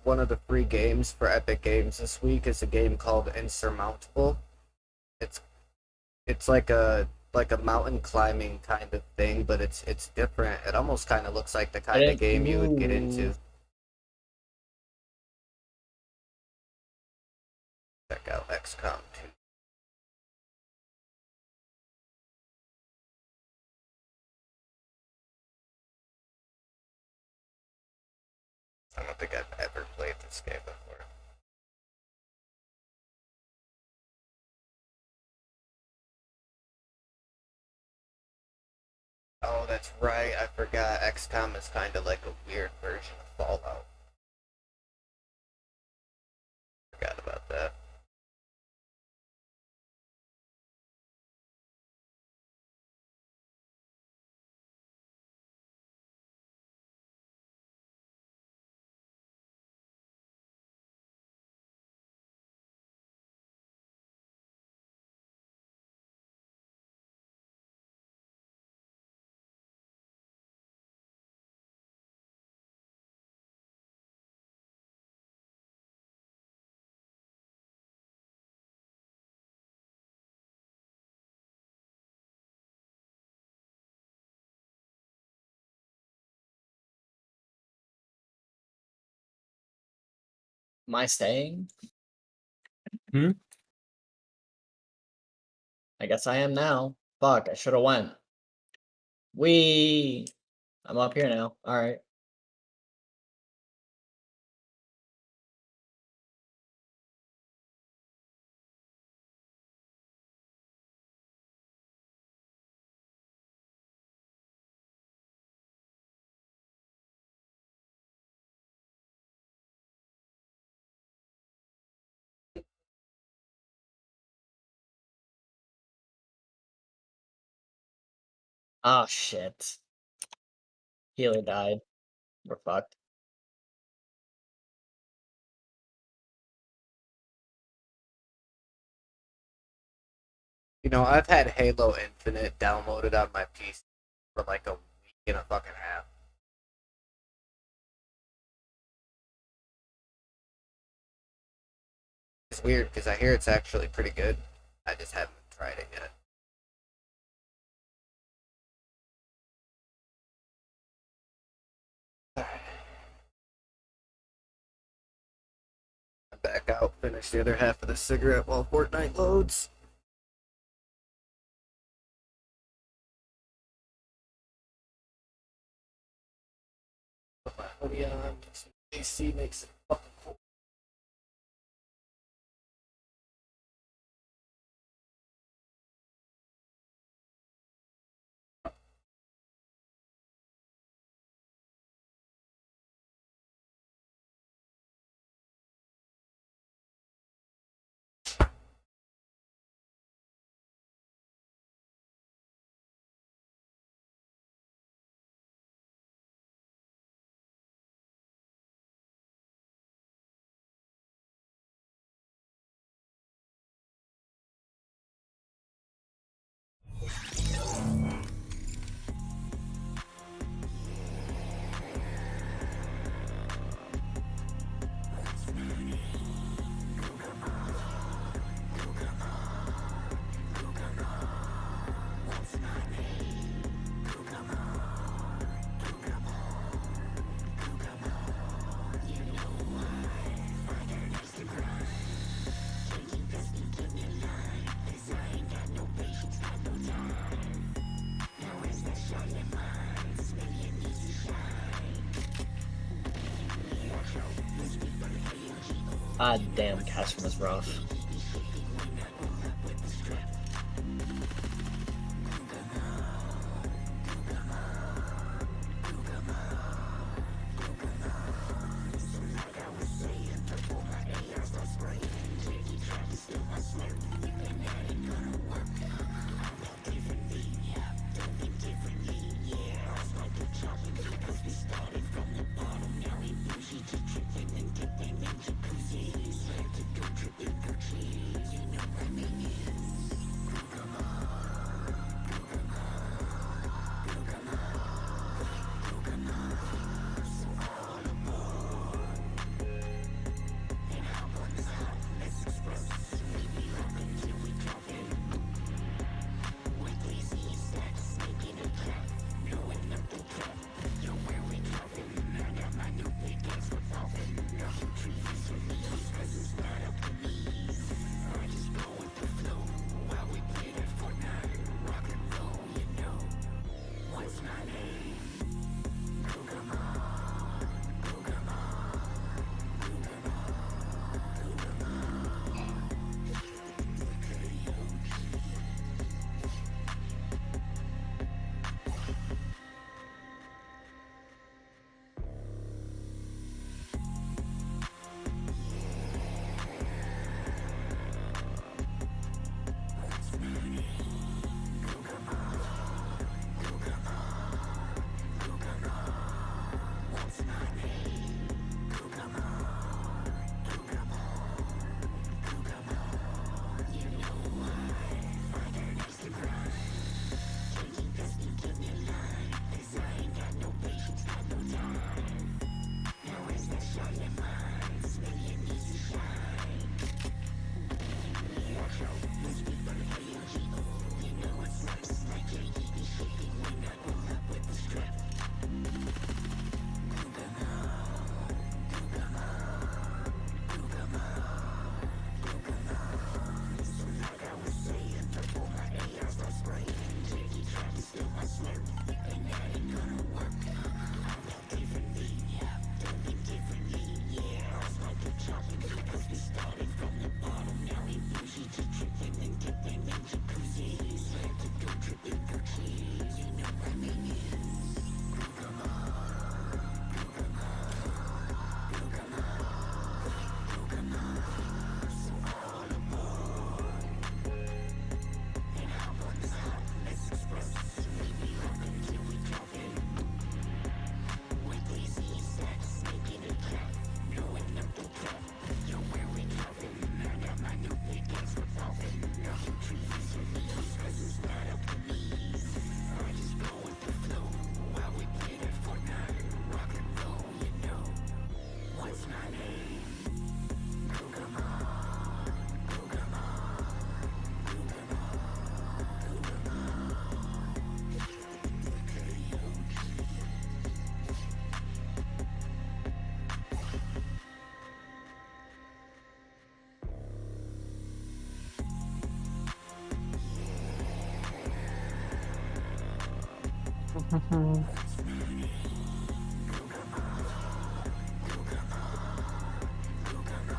one of the free games for Epic Games this week is a game called Insurmountable. It's it's like a mountain climbing kind of thing, but it's different. It almost kind of looks like the I kind of didn't game you would get into. move. Check out XCOM 2. I don't think I've ever played this game before. Oh, that's right. I forgot. XCOM is kind of like a weird version of Fallout. Forgot about that. Am I staying? Hmm? I guess I am now. Fuck, I should have went. We. I'm up here now. All right. Ah, shit. Healer died. We're fucked. You know, I've had Halo Infinite downloaded on my PC for like a week and a fucking half. It's weird because I hear it's actually pretty good. I just haven't tried it yet. I'm back out, finish the other half of the cigarette while Fortnite loads. Put my hoodie on. AC makes it fucking cold. Ah, damn, Castron was rough.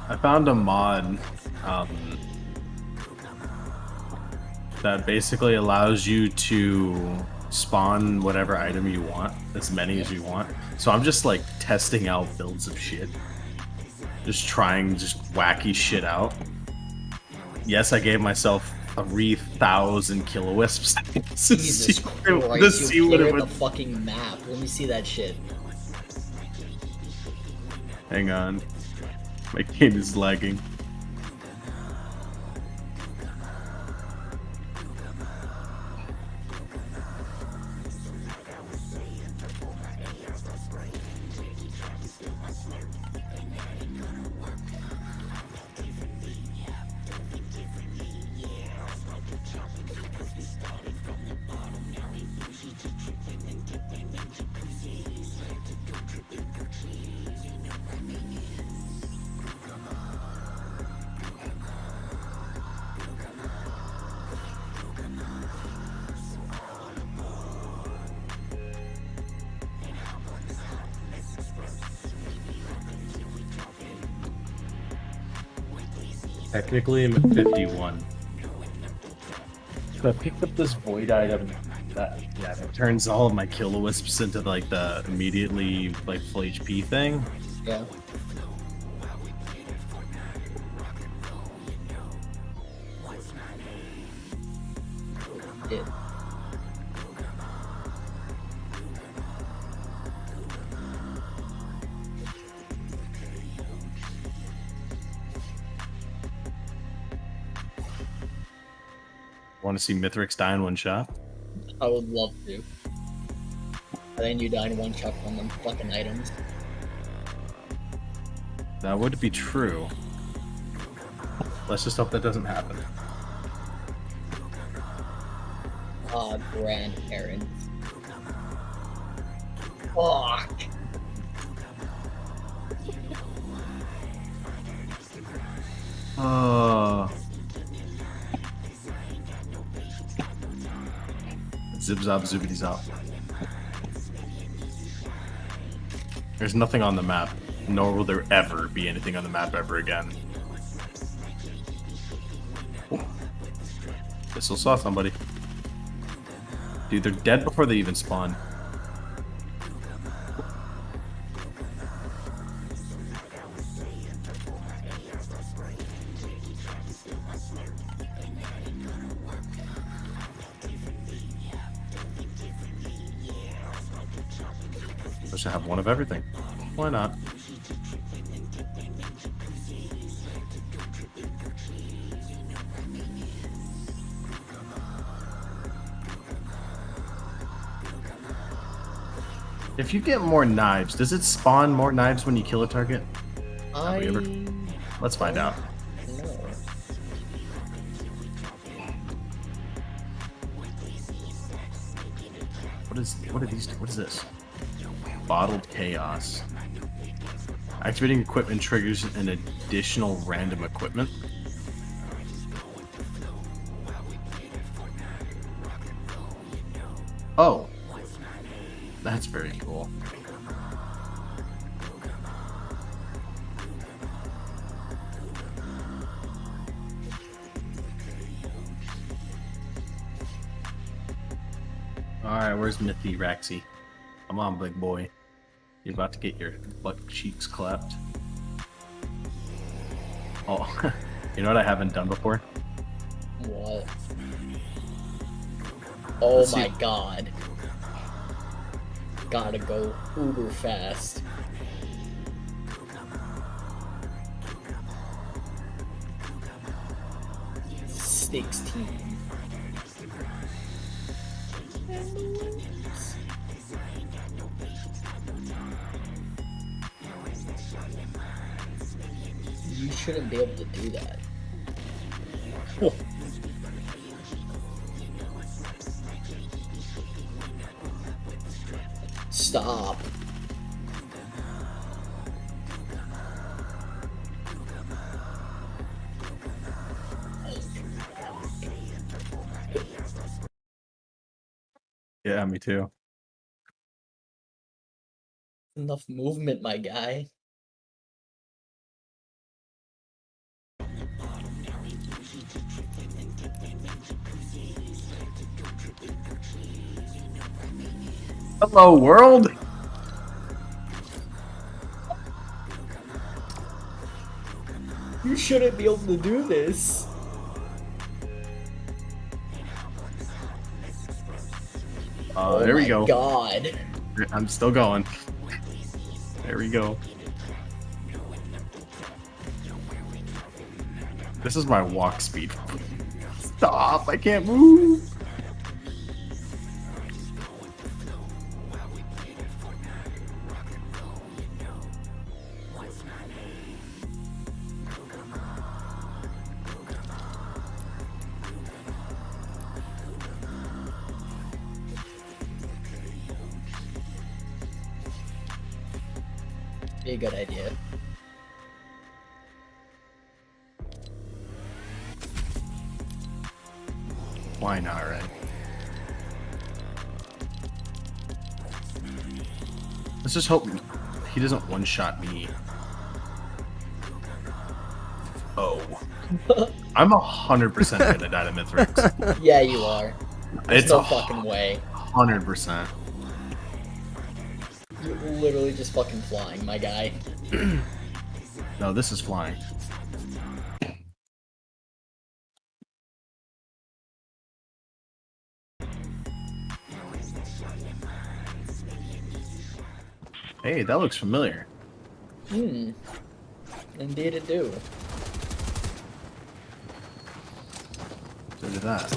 I found a mod that basically allows you to spawn whatever item you want, as many as you want. So I'm just like testing out builds of shit. Just trying just wacky shit out. Yes, I gave myself 3,000 kilo wisps to Jesus see, Christ, to see you what it cleared the would. fucking map. Let me see that shit. Hang on. My game is lagging. Technically, I'm at 51. So I picked up this void item that turns all of my killer wisps into like the immediately like full HP thing. Yeah. It. Want to see Mithrix die in one shot? I would love to. And then you die in one shot from them fucking items. That would be true. Let's just hope that doesn't happen. Grandparents. Fuck. Zip zop zoobity zop. There's nothing on the map, nor will there ever be anything on the map ever again. This'll saw somebody. Dude, they're dead before they even spawn. I should have one of everything. Why not? If you get more knives, does it spawn more knives when you kill a target? Have we ever? Let's find out. No. What are these? What is this? Bottled chaos. Activating equipment triggers an additional random equipment. Oh, that's very cool. Alright, where's Mithy Raxy? Come on, big boy. You're about to get your butt cheeks clapped. Oh, you know what I haven't done before? What? Oh Let's my see. god. Gotta go uber fast. $16. You shouldn't be able to do that. Oh. Stop. Yeah, me too. Enough movement, my guy. Hello, world. You shouldn't be able to do this. There we my go. God. I'm still going. There we go. This is my walk speed. Stop! I can't move. Be a good idea. Why not, right? Let's just hope he doesn't one-shot me. Oh. I'm 100% gonna die to Mithrix. Yeah, you are. There's It's no a fucking way. 100%. You're literally just fucking flying, my guy. No, this is flying. Hey, that looks familiar. Hmm. Indeed it do. So did that.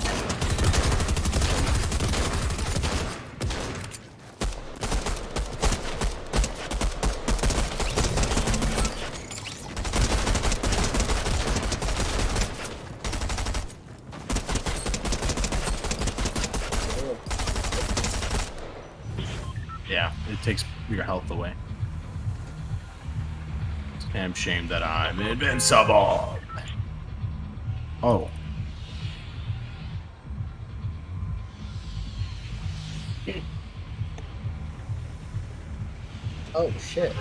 Yeah, it takes your health away. It's a damn shame that I'm invincible. Oh. Oh shit.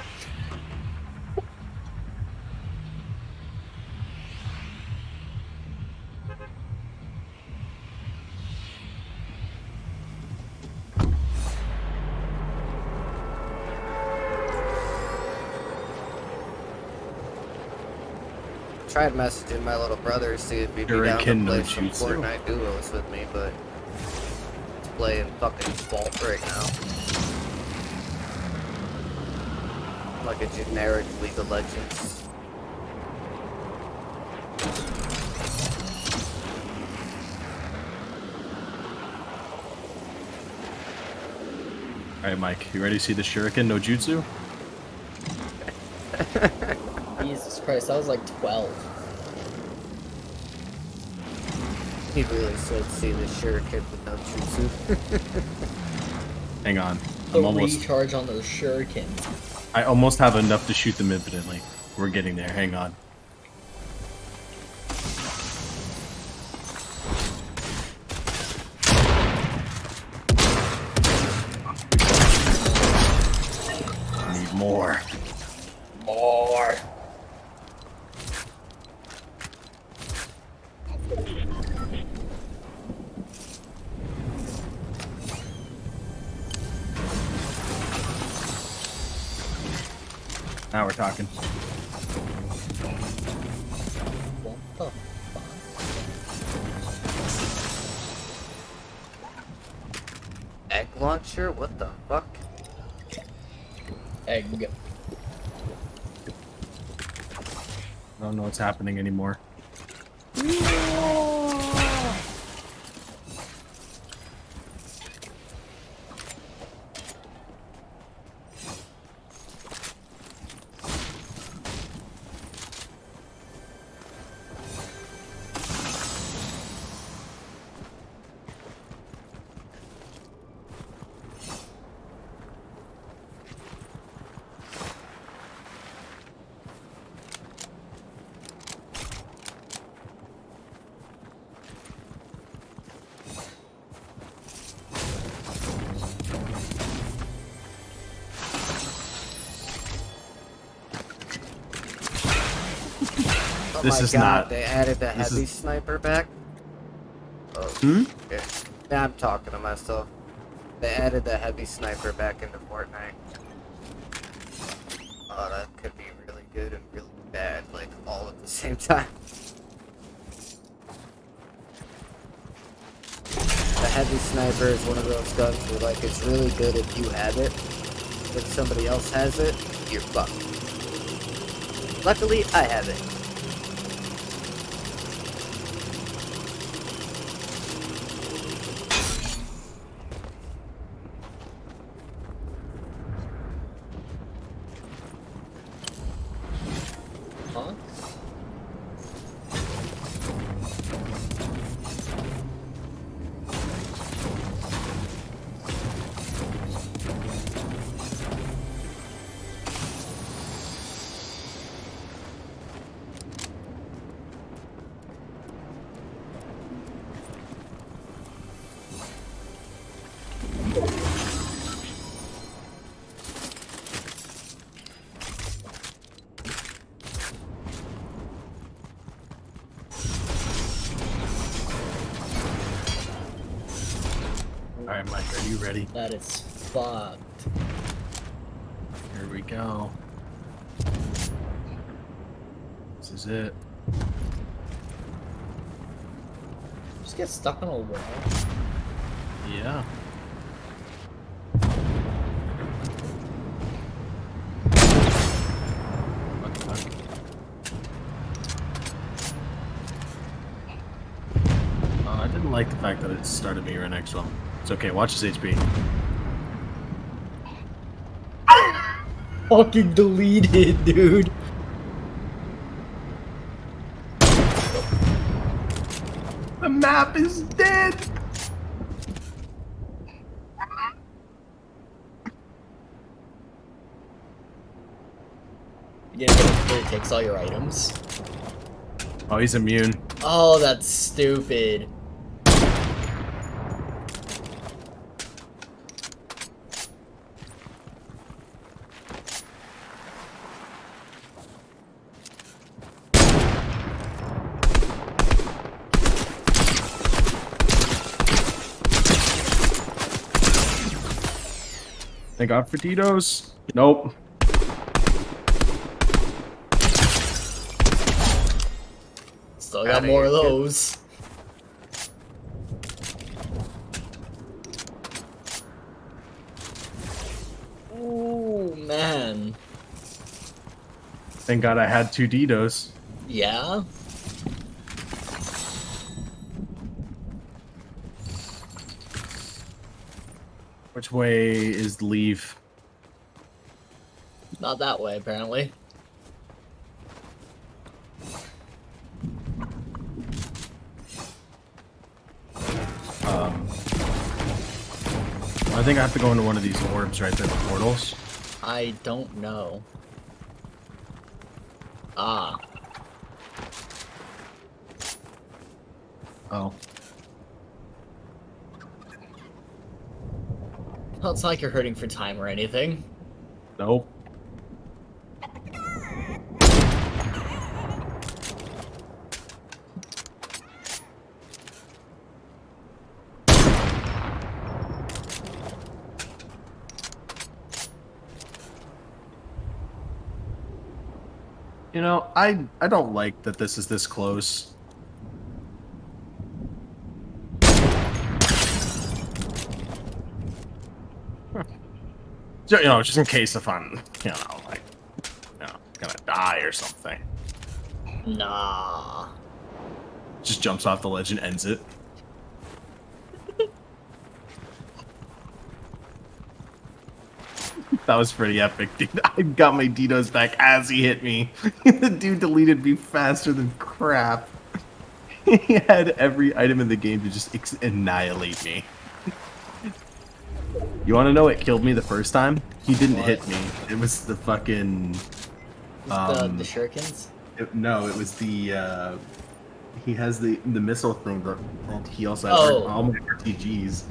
Tried messaging my little brother to see if he'd be down to Shuriken no play some jutsu. Fortnite duos with me, but he's playing fucking Vault right now. Like a generic League of Legends. Alright, Mike, you ready to see the Shuriken no Jutsu? Jesus Christ, I was like 12. He really should see the Shuriken with no jutsu. Hang on. The I'm almost. recharge on those shurikens. I almost have enough to shoot them infinitely. We're getting there. Hang on. Need more. More. Now we're talking. What the fuck? Egg launcher? What the fuck? Egg. I don't know what's happening anymore. Oh This my is god, not- they added the this heavy is- sniper back? Oh, Hmm? okay. Now I'm talking to myself. They added the heavy sniper back into Fortnite. Oh, that could be really good and really bad, like, all at the same time. The heavy sniper is one of those guns where, like, it's really good if you have it. If somebody else has it, you're fucked. Luckily, I have it. Huh? Alright, Mike, are you ready? That is fucked. Here we go. This is it. Just get stuck on a wall. Yeah. What the fuck? I didn't like the fact that it started me right next to him. It's okay, watch his HP. Fucking deleted, dude. The map is dead! You didn't get it takes all your items. Oh, he's immune. Oh, that's stupid. Thank God for Tito's. Nope. Still got Outta more of here, kid. those. Ooh, man. Thank God I had 2 Tito's. Yeah? Which way is leave? Not that way, apparently. I think I have to go into one of these orbs right there, the portals. I don't know. Ah. Oh. Well, it's not like you're hurting for time or anything. Nope. You know, I don't like that this is this close. You know, just in case if I'm, you know, like, you know, gonna die or something. Nah. Just jumps off the ledge and ends it. That was pretty epic, dude. I got my Dito's back as he hit me. The dude deleted me faster than crap. He had every item in the game to just annihilate me. You want to know what killed me the first time? He didn't What? hit me. It was the fucking... The shurikens? No, it was the... he has the missile thing, and he also has Oh. all my RTGs.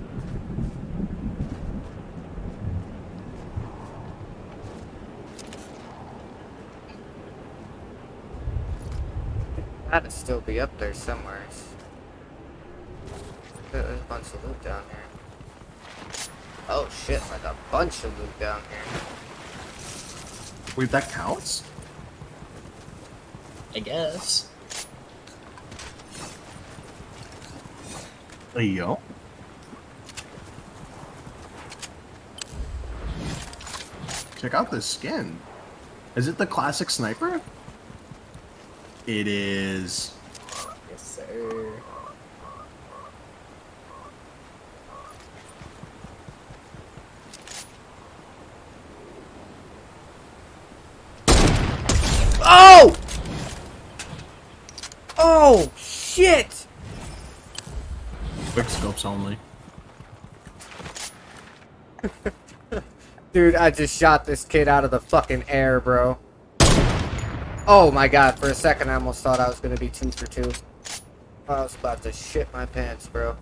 Gotta still be up there somewhere. There's a bunch of loot down here. Oh shit, like a bunch of loot down here. Wait, that counts? I guess. Hey, yo. Check out this skin. Is it the classic sniper? It is. Yes, sir. Oh! Oh, shit! Quick scopes only. Dude, I just shot this kid out of the fucking air, bro. Oh my god, for a second I almost thought I was gonna be 2 for 2. I was about to shit my pants, bro.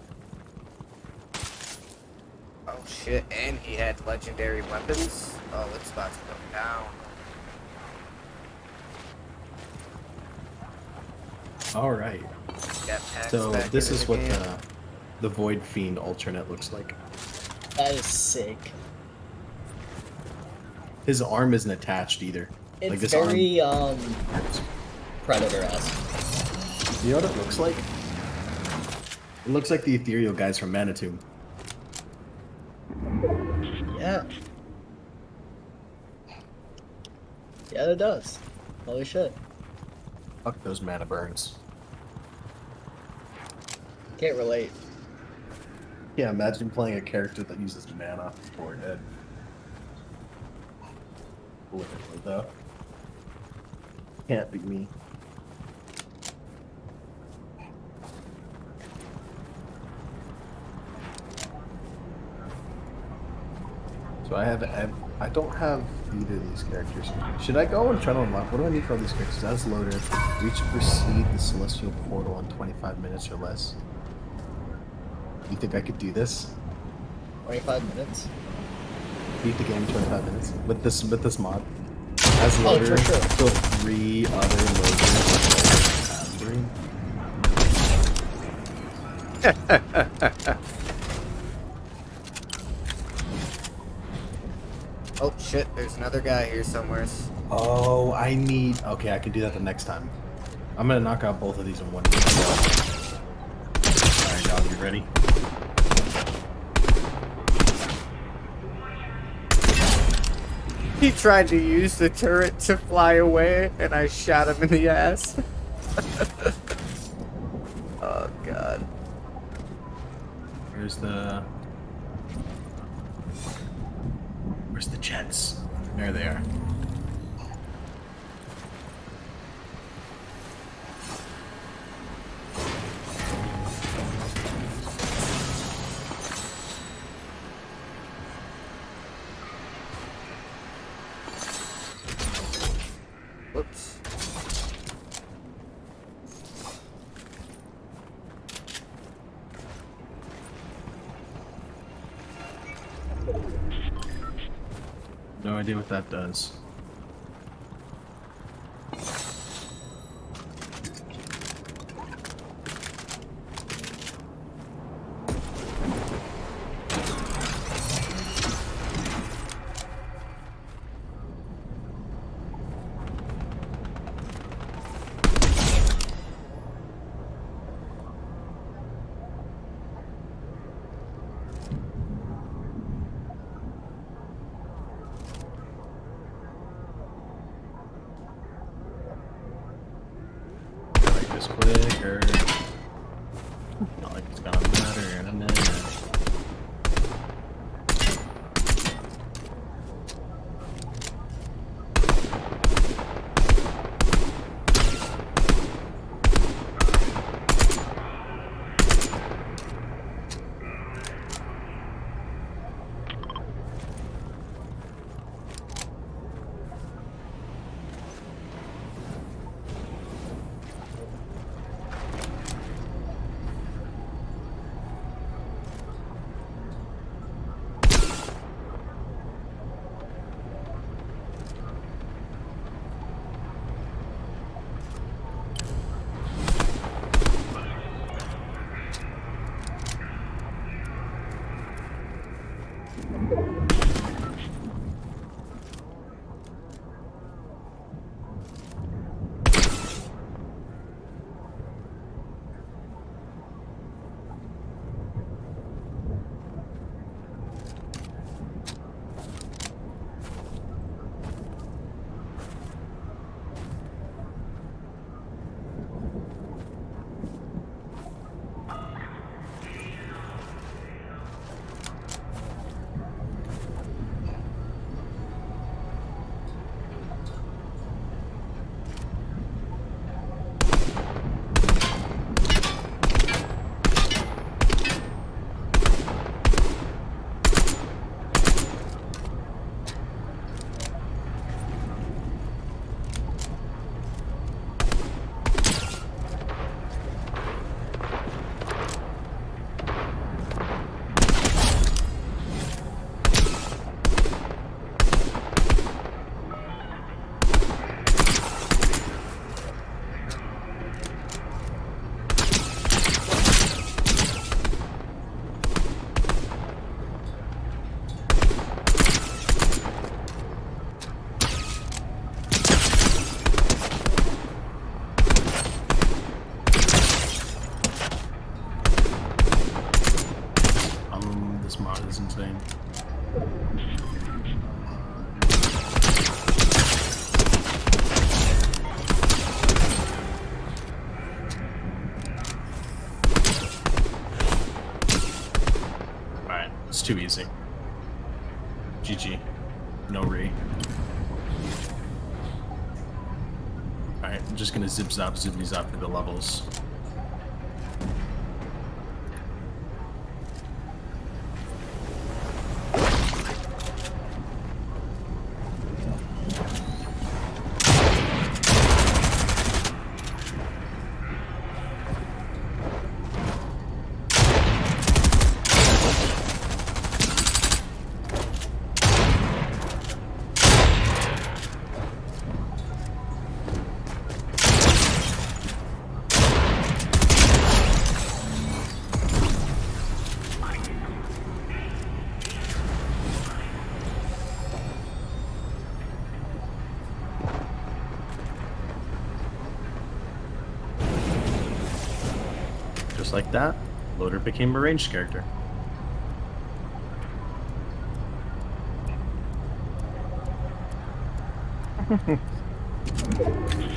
Oh shit, and he had legendary weapons. Oh, it's about to go down. All right. Jetpacks So back this into is the what game. the Void Fiend alternate looks like. That is sick. His arm isn't attached either. It's like this very arm. Predator-esque. You know what it looks like? It looks like the ethereal guys from Manitou. Yeah. Yeah, it does. Holy shit. Fuck those mana burns. Can't relate. Yeah, imagine playing a character that uses mana before dead. Literally, though. Can't be me. So I don't have either of these characters. Should I go and try to unlock? What do I need for all these characters? As loader, reach proceed the celestial portal in 25 minutes or less. You think I could do this? 25 minutes? Beat the game in 25 minutes with this mod. As loader, for sure. kill 3 other loaders. Oh shit, there's another guy here somewhere. Oh, I need. Okay, I can do that the next time. I'm gonna knock out both of these in one go. Alright, y'all, you ready? He tried to use the turret to fly away, and I shot him in the ass. Oh god. Where's the jets? There they are. Whoops. No idea what that does. Like this quicker. Not like it's gonna matter in a minute. This mod is insane. Alright, it's too easy. GG. No re. Alright, I'm just gonna zip zop through the levels. Just like that, Loader became a ranged character.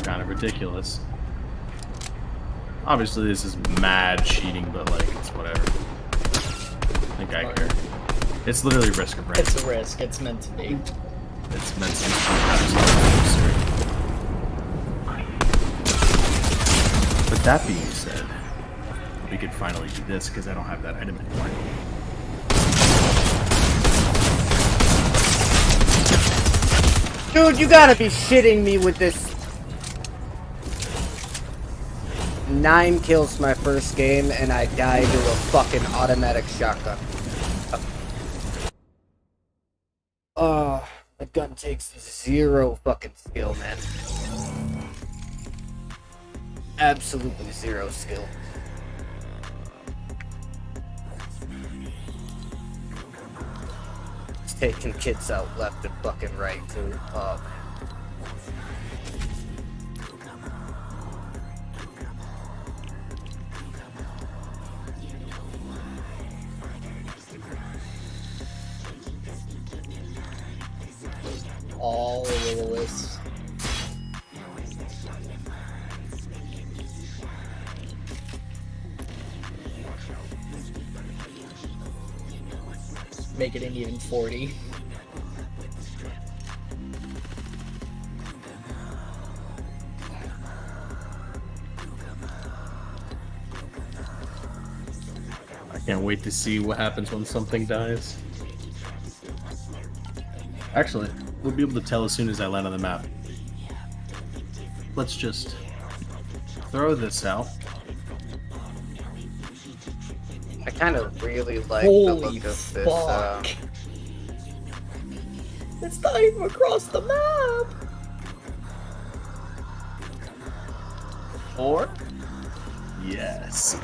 Kind of ridiculous. Obviously this is mad cheating, but like, it's whatever. I think I care. It's literally risk of range. It's a risk. It's meant to be. It's meant to be absolutely absurd. But that being said, we could finally do this because I don't have that item anymore. Dude, you gotta be shitting me with this. 9 kills my first game, and I died to a fucking automatic shotgun. Oh, the gun takes 0 fucking skill, man. Absolutely 0 skill. It's taking kids out left and fucking right, too. Oh, man. All over the list. Make it an even 40. I can't wait to see what happens when something dies. Actually, we'll be able to tell as soon as I land on the map. Let's just throw this out. I kind of really like the Holy look of this. fuck! It's not even across the map! Or? Yes.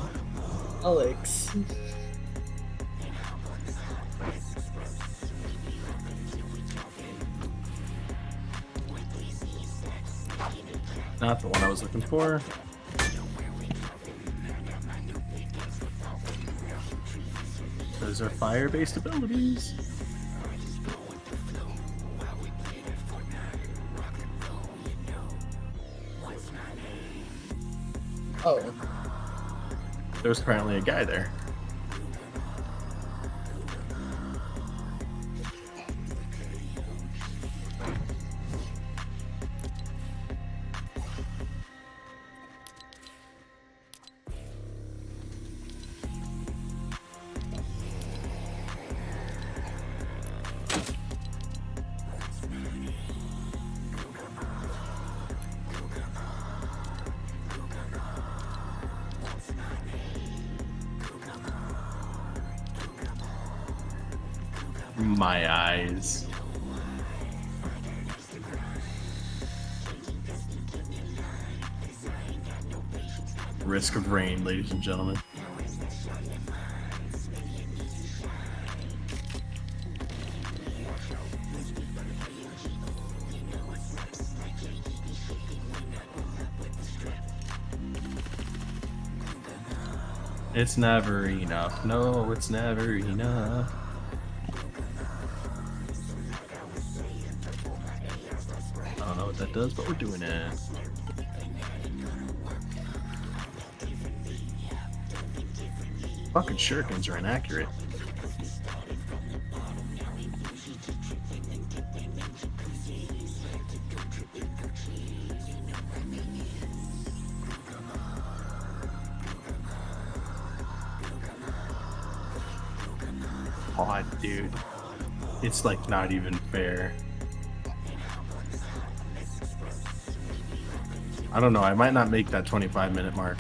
Alex. Not the one I was looking for. Those are fire-based abilities. Oh, There's apparently a guy there. My eyes. Risk of rain, ladies and gentlemen. It's never enough. No, it's never enough. I don't know what that does, but we're doing it. Fucking shurikens are inaccurate. Oh, dude. It's like not even fair. I don't know, I might not make that 25-minute mark.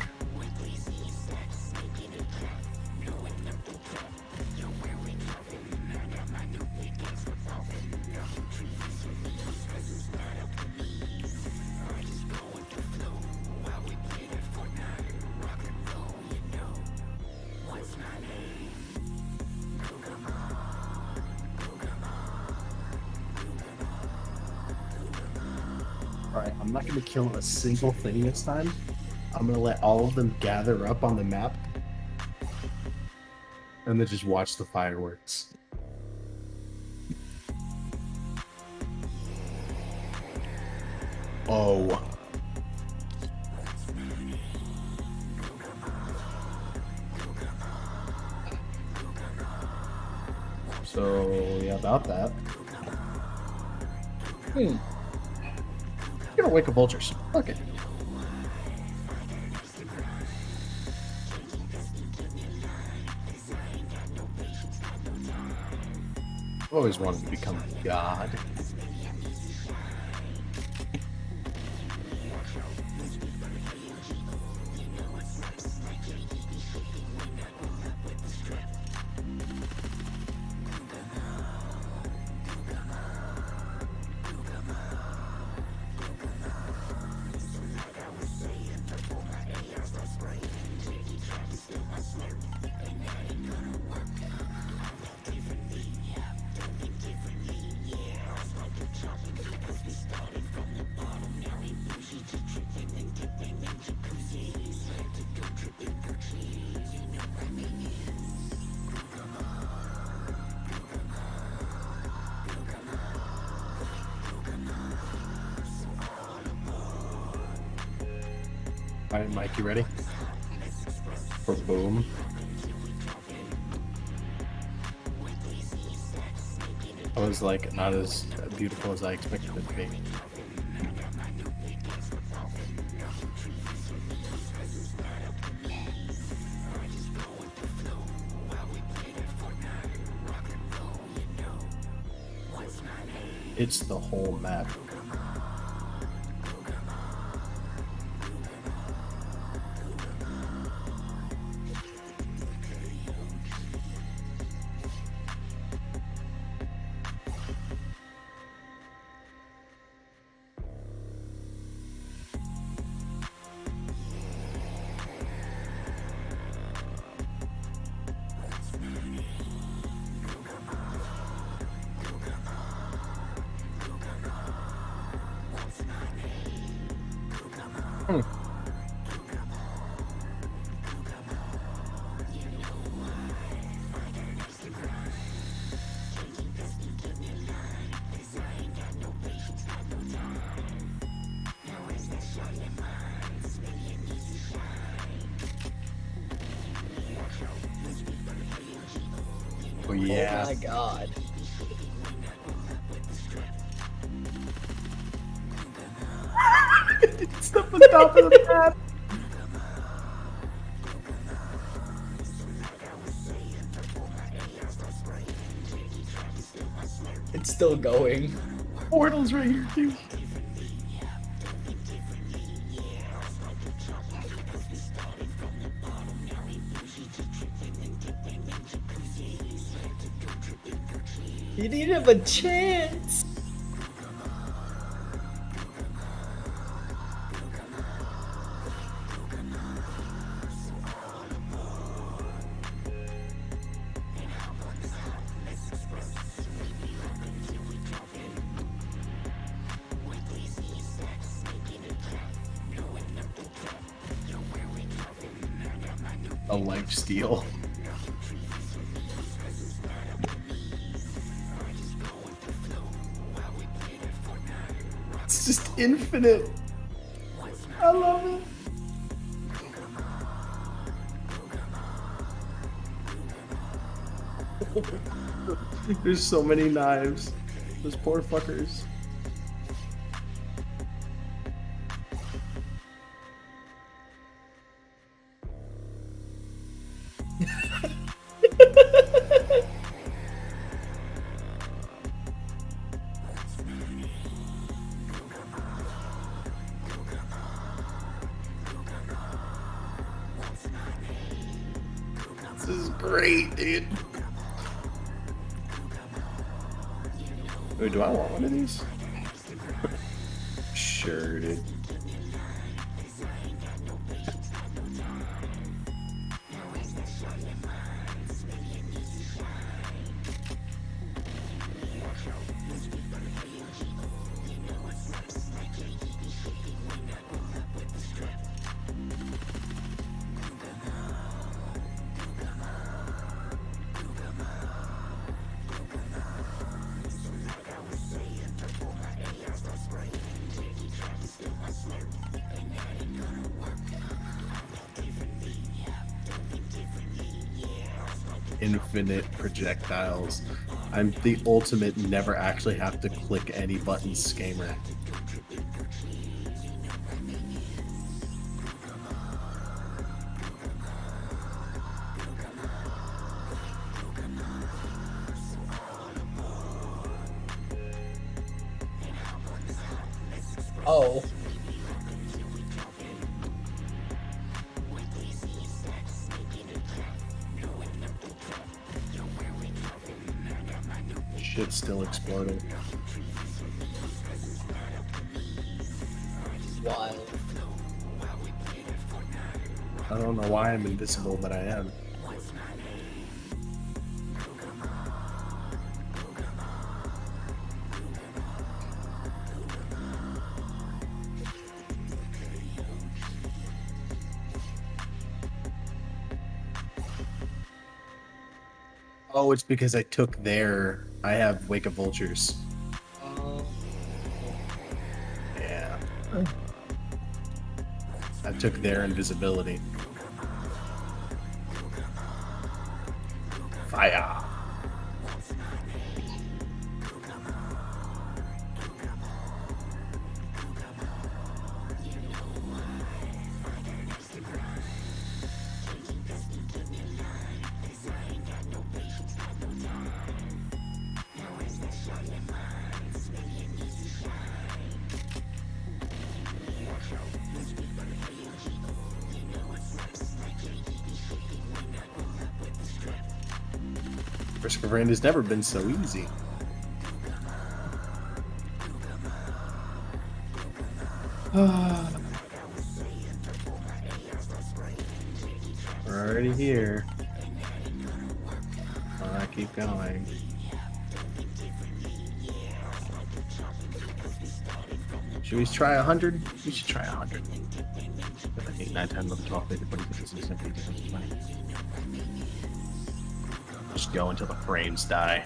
Alright, I'm not going to kill a single thing this time. I'm going to let all of them gather up on the map. And then just watch the fireworks. Oh. So, yeah, about that. I'm gonna wake up vultures. Fuck it. I've always wanted to become a god. Alright, Mike, you ready? For boom. I was like not as beautiful as I expected it to be. It's the whole map. yeah. Oh my god. It's up on top of the map. It's still going. Portal's right here too. You didn't have a chance. A life steal. It's just infinite. I love it. There's so many knives. Those poor fuckers. This is great, dude. Wait, do I want one of these? Sure, dude. Infinite projectiles. I'm the ultimate never actually have to click any buttons scammer. Oh. Shit's still exploding. Wild. I don't know why I'm invisible, but I am. Oh, it's because I took their... I have Wake of Vultures. Yeah. I took their invisibility. Fire! Christopher Brand has never been so easy. We're already here. I keep going. Should we try 100? We should try 100. 8, 9, 10, 11, 12, 13, 14, 15, 16, 17, 18, 19, 20. Just go until the frames die.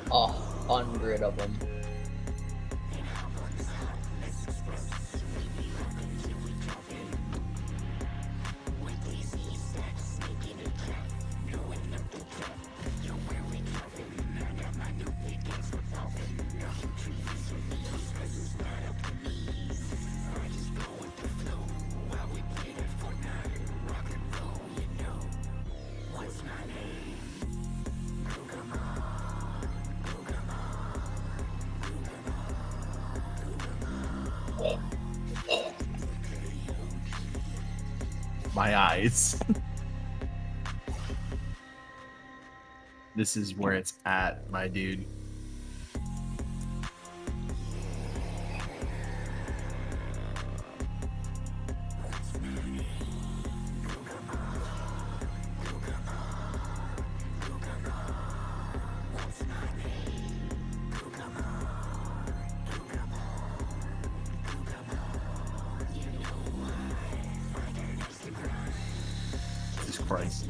Oh, 100 of them. my eyes. This is where it's at, my dude. Jesus Christ.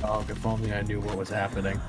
Oh, if only I knew what was happening.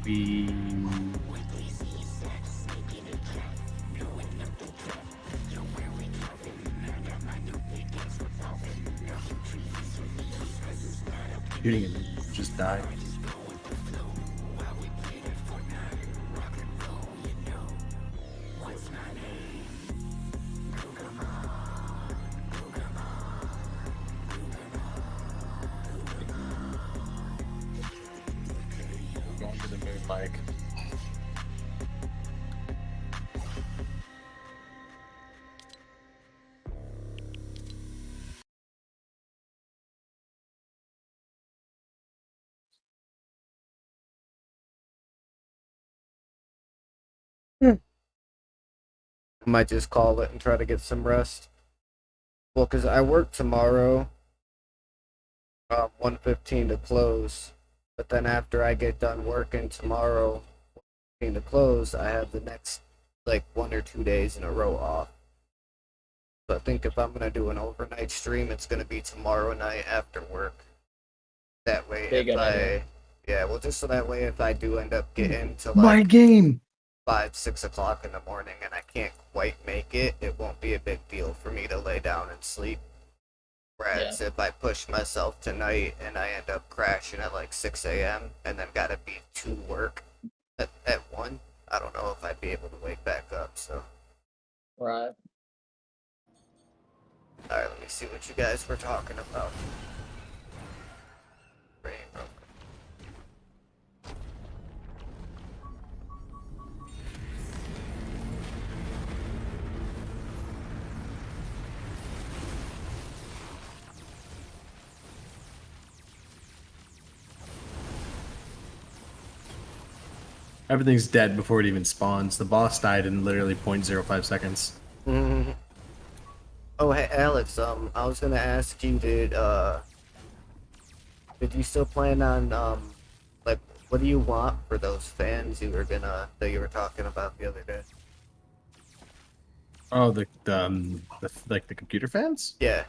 We shooting and just die. Going to the moon, Mike. I might just call it and try to get some rest. Well, because I work tomorrow, 1:15 to close. But then after I get done working tomorrow, 1:15 to close, I have the next, like, 1 or 2 days in a row off. So I think if I'm going to do an overnight stream, it's going to be tomorrow night after work. That way, Big if idea. yeah, well, just so that way if I do end up getting to, My like, game. 5, 6 o'clock in the morning and I can't quite make it, it won't be a big deal for me to lay down and sleep. Whereas if I push myself tonight and I end up crashing at like 6 a.m. and then gotta be to work at 1, I don't know if I'd be able to wake back up. So, Right. alright, let me see what you guys were talking about. Rainbow. Everything's dead before it even spawns. The boss died in literally 0.05 seconds. Mm-hmm. Oh, hey, Alex, I was gonna ask you, did you still plan on, like, what do you want for those fans that you were talking about the other day? Oh, the like the computer fans? Yeah.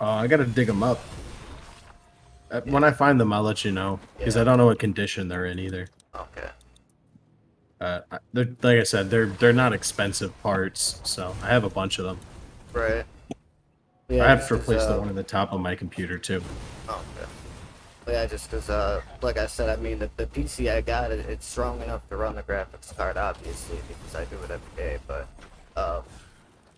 I gotta dig them up. When I find them, I'll let you know because I don't know what condition they're in either. Okay. They're, like I said, they're not expensive parts, so I have a bunch of them. Right. I Yeah, have just to replace 'cause, the one at the top of my computer too. okay. Yeah, just because, like I said, I mean, the PC I got, it's strong enough to run the graphics card, obviously, because I do it every day, but,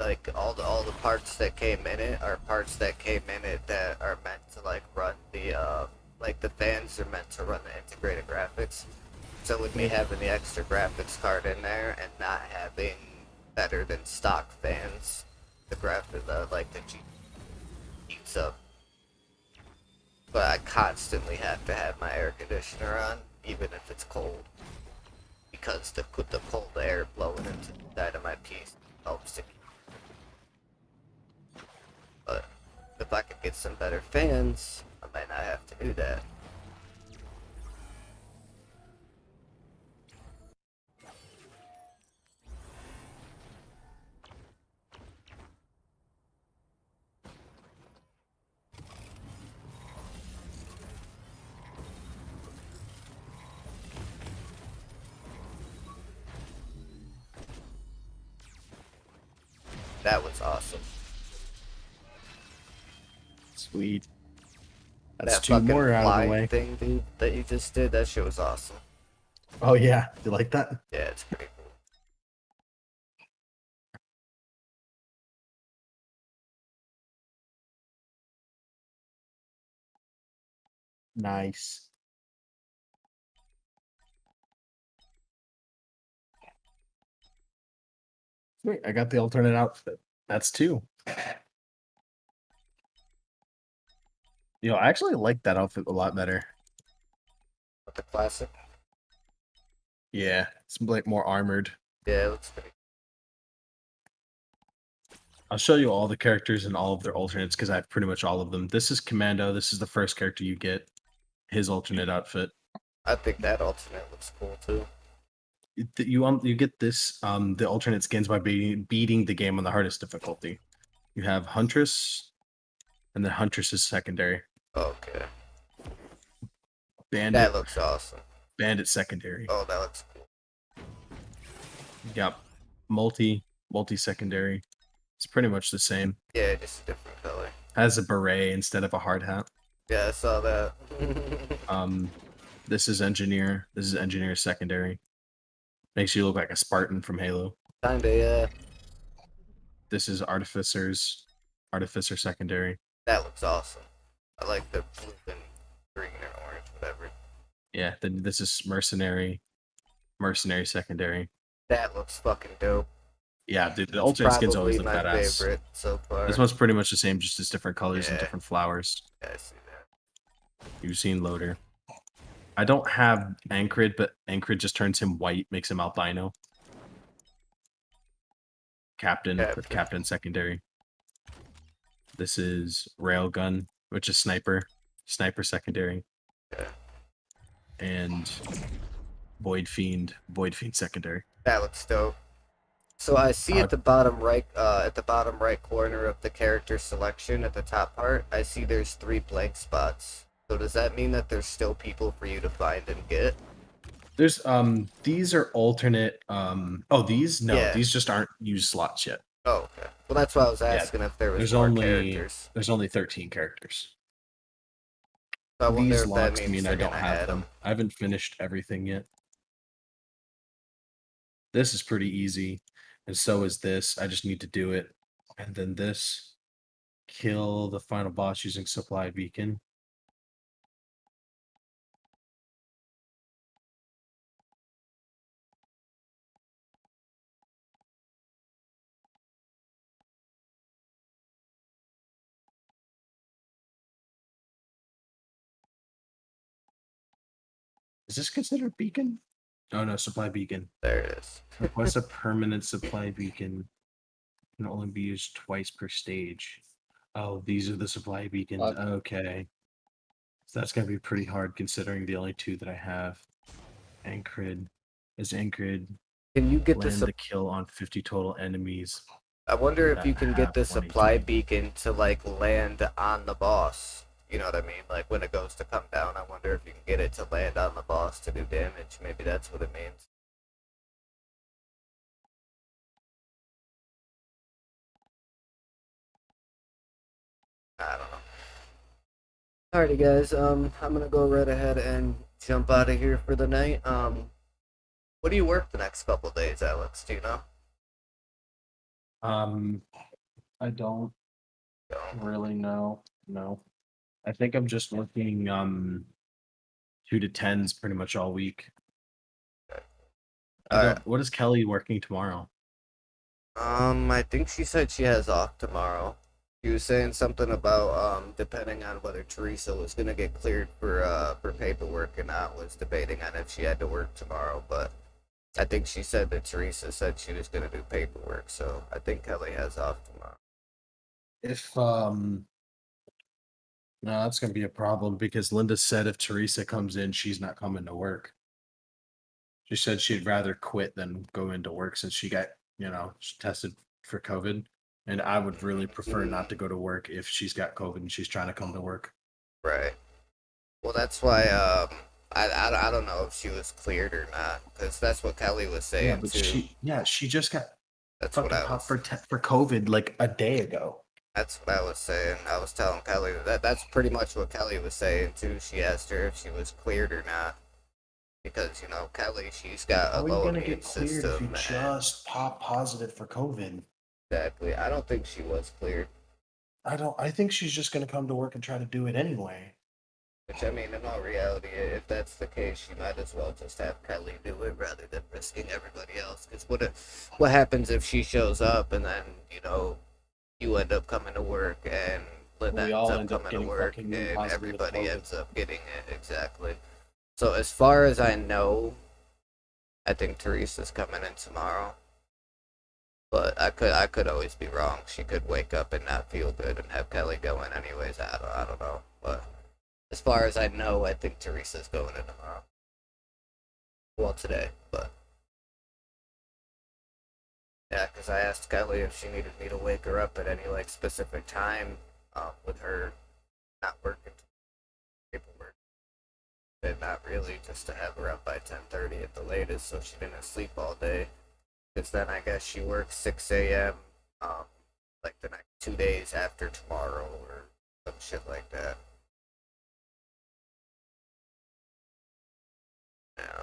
like, all the parts that came in it are parts that came in it that are meant to, like, run the, like, the fans are meant to run the integrated graphics. So with me having the extra graphics card in there and not having better than stock fans, the G heats up. But I constantly have to have my air conditioner on, even if it's cold, because the cold air blowing into the side of my piece helps to keep. But if I could get some better fans, I might not have to do that. That was awesome. Sweet. That's That two fucking more out of the flying way. thing, dude, that you just did, that shit was awesome. Oh yeah, you like that? Yeah, it's pretty cool. Nice. Sweet. I got the alternate outfit. That's two. I actually like that outfit a lot better. With the classic. Yeah, it's like more armored. Yeah, it looks pretty. I'll show you all the characters and all of their alternates because I have pretty much all of them. This is Commando. This is the first character you get. His alternate outfit. I think that alternate looks cool too. You get this the alternate skins by beating the game on the hardest difficulty. You have Huntress, and then Huntress is secondary. Okay. Bandit. That looks awesome. Bandit secondary. Oh, that looks cool. Yep. Multi secondary. It's pretty much the same. Yeah, just a different color. Has a beret instead of a hard hat. Yeah, I saw that. This is engineer. This is engineer secondary. Makes you look like a Spartan from Halo. Kinda, yeah. This is artificer secondary. That looks awesome. I like the blue and green or orange, whatever. Yeah, then this is mercenary secondary. That looks fucking dope. Yeah, dude, the It's alternate skins always probably look my badass. favorite so far. This one's pretty much the same, just as different colors and Yeah. different flowers. Yeah, I see that. You've seen Loader. I don't have Ankrid, but Ankrid just turns him white, makes him albino. Captain secondary. This is Railgun, which is sniper secondary. Yeah. And Void Fiend secondary. That looks dope. So I see at the bottom right corner of the character selection at the top part, I see there's 3 blank spots. So does that mean that there's still people for you to find and get? There's these are alternate these Yeah. these just aren't used slots yet. Oh, okay. Well, that's why I was asking if there was There's more only characters. there's only 13 characters. So I wonder These if that locks means mean they're I don't gonna have add them. I haven't finished everything yet. This is pretty easy, and so is this. I just need to do it. And then this, kill the final boss using supply beacon. Is this considered beacon? Oh no, supply beacon. There it is. Request a permanent supply beacon. Can only be used twice per stage. Oh, these are the supply beacons. Fuck. Okay. So that's gonna be pretty hard considering the only 2 that I have. Ankrid. Is Ankrid Can you get the land the kill on 50 total enemies? I wonder if that you can have get the 22. supply beacon to like land on the boss. You know what I mean? Like when it goes to come down, I wonder if you can get it to land on the boss to do damage. Maybe that's what it means. I don't know. Alrighty guys, I'm gonna go right ahead and jump out of here for the night. What do you work the next couple days, Alex? Do you know? I don't really know. No. I think I'm just working 2 to 10s pretty much all week. What is Kelly working tomorrow? I think she said she has off tomorrow. She was saying something about depending on whether Teresa was gonna get cleared for paperwork or not, was debating on if she had to work tomorrow, but I think she said that Teresa said she was gonna do paperwork, so I think Kelly has off tomorrow. If No, that's gonna be a problem because Linda said if Teresa comes in, she's not coming to work. She said she'd rather quit than go into work since she got, she tested for COVID. And I would really prefer not to go to work if she's got COVID and she's trying to come to work. Right. Well, that's why I don't know if she was cleared or not, because that's what Kelly was saying Yeah, but too. she just got That's fucking what I popped was. for COVID like a day ago. That's what I was saying. I was telling Kelly that's pretty much what Kelly was saying too. She asked her if she was cleared or not, because Kelly, she's got a How are you low gonna immune get cleared if you system. just pop positive for COVID? Exactly. I don't think she was cleared. I think she's just gonna come to work and try to do it anyway. Which, I mean, in all reality, if that's the case, she might as well just have Kelly do it rather than risking everybody else. Because what happens if she shows up and then, you end up coming to work and Linda We ends all up end up coming to getting work fucking and positive everybody COVID. ends up getting it. Exactly. So as far as I know, I think Teresa's coming in tomorrow. But I could always be wrong. She could wake up and not feel good and have Kelly go in anyways. I don't know. But as far as I know, I think Teresa's going in tomorrow. Well, today, but yeah, because I asked Kelly if she needed me to wake her up at any specific time, with her not working paperwork, and not really, just to have her up by 10:30 at the latest, so she didn't sleep all day. Because then I guess she works 6 a.m. Like the next 2 days after tomorrow or some shit like that. Yeah.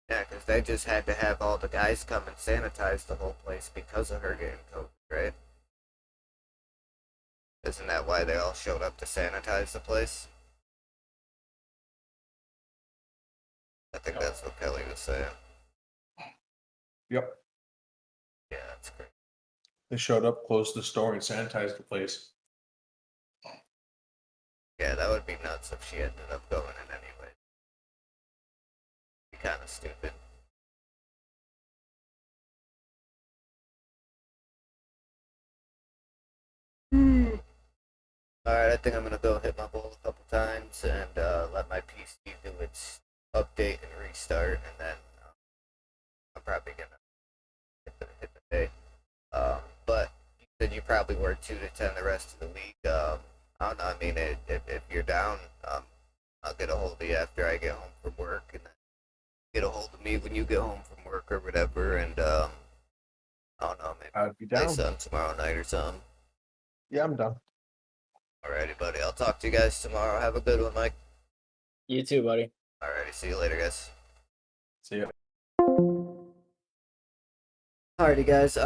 Yeah, because they just had to have all the guys come and sanitize the whole place because of her getting COVID, right? Isn't that why they all showed up to sanitize the place? I think that's what Kelly was saying. Yep. Yeah, that's great. They showed up, closed the store, and sanitized the place. Yeah, that would be nuts if she ended up going in anyway. Be kind of stupid. Alright, I think I'm gonna go hit my bowl a couple times and let my PC do its update and restart, and then I'm probably gonna hit the day. But you said you probably work 2 to 10 the rest of the week. I don't know. I mean, if you're down, I'll get a hold of you after I get home from work, and then get a hold of me when you get home from work or whatever. And I don't know, maybe I'd be play down. some tomorrow night or something. Yeah, I'm done. Alrighty, buddy. I'll talk to you guys tomorrow. Have a good one, Mike. You too, buddy. Alrighty, see you later, guys. See ya. Alrighty, guys.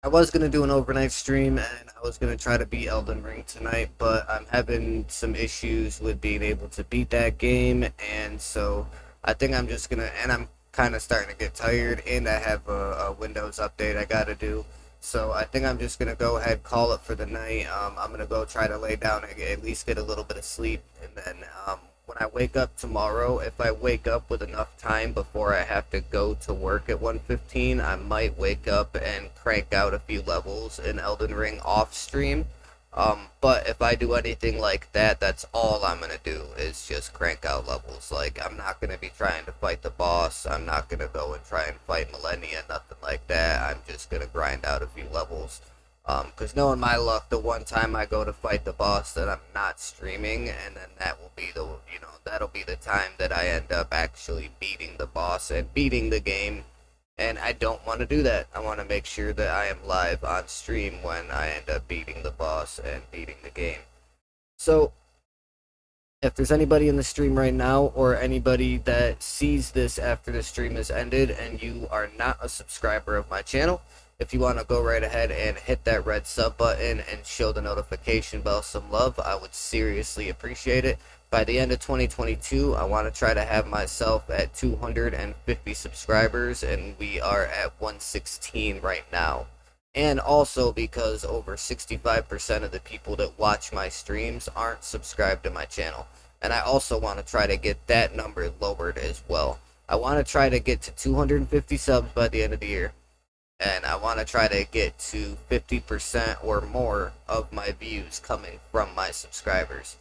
I was gonna do an overnight stream and I was gonna try to beat Elden Ring tonight, but I'm having some issues with being able to beat that game, and so I think I'm just gonna. And I'm kind of starting to get tired, and I have a Windows update I gotta do. So I think I'm just gonna go ahead, call it for the night. I'm gonna go try to lay down and at least get a little bit of sleep, and then when I wake up tomorrow, if I wake up with enough time before I have to go to work at 1:15, I might wake up and crank out a few levels in Elden Ring off stream. But if I do anything like that, that's all I'm gonna do is just crank out levels. Like, I'm not gonna be trying to fight the boss. I'm not gonna go and try and fight Millennia, nothing like that. I'm just gonna grind out a few levels. Because knowing my luck, the one time I go to fight the boss that I'm not streaming, and then that will be that'll be the time that I end up actually beating the boss and beating the game. And I don't want to do that. I want to make sure that I am live on stream when I end up beating the boss and beating the game. So, if there's anybody in the stream right now, or anybody that sees this after the stream has ended and you are not a subscriber of my channel, if you want to go right ahead and hit that red sub button and show the notification bell some love, I would seriously appreciate it. By the end of 2022, I want to try to have myself at 250 subscribers, and we are at 116 right now. And also because over 65% of the people that watch my streams aren't subscribed to my channel. And I also want to try to get that number lowered as well. I want to try to get to 250 subs by the end of the year. and I want to try to get to 50% or more of my views coming from my subscribers.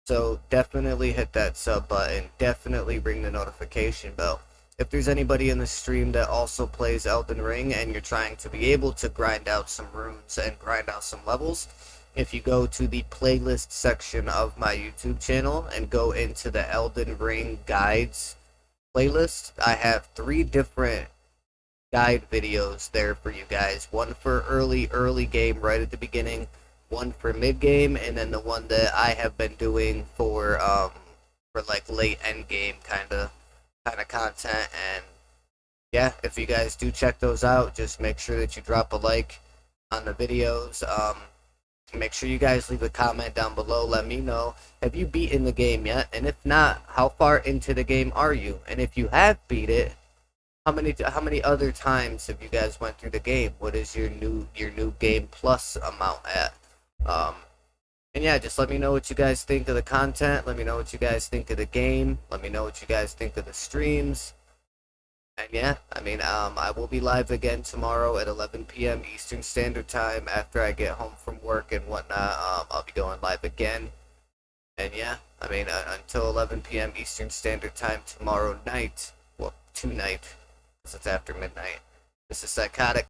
So definitely hit that sub button, definitely ring the notification bell. If there's anybody in the stream that also plays Elden Ring and you're trying to be able to grind out some runes and grind out some levels, if you go to the playlist section of my YouTube channel and go into the Elden Ring guides playlist, I have 3 different guide videos there for you guys. One for early game right at the beginning, one for mid game, and then the one that I have been doing for like late end game kind of content. And yeah, if you guys do check those out, just make sure that you drop a like on the videos. Make sure you guys leave a comment down below. Let me know, have you beaten the game yet? And if not, how far into the game are you? And if you have beat it, how many other times have you guys went through the game? What is your new game plus amount at? And yeah, just let me know what you guys think of the content. Let me know what you guys think of the game. Let me know what you guys think of the streams. And yeah, I mean, I will be live again tomorrow at 11 p.m. Eastern Standard Time after I get home from work and whatnot. I'll be going live again. And yeah, I mean, until 11 p.m. Eastern Standard Time tomorrow night. Well, tonight, because it's after midnight. This is Psychotic.